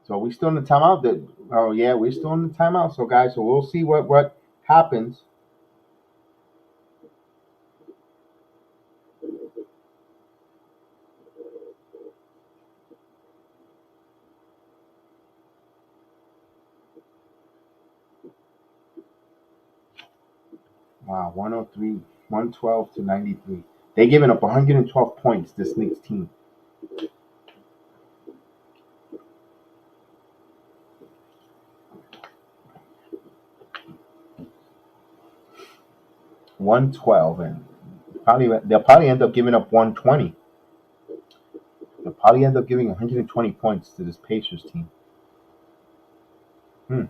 So we still in the timeout. Oh yeah, we're still in the timeout. So guys, so we'll see what happens. Wow, 103, 112 to 93. They giving up 112 points. This Knicks team. 112, and they'll probably end up giving up 120. They'll probably end up giving 120 points to this Pacers team. Hmm.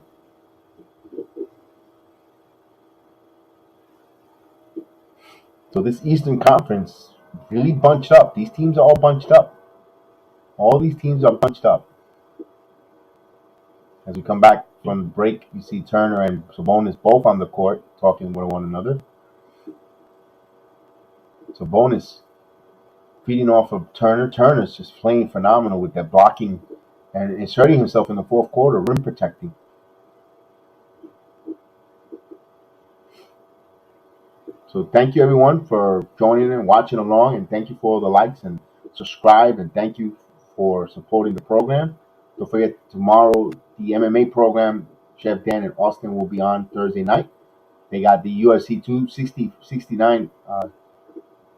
So this Eastern Conference really bunched up. These teams are all bunched up. All these teams are bunched up. As we come back from the break, you see Turner and Sabonis both on the court talking with one another. Sabonis feeding off of Turner. Turner's just playing phenomenal with that blocking and inserting himself in the fourth quarter, rim protecting. So thank you everyone for joining and watching along, and thank you for all the likes and subscribe, and thank you for supporting the program. Don't forget tomorrow the MMA program, Chef Dan and Austin will be on Thursday night. They got the UFC 269.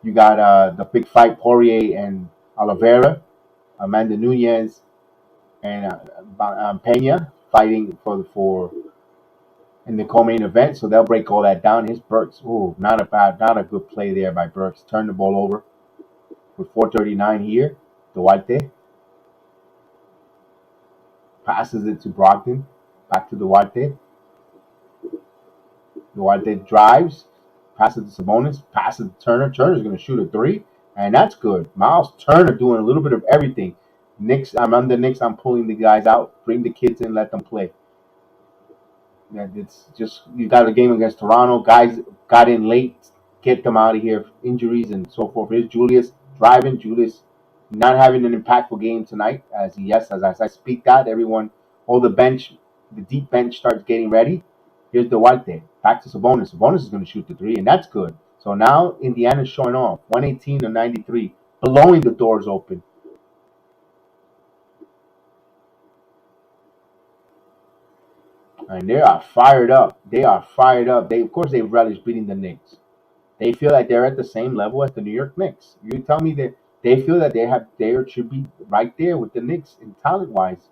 You got the big fight Poirier and Oliveira, Amanda Nunez and Pena fighting for in the co-main event. So they'll break all that down. His Burks, not a good play there by Burks. Turn the ball over with 4:39 here. Duarte passes it to Brogdon. Back to Duarte. Duarte drives, passes to Sabonis, passes to Turner. Turner's going to shoot a three, and that's good. Miles Turner doing a little bit of everything. Knicks, I'm on the Knicks. I'm pulling the guys out, bring the kids in, let them play. And it's just you got a game against Toronto. Guys got in late, get them out of here. Injuries and so forth. Here's Julius driving. Julius not having an impactful game tonight. As I speak that, everyone, all the deep bench starts getting ready. Here's the white day. Back to Sabonis. Sabonis is going to shoot the three, and that's good. So now Indiana's showing off. 118 to 93, blowing the doors open. And they are fired up. They are fired up. Of course, they relish beating the Knicks. They feel like they're at the same level as the New York Knicks. You tell me that they feel that they should be right there with the Knicks in talent wise.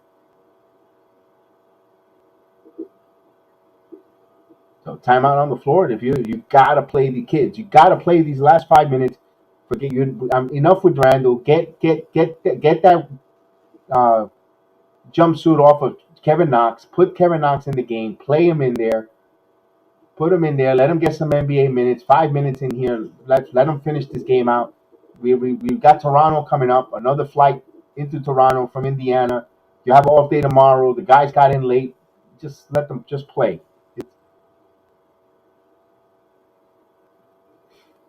So timeout on the floor. If you gotta play the kids, you gotta play these last 5 minutes. Forget you. Enough with Randle. Get that uh, jumpsuit off of Kevin Knox. Put Kevin Knox in the game. Play him in there. Put him in there. Let him get some NBA minutes. 5 minutes in here. Let him finish this game out. We've got Toronto coming up. Another flight into Toronto from Indiana. You have an off day tomorrow. The guys got in late. Just let them just play.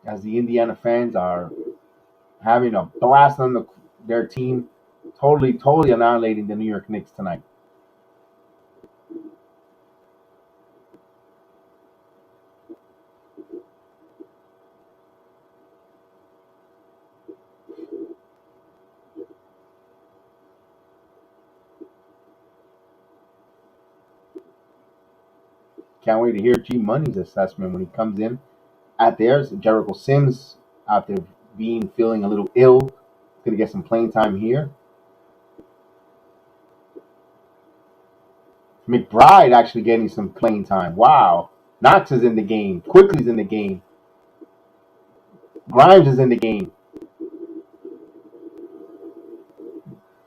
As the Indiana fans are having a blast on their team, totally annihilating the New York Knicks tonight. Can't wait to hear G Money's assessment when he comes in at theirs. Jericho Sims, after feeling a little ill, is going to get some playing time here. McBride actually getting some playing time. Wow. Knox is in the game. Quickley's in the game. Grimes is in the game.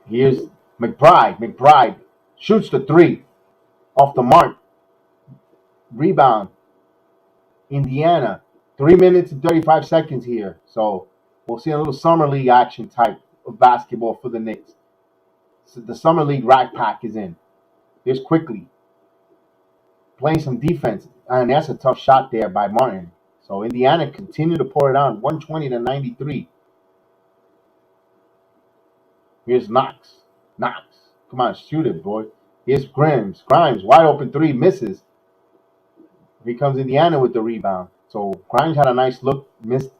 Here's McBride. McBride shoots the three off the mark. Rebound. Indiana. 3 minutes and 35 seconds here. So we'll see a little summer league action type of basketball for the Knicks. So the summer league rack pack is in. Here's Quickley playing some defense. And that's a tough shot there by Martin. So Indiana continue to pour it on. 120-93. Here's Knox. Knox. Come on, shoot it, boy. Here's Grimes. Grimes, wide open three, misses. Here comes Indiana with the rebound. So Grimes had a nice look, missed.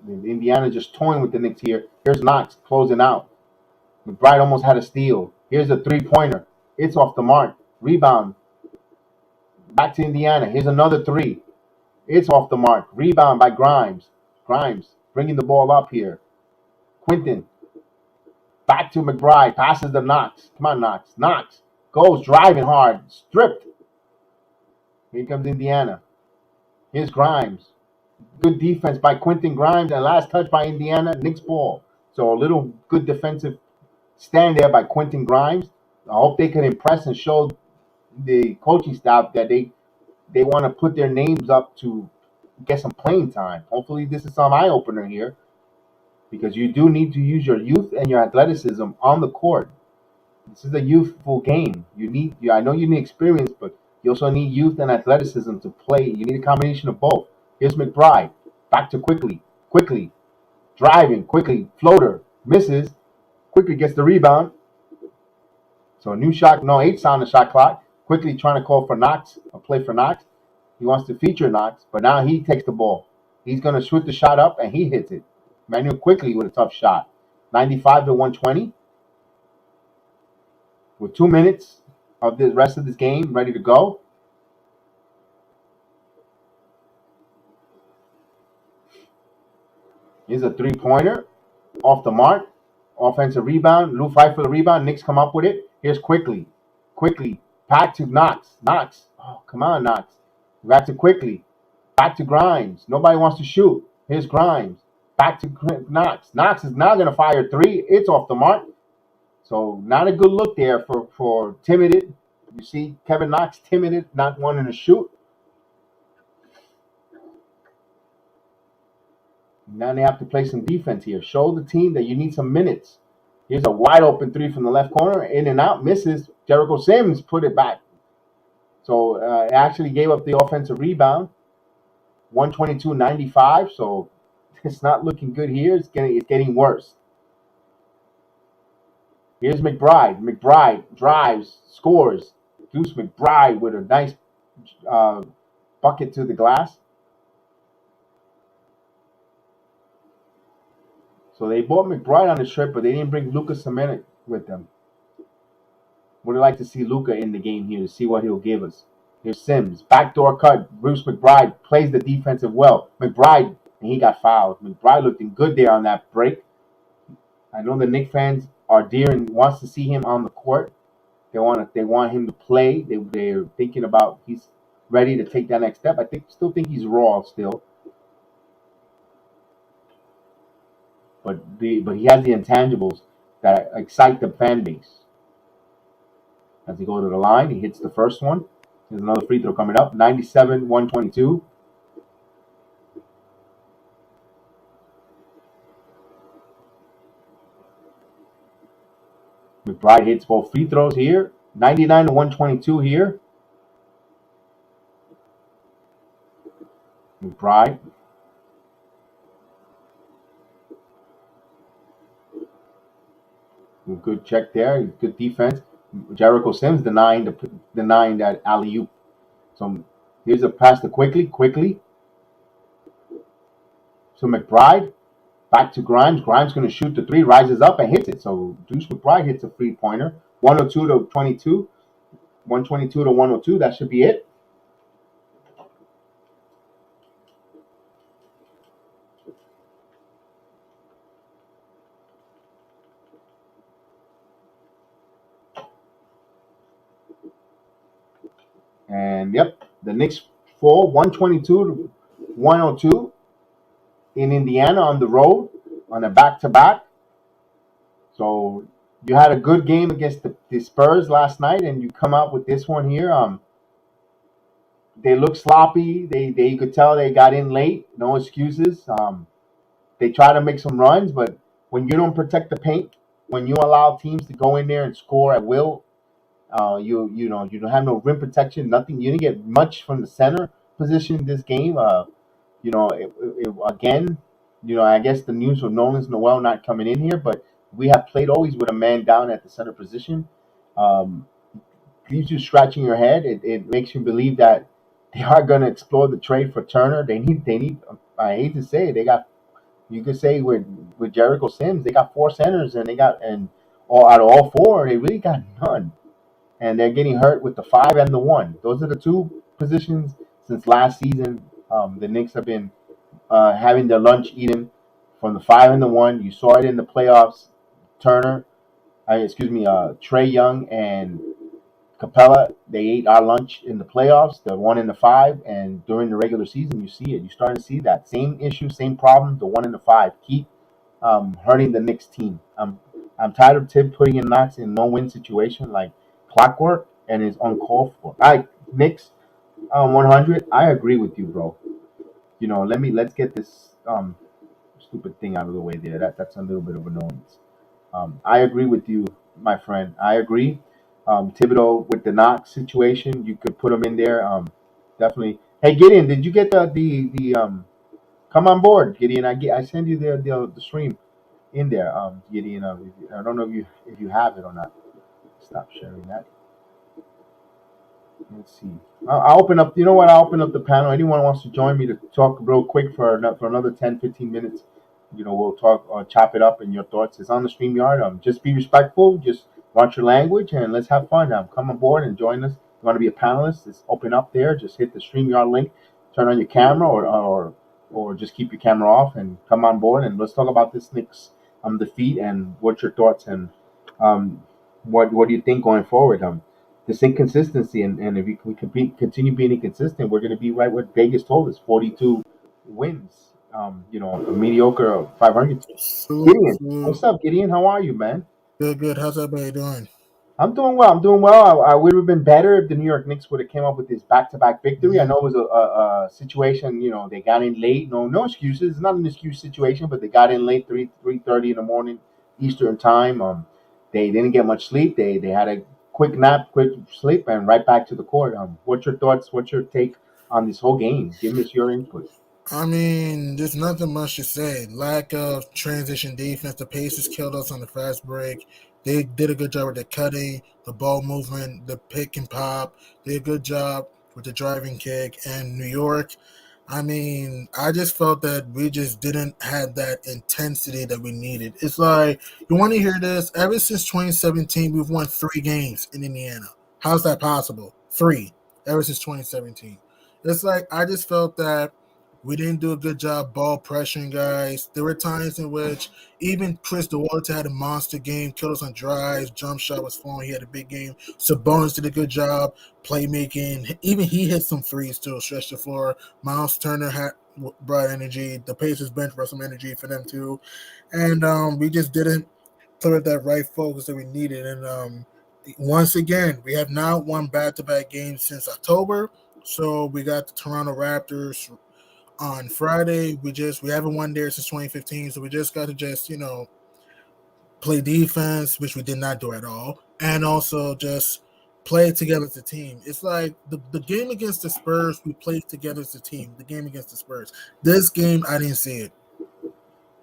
Indiana just toying with the Knicks here. Here's Knox closing out. McBride almost had a steal. Here's a three-pointer. It's off the mark. Rebound. Back to Indiana. Here's another three. It's off the mark. Rebound by Grimes. Grimes bringing the ball up here. Quinton. Back to McBride. Passes to Knox. Come on, Knox. Knox goes driving hard. Stripped. Here comes Indiana. Here's Grimes. Good defense by Quentin Grimes. And last touch by Indiana. Knicks ball. So a little good defensive stand there by Quentin Grimes. I hope they can impress and show the coaching staff that they want to put their names up to get some playing time. Hopefully this is some eye-opener here, because you do need to use your youth and your athleticism on the court. This is a youthful game. I know you need experience, but you also need youth and athleticism to play. You need a combination of both. Here's McBride. Back to Quickley. Quickley. Driving. Quickley. Floater. Misses. Quickley gets the rebound. So a new shot. No, 8's on the shot clock. Quickley trying to call for Knox. A play for Knox. He wants to feature Knox, but now he takes the ball. He's going to shoot the shot up, and he hits it. Immanuel Quickley with a tough shot. 95-120. With 2 minutes of the rest of this game ready to go. Here's a three-pointer. Off the mark. Offensive rebound. Lou fight for the rebound. Knicks come up with it. Here's Quickley. Quickley. Back to Knox. Knox. Oh, come on, Knox. Back to Quickley. Back to Grimes. Nobody wants to shoot. Here's Grimes. Back to Knox. Knox is now going to fire three. It's off the mark. So not a good look there for timid. You see Kevin Knox timid, not wanting to shoot. Now they have to play some defense here. Show the team that you need some minutes. Here's a wide open three from the left corner. In and out. Misses. Jericho Sims put it back. So it actually gave up the offensive rebound. 122-95. So it's not looking good here. It's getting worse. Here's McBride. McBride drives, scores. Deuce McBride with a nice bucket to the glass. So they bought McBride on the trip, but they didn't bring Luka Samanic with them. Would like to see Luka in the game here to see what he'll give us. Here's Sims. Backdoor cut. Bruce McBride plays the defensive well. McBride, and he got fouled. McBride looking good there on that break. I know the Knicks fans are dear and wants to see him on the court. They want him to play. They're thinking about he's ready to take that next step. Still think he's raw still. But he has the intangibles that excite the fan base. As he goes to the line, he hits the first one. There's another free throw coming up. 97-122. McBride hits both free throws here. 99-122 here. McBride. Good check there. Good defense. Jericho Sims denying that alley-oop. So here's a pass to Quickley. So McBride. Back to Grimes. Grimes going to shoot the three. Rises up and hits it. So Deuce McBride hits a three-pointer. 102-22. 122-102. That should be it. And yep, the Knicks fall 122 to 102 in Indiana on the road on a back-to-back. So you had a good game against the Spurs last night, and you come out with this one here. They look sloppy. They you could tell they got in late. No excuses. They try to make some runs, but when you don't protect the paint, when you allow teams to go in there and score at will, you don't have no rim protection, nothing. You didn't get much from the center position in this game. Again, I guess the news of Nolan's Noel not coming in here, but we have played always with a man down at the center position. Um, Leaves you scratching your head. It makes you believe that they are going to explore the trade for Turner. They need. I hate to say it, they got. You could say with Jericho Sims, they got four centers, and all out of all four, they really got none, and they're getting hurt with the 5 and the 1. Those are the two positions since last season. The Knicks have been having their lunch eaten from the 5 and the 1. You saw it in the playoffs. Turner, Trey Young and Capella, they ate our lunch in the playoffs, the 1 and the 5, and during the regular season, you see it. You're starting to see that same issue, same problem. The 1 and the 5 keep hurting the Knicks team. I'm tired of Tibb putting in Knox in no-win situation like clockwork and is uncalled for. All right, Knicks 100. I agree with you, bro. Let's get this stupid thing out of the way there. That's a little bit of annoyance. I agree with you, my friend. I agree. Thibodeau with the Knox situation, you could put him in there. Definitely. Hey, Gideon, did you get the come on board, Gideon? I send you the stream in there, Gideon. I don't know if you have it or not. Stop sharing that. Let's see. I'll open up. You know what? I'll open up the panel. Anyone wants to join me to talk real quick for another 10, 15 minutes. We'll talk or chop it up in your thoughts. It's on the StreamYard. Just be respectful. Just watch your language and let's have fun. Come on board and join us. You want to be a panelist? It's open up there. Just hit the StreamYard link. Turn on your camera or just keep your camera off and come on board and let's talk about this Knicks defeat and what's your thoughts and what do you think going forward? This inconsistency and if we continue being inconsistent, we're going to be right what Vegas told us: 42 wins. A mediocre 500. Salute, Gideon, salute. what's up, Gideon? How are you, man? Good, good. How's everybody doing? I'm doing well. I'm doing well. I would have been better if the New York Knicks would have came up with this back-to-back victory. I Mhm. know it was a situation. They got in late. No excuses. It's not an excuse situation, but they got in late, 3:30 in the morning Eastern time. They didn't get much sleep. They had a quick nap, quick sleep, and right back to the court. What's your thoughts? What's your take on this whole game? Give us your input. I mean, there's nothing much to say. Lack of transition defense. The Pacers killed us on the fast break. They did a good job with the cutting, the ball movement, the pick and pop. They did a good job with the driving kick. And New York, I mean, I just felt that we just didn't have that intensity that we needed. It's like, you want to hear this? Ever since 2017, we've won 3 games in Indiana. How's that possible? Three, ever since 2017. It's like, I just felt that we didn't do a good job ball pressuring guys. There were times in which even Chris Duarte had a monster game, killed us on drives, jump shot was flowing. He had a big game. Sabonis did a good job playmaking. Even he hit some threes to stretch the floor. Miles Turner had brought energy. The Pacers bench brought some energy for them too, and we just didn't put up that right focus that we needed. And once again, we have not won back-to-back games since October. So we got the Toronto Raptors on Friday. We haven't won there since 2015, so we just got to just play defense, which we did not do at all, and also just play together as a team. It's like the game against the Spurs, we played together as a team. The game against the Spurs, this game I didn't see it.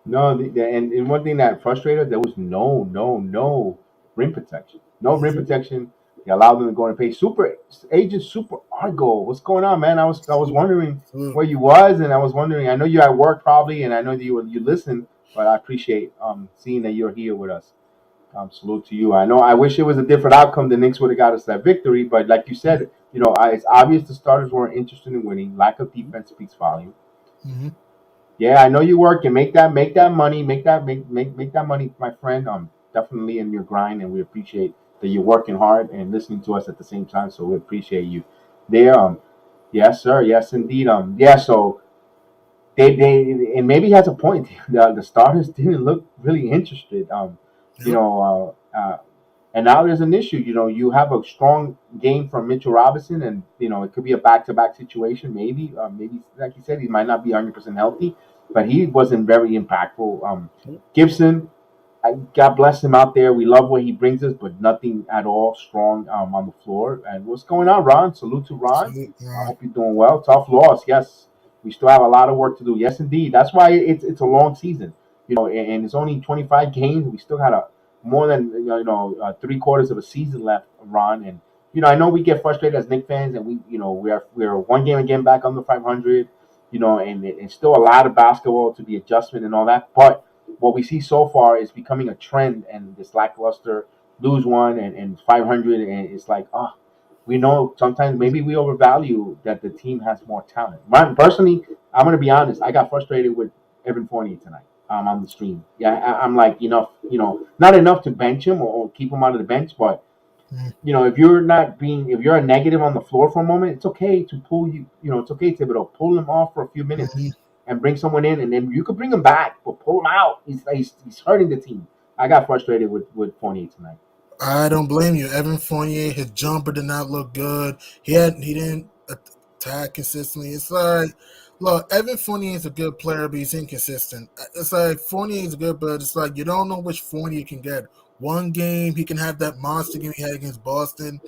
No, and one thing that frustrated us, there was no rim protection. No rim Mm-hmm. protection. They allowed them to go and pay super agent super Argo. What's going on, man? I was wondering Salute. where you was, and I was wondering. I know you're at work probably, and I know that you listen, but I appreciate seeing that you're here with us. Salute to you. I know. I wish it was a different outcome. The Knicks would have got us that victory, but like you said, it's obvious the starters weren't interested in winning. Lack of defense speaks volume. Mm-hmm. Yeah, I know you work and make that money, make that money, my friend. Definitely in your grind, and we appreciate that you're working hard and listening to us at the same time. So we appreciate you. They yes sir, yes indeed. Yeah, so they and maybe he has a point. The starters didn't look really interested. You Yep. know, and now there's an issue. You have a strong game from Mitchell Robinson, and it could be a back-to-back situation. Maybe like you said, he might not be 100% healthy, but he wasn't very impactful. Gibson, God bless him out there. We love what he brings us, but nothing at all strong on the floor. And what's going on, Ron? Salute to Ron. So, I hope you're doing well. Tough loss, yes. We still have a lot of work to do. Yes, indeed. That's why it's a long season. And it's only 25 games. We still got a more than 3/4 of a season left, Ron. And I know we get frustrated as Knicks fans, and we're one game again back under 500. And it's still a lot of basketball to be adjustment and all that, but what we see so far is becoming a trend, and this lackluster lose one and 500, and it's like, we know sometimes maybe we overvalue that the team has more talent. Personally, I'm going to be honest, I got frustrated with Evan Fournier tonight on the stream. Yeah, I'm like, not enough to bench him or keep him out of the bench, but mm, if you're a negative on the floor for a moment, it's okay to pull it's okay to pull him off for a few minutes mhm. and bring someone in, and then you could bring him back, but pull him out. He's hurting the team. I got frustrated with Fournier tonight. I don't blame you. Evan Fournier, his jumper did not look good. He didn't attack consistently. It's like, look, Evan Fournier is a good player, but he's inconsistent. It's like Fournier is good, but it's like you don't know which Fournier you can get. One game he can have that monster game he had against Boston,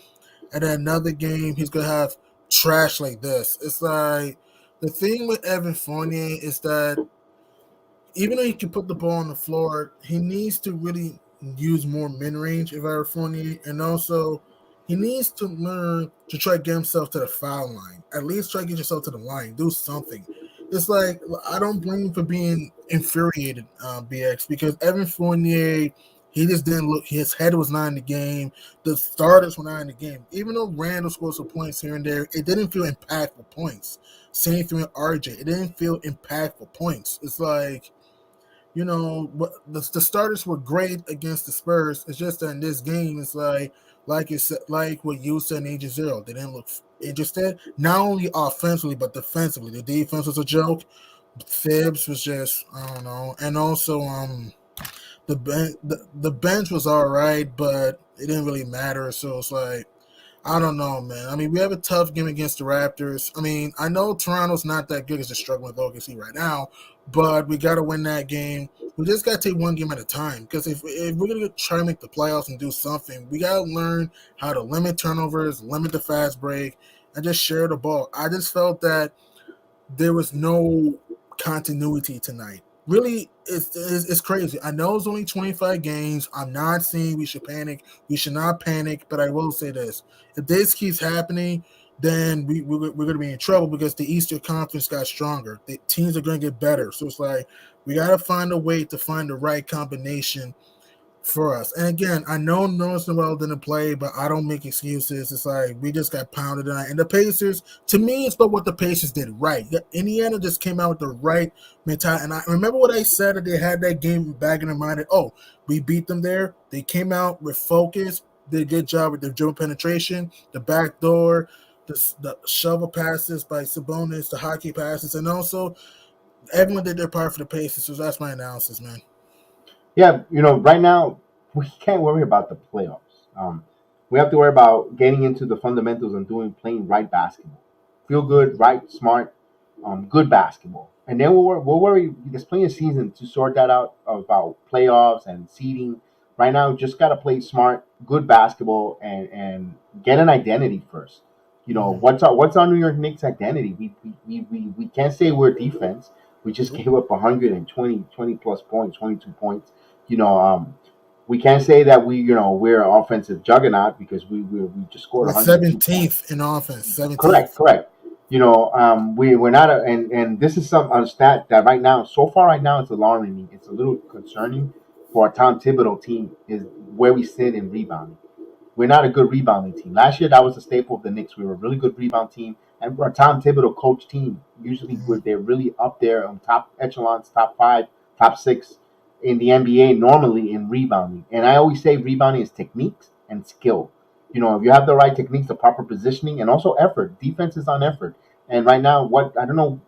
and then another game he's gonna have trash like this. It's like the thing with Evan Fournier is that even though he can put the ball on the floor, he needs to really use more mid range if I were Fournier, and also he needs to learn to try to get himself to the foul line. At least try to get yourself to the line. Do something. It's like I don't blame him for being infuriated, BX, because Evan Fournier, he just didn't look. His head was not in the game. The starters were not in the game. Even though Randle scored some points here and there, it didn't feel impactful points. Same thing with RJ. It didn't feel impactful points. It's like the starters were great against the Spurs. It's just that in this game, it's like you said, like what you said in Agent Zero. They didn't look interested, not only offensively but defensively. The defense was a joke. Thibs was just I don't know, and also the bench was all right, but it didn't really matter. So it's like I don't know, man. I mean, we have a tough game against the Raptors. I mean, I know Toronto's not that good because they're struggling with OKC right now, but we got to win that game. We just got to take one game at a time because if we're going to try to make the playoffs and do something, we got to learn how to limit turnovers, limit the fast break, and just share the ball. I just felt that there was no continuity tonight. Really, it's crazy. I know it's only 25 games. I'm not saying we should panic. We should not panic, but I will say this. If this keeps happening, then we're going to be in trouble because the Eastern Conference got stronger. The teams are going to get better. So it's like we got to find a way to find the right combination for us. And again, I know Nerlens Noel didn't play, but I don't make excuses. It's like we just got pounded tonight. And the Pacers, to me, it's about what the Pacers did right. Indiana just came out with the right mentality. And I remember what I said that they had that game back in their mind that, we beat them there. They came out with focus, did a good job with their dribble penetration, the back door, the shovel passes by Sabonis, the hockey passes, and also everyone did their part for the Pacers. So that's my analysis, man. Yeah, right now we can't worry about the playoffs. We have to worry about getting into the fundamentals and playing right basketball. Feel good, right, smart, good basketball, and then we'll worry. There's plenty of season to sort that out about playoffs and seeding. Right now, just gotta play smart, good basketball, and get an identity first. Mhm. What's our New York Knicks identity? We can't say we're defense. We just Nope. gave up 120 plus points, 22 points. You know, we can't say that we're an offensive juggernaut because we just scored We're 102 points. 17th in offense. Correct, 17th. correct. We're not and this is some a stat that right now it's alarming me. It's a little concerning for a Tom Thibodeau team is where we sit in rebounding. We're not a good rebounding team. Last year, that was a staple of the Knicks. We were a really good rebound team, and our Tom Thibodeau coach team. Usually, Mhm. they're really up there on top echelons, top five, top six in the NBA normally in rebounding. And I always say rebounding is techniques and skill. If you have the right techniques, the proper positioning, and also effort. Defense is on effort. And right now, what I don't know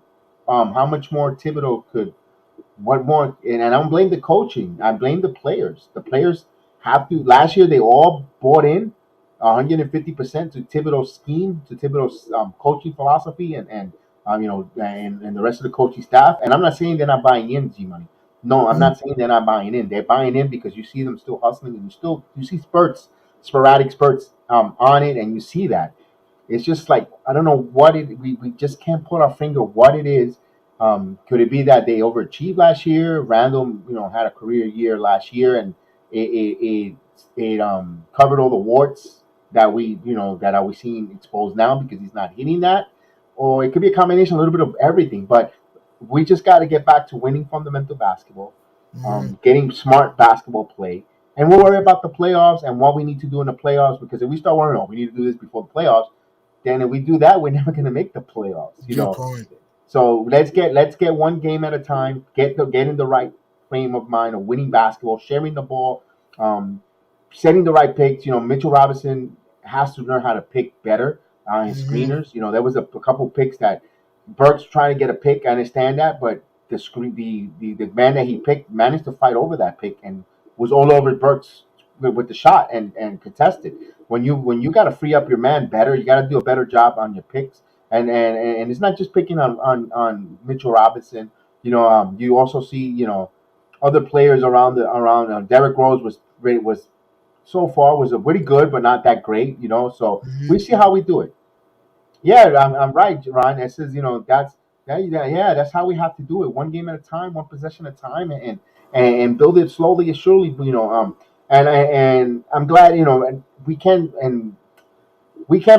how much more Thibodeau could what more? And I don't blame the coaching. I blame the players. The players have to. Last year, they all bought in 150% to Thibodeau's scheme, to Thibodeau's coaching philosophy, and the rest of the coaching staff. And I'm not saying they're not buying in, G Money. No, I'm not saying they're not buying in. They're buying in because you see them still hustling, and you see sporadic spurts on it, and you see that. It's just like I don't know what it. We just can't put our finger what it is. Could it be that they overachieved last year? Randle, had a career year last year, and it covered all the warts that that are we seeing exposed now because he's not hitting that, or it could be a combination, a little bit of everything. But we just got to get back to winning fundamental basketball, getting smart basketball play, and we'll worry about the playoffs and what we need to do in the playoffs. Because if we start worrying, oh, we need to do this before the playoffs, then if we do that, we're never going to make the playoffs. Good point. So let's get one game at a time. Get in the right frame of mind of winning basketball, sharing the ball, setting the right picks. Mitchell Robinson has to learn how to pick better his screeners. There was a couple picks that Burks trying to get a pick. I understand that, but the man that he picked managed to fight over that pick and was all over Burks with the shot and contested. When you got to free up your man better, you got to do a better job on your picks. And it's not just picking on Mitchell Robinson. You also see other players around Derrick Rose was so far was pretty good, but not that great. So we see how we do it. Yeah, I'm right, Ron. It says that's how we have to do it. One game at a time, one possession at a time, and build it slowly and surely. And I'm glad and we can't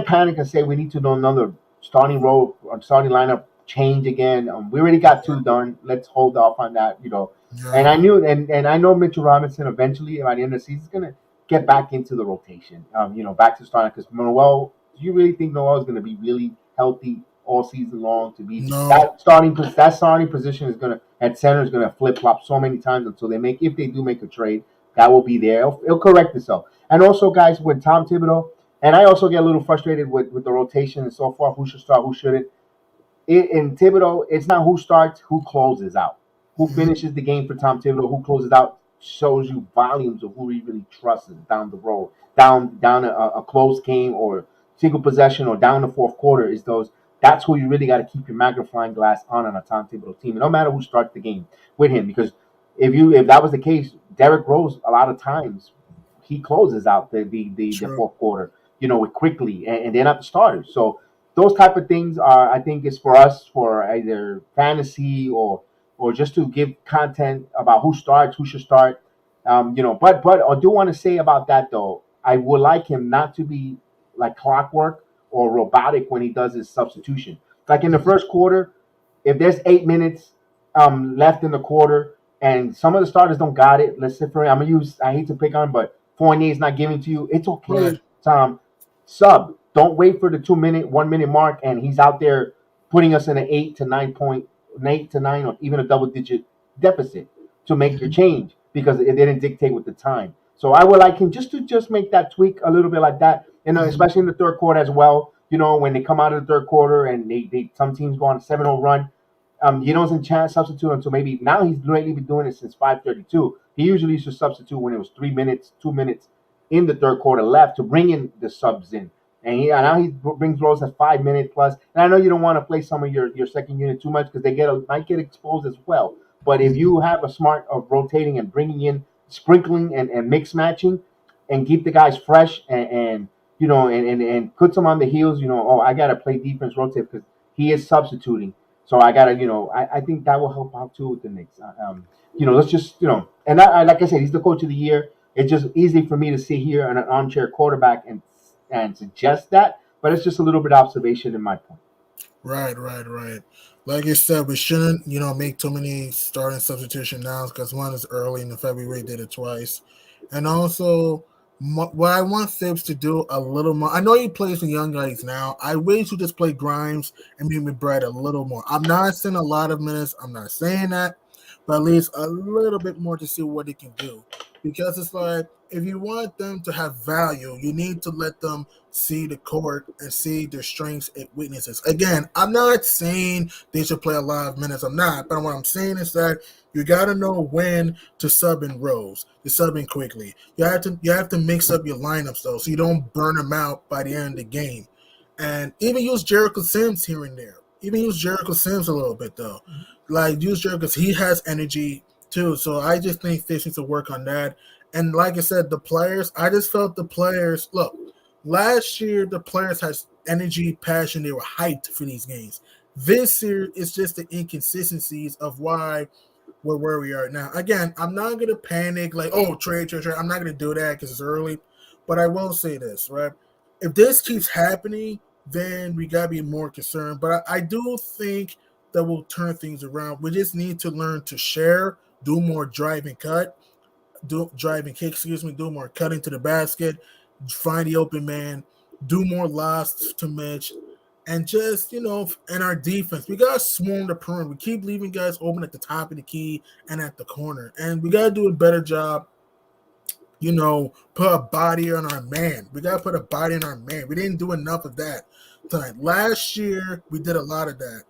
panic and say we need to know another starting role or starting lineup change again. We already got two done. Let's hold off on that. And I know Mitchell Robinson eventually by the end of the season is gonna get back into the rotation. Back to starting because Noel. Do you really think Noel is gonna be really healthy all season long to be that starting position is gonna at center is gonna flip flop so many times until if they do make a trade, that will be there. It'll correct itself. And also, guys, with Tom Thibodeau. And I also get a little frustrated with the rotation and so forth. Who should start? Who shouldn't? In Thibodeau, it's not who starts, who closes out. Who finishes the game for Tom Thibodeau? Who closes out shows you volumes of who he really trusts down the road, down a close game or single possession or down the fourth quarter. That's who you really got to keep your magnifying glass on a Tom Thibodeau team. And no matter who starts the game with him, because if that was the case, Derrick Rose a lot of times he closes out the fourth quarter. With Quickley, and they're not the starters. So those type of things I think, is for us for either fantasy or just to give content about who starts, who should start. But I do want to say about that though, I would like him not to be like clockwork or robotic when he does his substitution. Like in the first quarter, if there's 8 minutes left in the quarter and some of the starters don't got it, let's say I hate to pick on, but Fournier is not giving to you. It's okay, right. Tom. Sub. Don't wait for the 1 minute mark, and he's out there putting us in an 8 to 9 or even a double digit deficit to make your change because it didn't dictate with the time. So I would like him just make that tweak a little bit like that, especially in the third quarter as well. When they come out of the third quarter and they some teams go on a 7-0 run, he doesn't substitute until maybe now. He's lately been doing it since 5:32. He usually used to substitute when it was 3 minutes, 2 minutes in the third quarter left to bring in the subs in. And now he brings Rose at 5 minutes plus. And I know you don't want to play some of your second unit too much because they might get exposed as well. But if you have a smart of rotating and bringing in, sprinkling and mix matching, and keep the guys fresh and put them on the heels, I gotta play defense rotate because he is substituting. So I gotta, I think that will help out too with the Knicks. Let's just, and like I said, he's the coach of the year. It's just easy for me to sit here on an armchair quarterback and suggest that, but it's just a little bit of observation in my point. Right. Like you said, we shouldn't, make too many starting substitution now because one is early in the February, did it twice. And also, what I want Thibs to do a little more, I know he plays with young guys now. I wish he just play Grimes and maybe Brett a little more. I'm not seeing a lot of minutes. I'm not saying that, but at least a little bit more to see what he can do. Because it's like, if you want them to have value, you need to let them see the court and see their strengths and weaknesses. Again, I'm not saying they should play a lot of minutes. I'm not. But what I'm saying is that you got to know when to sub in rows, to sub in quickly. You have to mix up your lineups though, so you don't burn them out by the end of the game. And even use Jericho Sims here and there. Even use Jericho Sims a little bit though. Like use Jericho because he has energy too. So I just think Fish needs to work on that. And like I said, the players, I just felt the players, look, last year the players had energy, passion, they were hyped for these games. This year it's just the inconsistencies of why we're where we are now. Again, I'm not gonna panic like, oh, trade. I'm not gonna do that because it's early. But I will say this, right? If this keeps happening, then we gotta be more concerned. But I do think that we'll turn things around. We just need to learn to share, do more drive and cut, do driving kick, do more cutting to the basket, find the open man, do more lobs to Mitch, and just in our defense, we gotta swarm the perimeter. We keep leaving guys open at the top of the key and at the corner, and we gotta do a better job. Put a body on our man. We gotta put a body on our man. We didn't do enough of that tonight. Last year, we did a lot of that.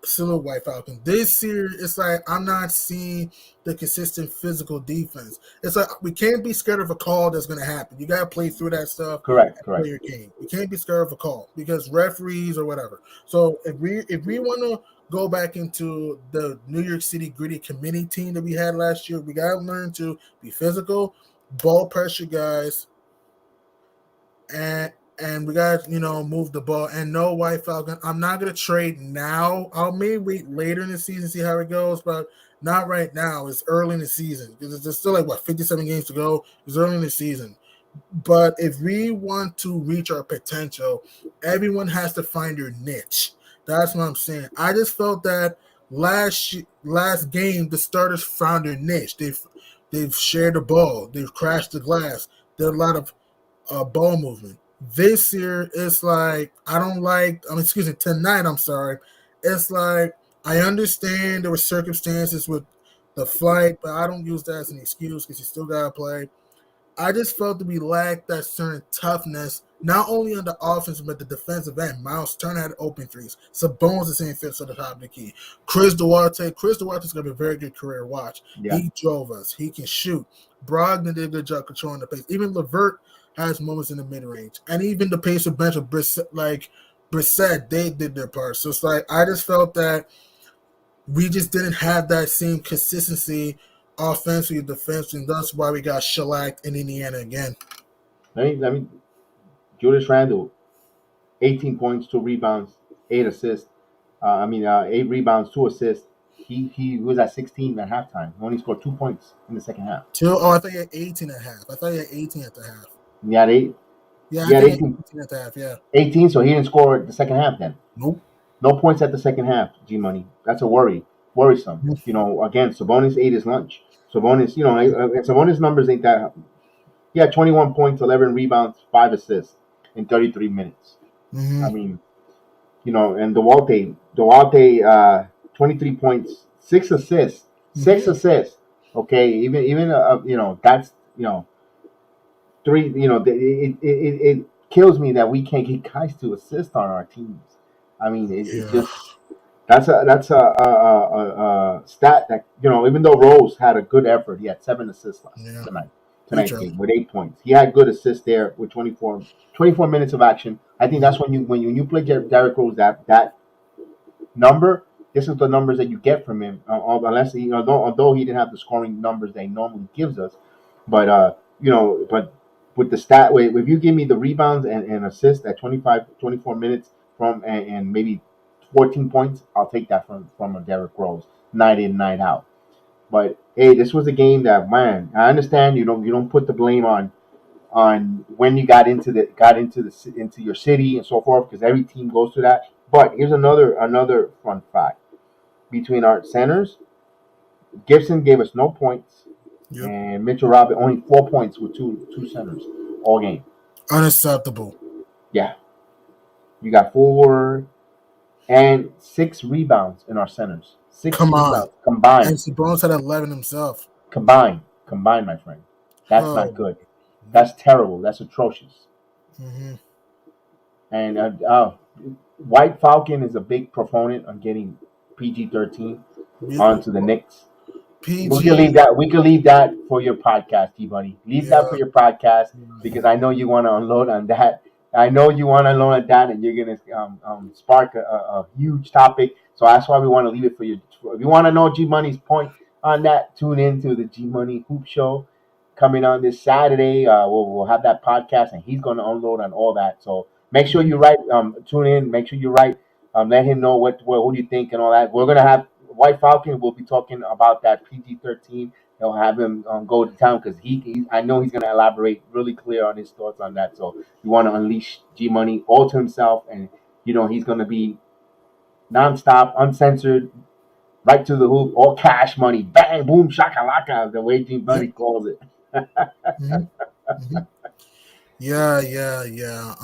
Still a White Falcon. This year, it's like I'm not seeing the consistent physical defense. It's like we can't be scared of a call that's going to happen. You got to play through that stuff Correct, and play correct. your game. You can't be scared of a call because referees or whatever. So if we want to go back into the New York City gritty committee team that we had last year, we got to learn to be physical, ball pressure guys, and we got move the ball and no White Falcon. I'm not gonna trade now. I'll maybe wait later in the season see how it goes, but not right now. It's early in the season because there's still like 57 games to go. It's early in the season, but if we want to reach our potential, everyone has to find their niche. That's what I'm saying. I just felt that last game the starters found their niche. They've shared the ball. They've crashed the glass. There are a lot of ball movement. This year, it's like I don't like. Excuse me. Tonight, I'm sorry. It's like I understand there were circumstances with the flight, but I don't use that as an excuse because you still gotta play. I just felt that we lacked that certain toughness, not only on the offense but the defensive end. Miles Turner had open threes. Sabonis the same fits at the top of the key. Chris Duarte. Chris Duarte's gonna be a very good career watch. Yeah. He drove us. He can shoot. Brogdon did a good job controlling the pace. Even Levert has moments in the mid range, and even the pace of bench of Brissett, they did their part. So it's like I just felt that we just didn't have that same consistency offensively, defensively, and that's why we got shellacked in Indiana again. Let me. Julius Randle, 18 points, 2 rebounds, 8 assists. 8 rebounds, 2 assists. He was at 16 at halftime. He only scored 2 points in the second half. I thought you had 18 at half. I thought you had 18 at the half. He had eight. Yeah, He I had think you had 18. 18 at the half. Yeah. 18, so he didn't score the second half then. Nope. No points at the second half, G Money. That's a worrisome. Again, Sabonis ate his lunch. Sabonis, Sabonis numbers ain't that. He had 21 points, 11 rebounds, 5 assists in 33 minutes. Mm-hmm. I mean, and Duarte, 23 points, 6 assists, 6 assists. Okay, even that's three. It kills me that we can't get guys to assist on our teams. I mean, it's just that's a stat that even though Rose had a good effort, he had 7 assists tonight's game with 8 points. He had good assists there with 24 minutes of action. I think that's when you play Derrick Rose that number. This is the numbers that you get from him, unless although he didn't have the scoring numbers that he normally gives us, but but with the stat, if you give me the rebounds and assists at 24 minutes from and maybe 14 points, I'll take that from a Derrick Rose night in, night out. But hey, this was a game that, man, I understand you don't put the blame on when you got into your city and so forth, because every team goes through that. But here's another fun fact. Between our centers, Gibson gave us no points, and Mitchell Robin only 4 points with two centers all game. Unacceptable. Yeah. You got 4 and 6 rebounds in our centers. 6 Come on. rebounds combined. And Sabonis had 11 himself. Combined, my friend. That's not Oh, good. That's terrible. That's atrocious. hmm And White Falcon is a big proponent on getting PG-13 onto the Knicks. We can leave PG. that. We can leave that for your podcast, T Buddy. Leave that Yeah. for your podcast because I know you want to unload on that. I know you want to unload on that, and you're gonna spark a huge topic. So that's why we want to leave it for you. If you want to know G Money's point on that, tune in to the G Money Hoop Show coming on this Saturday. We'll have that podcast, and he's going to unload on all that. So make sure you write. Tune in. Make sure you write. Let him know what do you think and all that. We're gonna have White Falcon. We'll be talking about that PG-13. They'll have him go to town because I know he's gonna elaborate really clear on his thoughts on that. So you want to unleash G Money all to himself, and he's gonna be nonstop, uncensored, right to the hoop, all cash money, bang, boom, shakalaka, the way G Money Yep. calls it. hmm hmm Yeah, yeah, yeah.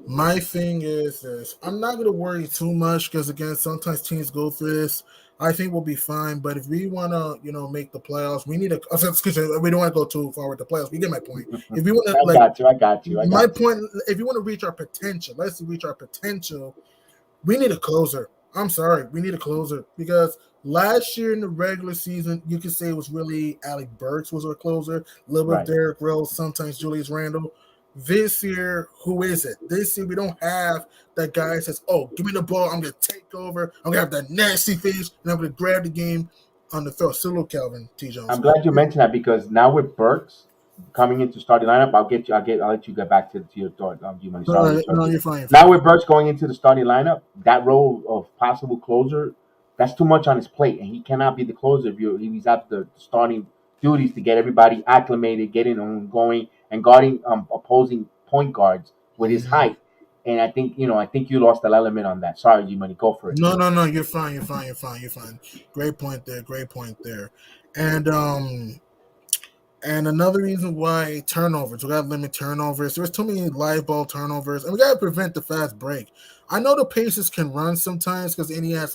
My thing is this: I'm not gonna worry too much because again, sometimes teams go through this. I think we'll be fine. But if we wanna, make the playoffs, we need to. Excuse me, we don't want to go too far with the playoffs. You get my point. If we want to, I got you. I got you. I my got you. point. If you want to reach our potential, let's reach our potential. We need a closer. I'm sorry, we need a closer because last year in the regular season, you could say it was really Alec Burks was our closer, a little bit of Right. Derrick Rose, sometimes Julius Randle. This year, who is it? This year, we don't have that guy that says, "Oh, give me the ball, I'm gonna take over, I'm gonna have that nasty face, and I'm gonna grab the game on the throw." Still, Calvin T. Jones. I'm glad you mentioned that because now with Burks coming into starting lineup, I'll let you get back to your thought. You money. Sorry to No, interrupt you. you're fine. You're Now fine. with Burks going into the starting lineup, that role of possible closer, that's too much on his plate, and he cannot be the closer if he's at the starting duties to get everybody acclimated, getting them going, and guarding opposing point guards with his Mhm. height. And I think you lost the element on that. Sorry, G Money, go for it. No, no, no. You're fine. You're fine. You're fine. You're fine. Great point there. Great point there. And another reason why turnovers, we got to limit turnovers. There's too many live ball turnovers, and we got to prevent the fast break. I know the Pacers can run sometimes because Indiana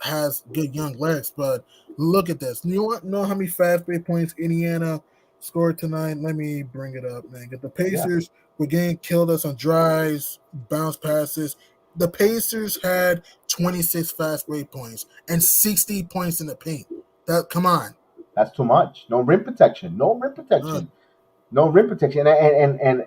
has good young legs, but look at this. You know how many fast break points Indiana scored tonight? Let me bring it up, man. Get the Yeah, Pacers were getting killed us on drives, bounce passes. The Pacers had 26 fast break points and 60 points in the paint. That come on. that's too much. No rim protection. No rim Uh, protection. No rim protection. And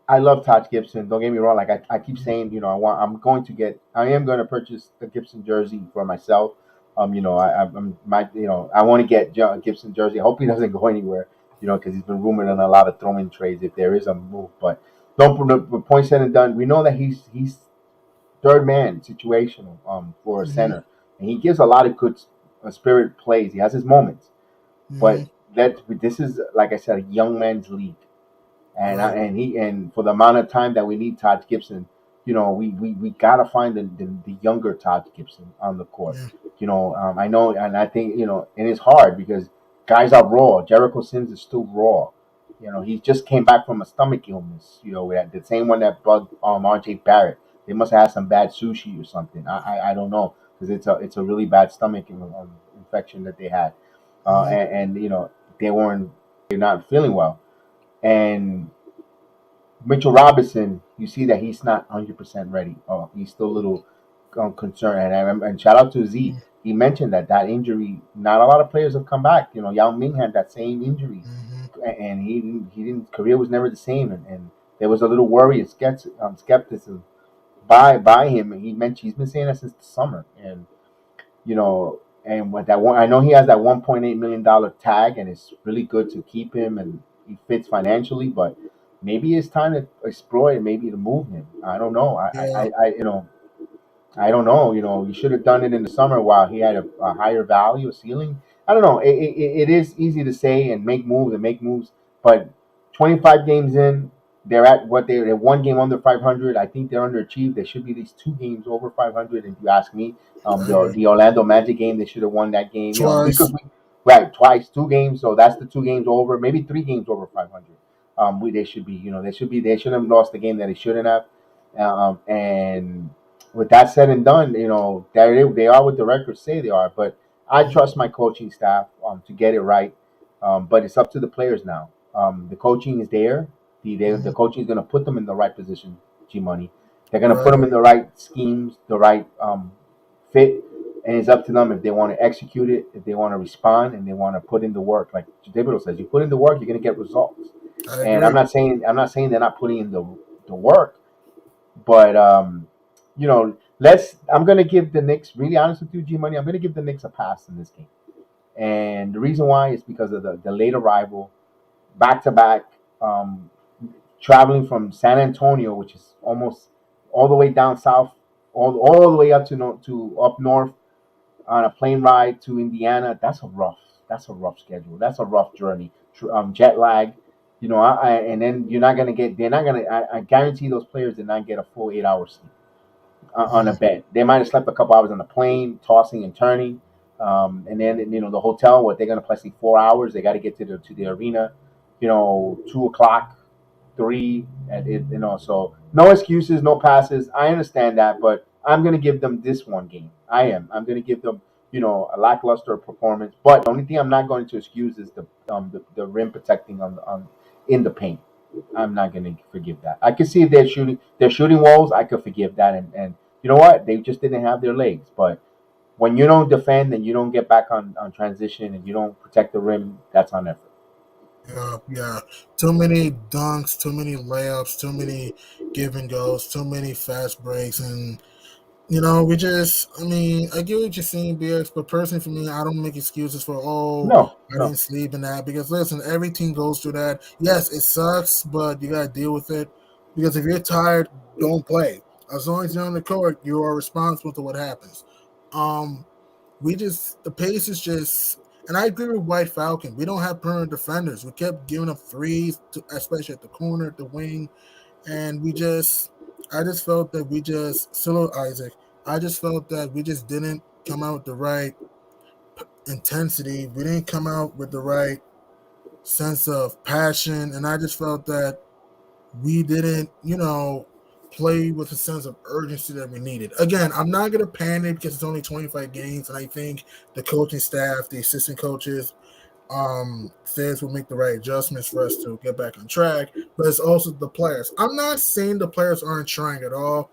I love Taj Gibson. Don't get me wrong. Like I keep saying, I am going to purchase the Gibson jersey for myself. I want to get Gibson jersey. I hope he doesn't go anywhere. Because he's been rumored on a lot of throw-in trades if there is a move. But don't put the point said and done. We know that he's third man situational for a mhm, center, and he gives a lot of good spirit plays. He has his moments, but mhm. this is like I said, a young man's league. Right. And for the amount of time that we need Todd Gibson, we gotta find the younger Todd Gibson on the court. Yeah. I know, and I think and it's hard because guys are raw. Jericho Sims is still raw. He just came back from a stomach illness. The same one that bugged R.J. Barrett. They must have had some bad sushi or something. I don't know because it's a really bad stomach infection that they had, Mhm. and they're not feeling well. And Mitchell Robinson, you see that he's not 100% ready. He's still a little concerned. And I remember, and shout out to Z. He mentioned that injury. Not a lot of players have come back. Yao Ming had that same injury, Mhm. and he didn't. Career was never the same, and there was a little worry and skepticism by him. And he's been saying that since the summer, and and with that one, I know he has that $1.8 million tag, and it's really good to keep him, and he fits financially. But maybe it's time to explore it, maybe to move him. I don't know. Yeah. I don't know. You should have done it in the summer while he had a higher value, a ceiling. I don't know. It is easy to say and make moves, but 25 games in, they're at what they're 1 game under 500. I think they're underachieved. They should be at least 2 games over 500. If you ask me, I agree. the Orlando Magic game, they should have won that game. Twice. Right, twice, 2 games. So that's the 2 games over, maybe 3 games over 500. They should be. They shouldn't have lost the game that they shouldn't have. And with that said and done, they are what the records say they are. But I Mhm. trust my coaching staff to get it right. But it's up to the players now. The coaching is there. The coaching is going to put them in the right position. G Money. They're going to put them in Right. the right schemes, the right fit, and it's up to them if they want to execute it, if they want to respond, and they want to put in the work. Like David says, you put in the work, you're going to get results. I And agree. I'm not saying they're not putting in the work, but I'm going to give the Knicks. Really honest with you, G Money. I'm going to give the Knicks a pass in this game. And the reason why is because of the late arrival, back to back, traveling from San Antonio, which is almost all the way down south, all the way up to up north on a plane ride to Indiana. That's a rough schedule. That's a rough journey. Jet lag, and then you're not gonna get. They're not gonna. I guarantee those players did not get a full 8 hours sleep on a Mhm. bed. They might have slept a couple hours on the plane, tossing and turning, and then the hotel. What they're gonna play 4 hours. They got to get to the arena, 2 o'clock, three, and so no excuses, no passes. I understand that, but I'm gonna give them this one game. I am. I'm gonna give them a lackluster performance. But the only thing I'm not going to excuse is the rim protecting on in the paint. I'm not going to forgive that. I can see if they're shooting walls. I could forgive that, and you know what? They just didn't have their legs. But when you don't defend and you don't get back on transition and you don't protect the rim, that's on effort. Yeah, yeah. Too many dunks, too many layups, too many give and goes, too many fast breaks, and we just, I mean, I get what you're saying, BX, but personally for me, I don't make excuses for, No, I no. didn't sleep in that. Because listen, every team goes through that. Yes, it sucks, but you got to deal with it. Because if you're tired, don't play. As long as you're on the court, you are responsible to what happens. Um, the pace is just, and I agree with White Falcon. We don't have perimeter defenders. We kept giving up threes, especially at the corner, at the wing, and I just felt that we just, Silo Isaac, I just felt that we just didn't come out with the right intensity. We didn't come out with the right sense of passion, and I just felt that we didn't, play with a sense of urgency that we needed. Again, I'm not gonna panic because it's only 25 games, and I think the coaching staff, the assistant coaches, Feds will make the right adjustments for us to get back on track. But it's also the players. I'm not saying the players aren't trying at all,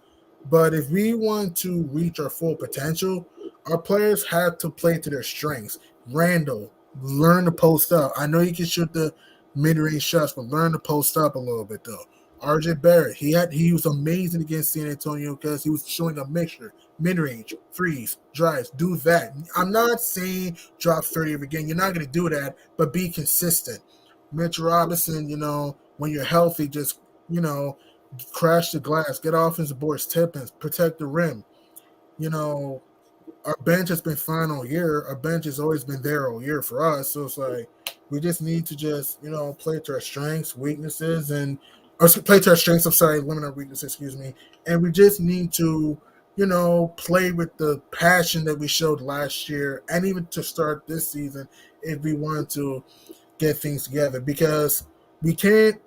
but if we want to reach our full potential, our players have to play to their strengths. Randle, learn to post up. I know you can shoot the mid-range shots, but learn to post up a little bit though. RJ Barrett, he was amazing against San Antonio because he was showing a mixture, mid-range, freeze, drives, do that. I'm not saying drop 30 every game. You're not going to do that, but be consistent. Mitch Robinson, when you're healthy, just, you know, crash the glass, get offensive boards, tip-ins, protect the rim. You know, our bench has been fine all year. Our bench has always been there all year for us. So it's like we just need to just, play to our strengths, weaknesses, and or play to our strengths. I'm sorry, limit our weaknesses. Excuse me. And we just need to, play with the passion that we showed last year, and even to start this season, if we want to get things together, because we can't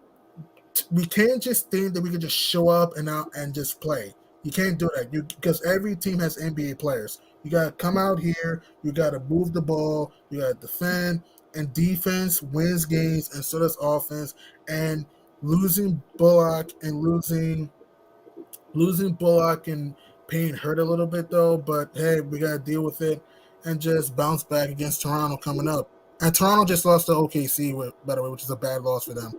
we can't just think that we can just show up and out and just play. You can't do that. Because every team has NBA players. You gotta come out here. You gotta move the ball. You gotta defend. And defense wins games, and so does offense. And losing Bullock and losing Bullock and Payne hurt a little bit though. But hey, we gotta deal with it and just bounce back against Toronto coming up. And Toronto just lost to OKC, by the way, which is a bad loss for them.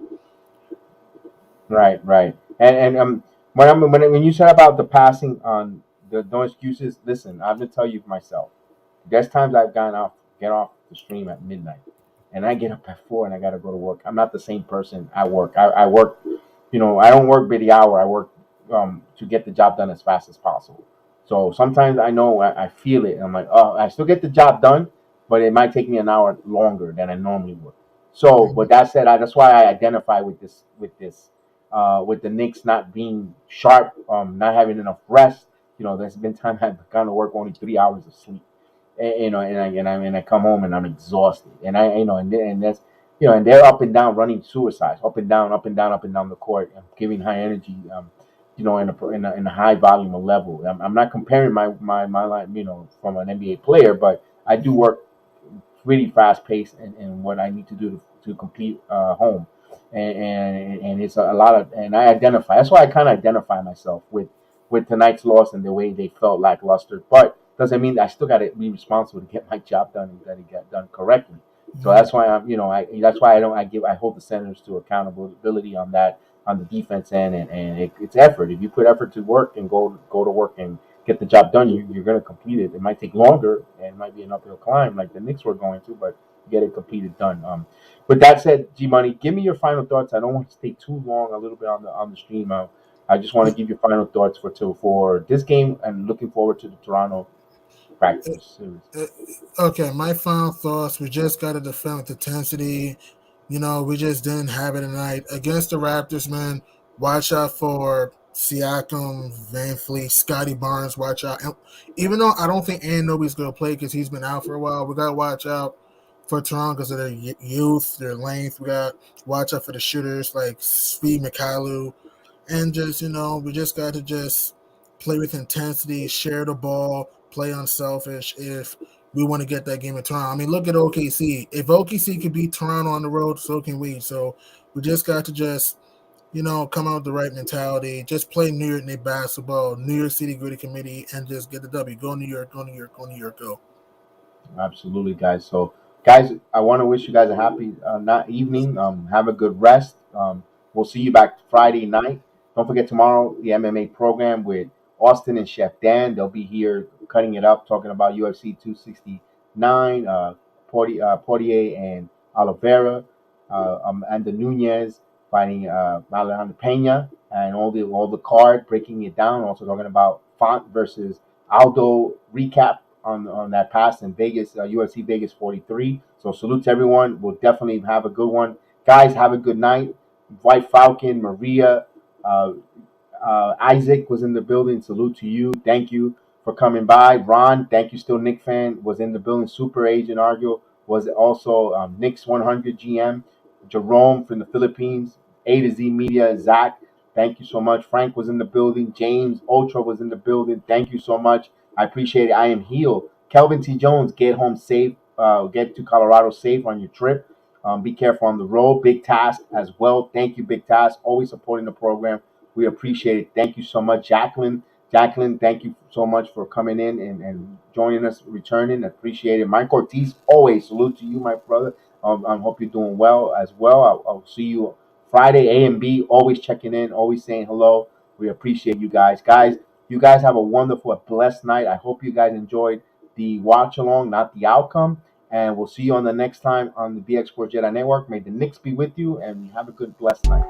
Right, right. And when you said about the passing on the no excuses, listen, I have to tell you myself. There's times I've get off the stream at midnight, and I get up at 4 and I got to go to work. I'm not the same person at work. I work, I don't work by the hour. I work to get the job done as fast as possible. So sometimes I know I feel it, and I'm like, oh, I still get the job done, but it might take me an hour longer than I normally would. So, but that said, that's why I identify with the Knicks not being sharp, not having enough rest. There's been time I've gone to work only 3 hours of sleep, and I come home and I'm exhausted, and and that's and they're up and down running suicides, up and down, up and down, up and down the court, giving high energy, in a high volume of level. I'm not comparing my life, from an NBA player, but I do work really fast paced in what I need to do to complete home, and it's a lot of, and I identify. That's why I kind of identify myself with tonight's loss and the way they felt lackluster. But doesn't mean that I still got to be responsible to get my job done and got to get done correctly. So Mhm. that's why that's why I hold the Senators to accountability on that, on the defense end, and it's effort. If you put effort to work and go to work and get the job done, you're going to complete it. It might take longer and it might be an uphill climb like the Knicks were going to, but get it completed done. With that said, G Money, give me your final thoughts. I don't want to stay too long a little bit on the stream. I just want to give you final thoughts for this game and looking forward to the Toronto practice series. Uh, Okay, my final thoughts. We just got to defend with intensity. We just didn't have it tonight against the Raptors, man. Watch out for Siakam, Van Fleet, Scotty Barnes. Watch out. And even though I don't think Anunoby's going to play because he's been out for a while, we got to watch out for Toronto because of their youth, their length. We got to watch out for the shooters like Speed Mikhailou, and just we just got to just play with intensity, share the ball, play unselfish. If we want to get that game in Toronto, I mean, look at OKC. If OKC could beat Toronto on the road, so can we. So we just got to just come out with the right mentality. Just play New York Knicks basketball, New York City Gritty Committee, and just get the W. Go New York, go New York, go New York, go. Absolutely, guys. So, guys, I want to wish you guys a happy not evening. Have a good rest. We'll see you back Friday night. Don't forget tomorrow the MMA program with Austin and Chef Dan. They'll be here cutting it up, talking about UFC 269, Portier and Oliveira, and the Nunez fighting Alejandro Pena, and all the card breaking it down. Also talking about Font versus Aldo recap on that pass in Vegas, UFC Vegas 43. So salute to everyone. We'll definitely have a good one. Guys, have a good night. White Falcon, Maria, uh, Isaac was in the building. Salute to you. Thank you for coming by. Ron, thank you. Still Nick fan was in the building. Super Agent Argo was also Nick's 100 GM. Jerome from the Philippines. A to Z Media. Zach, thank you so much. Frank was in the building. James Ultra was in the building. Thank you so much. I appreciate it. I am healed. Kelvin T. Jones, get home safe. Get to Colorado safe on your trip. Be careful on the road. Big Task as well. Thank you, Big Task. Always supporting the program. We appreciate it. Thank you so much, Jacqueline. Jacqueline, thank you so much for coming in and joining us, returning. Appreciate it. Mike Ortiz, always salute to you, my brother. I hope you're doing well as well. I'll see you Friday, A and B. Always checking in, always saying hello. We appreciate you guys. Guys, you guys have a wonderful, blessed night. I hope you guys enjoyed the watch along, not the outcome. And we'll see you on the next time on the BX Sports Jedi Network. May the Knicks be with you and have a good, blessed night.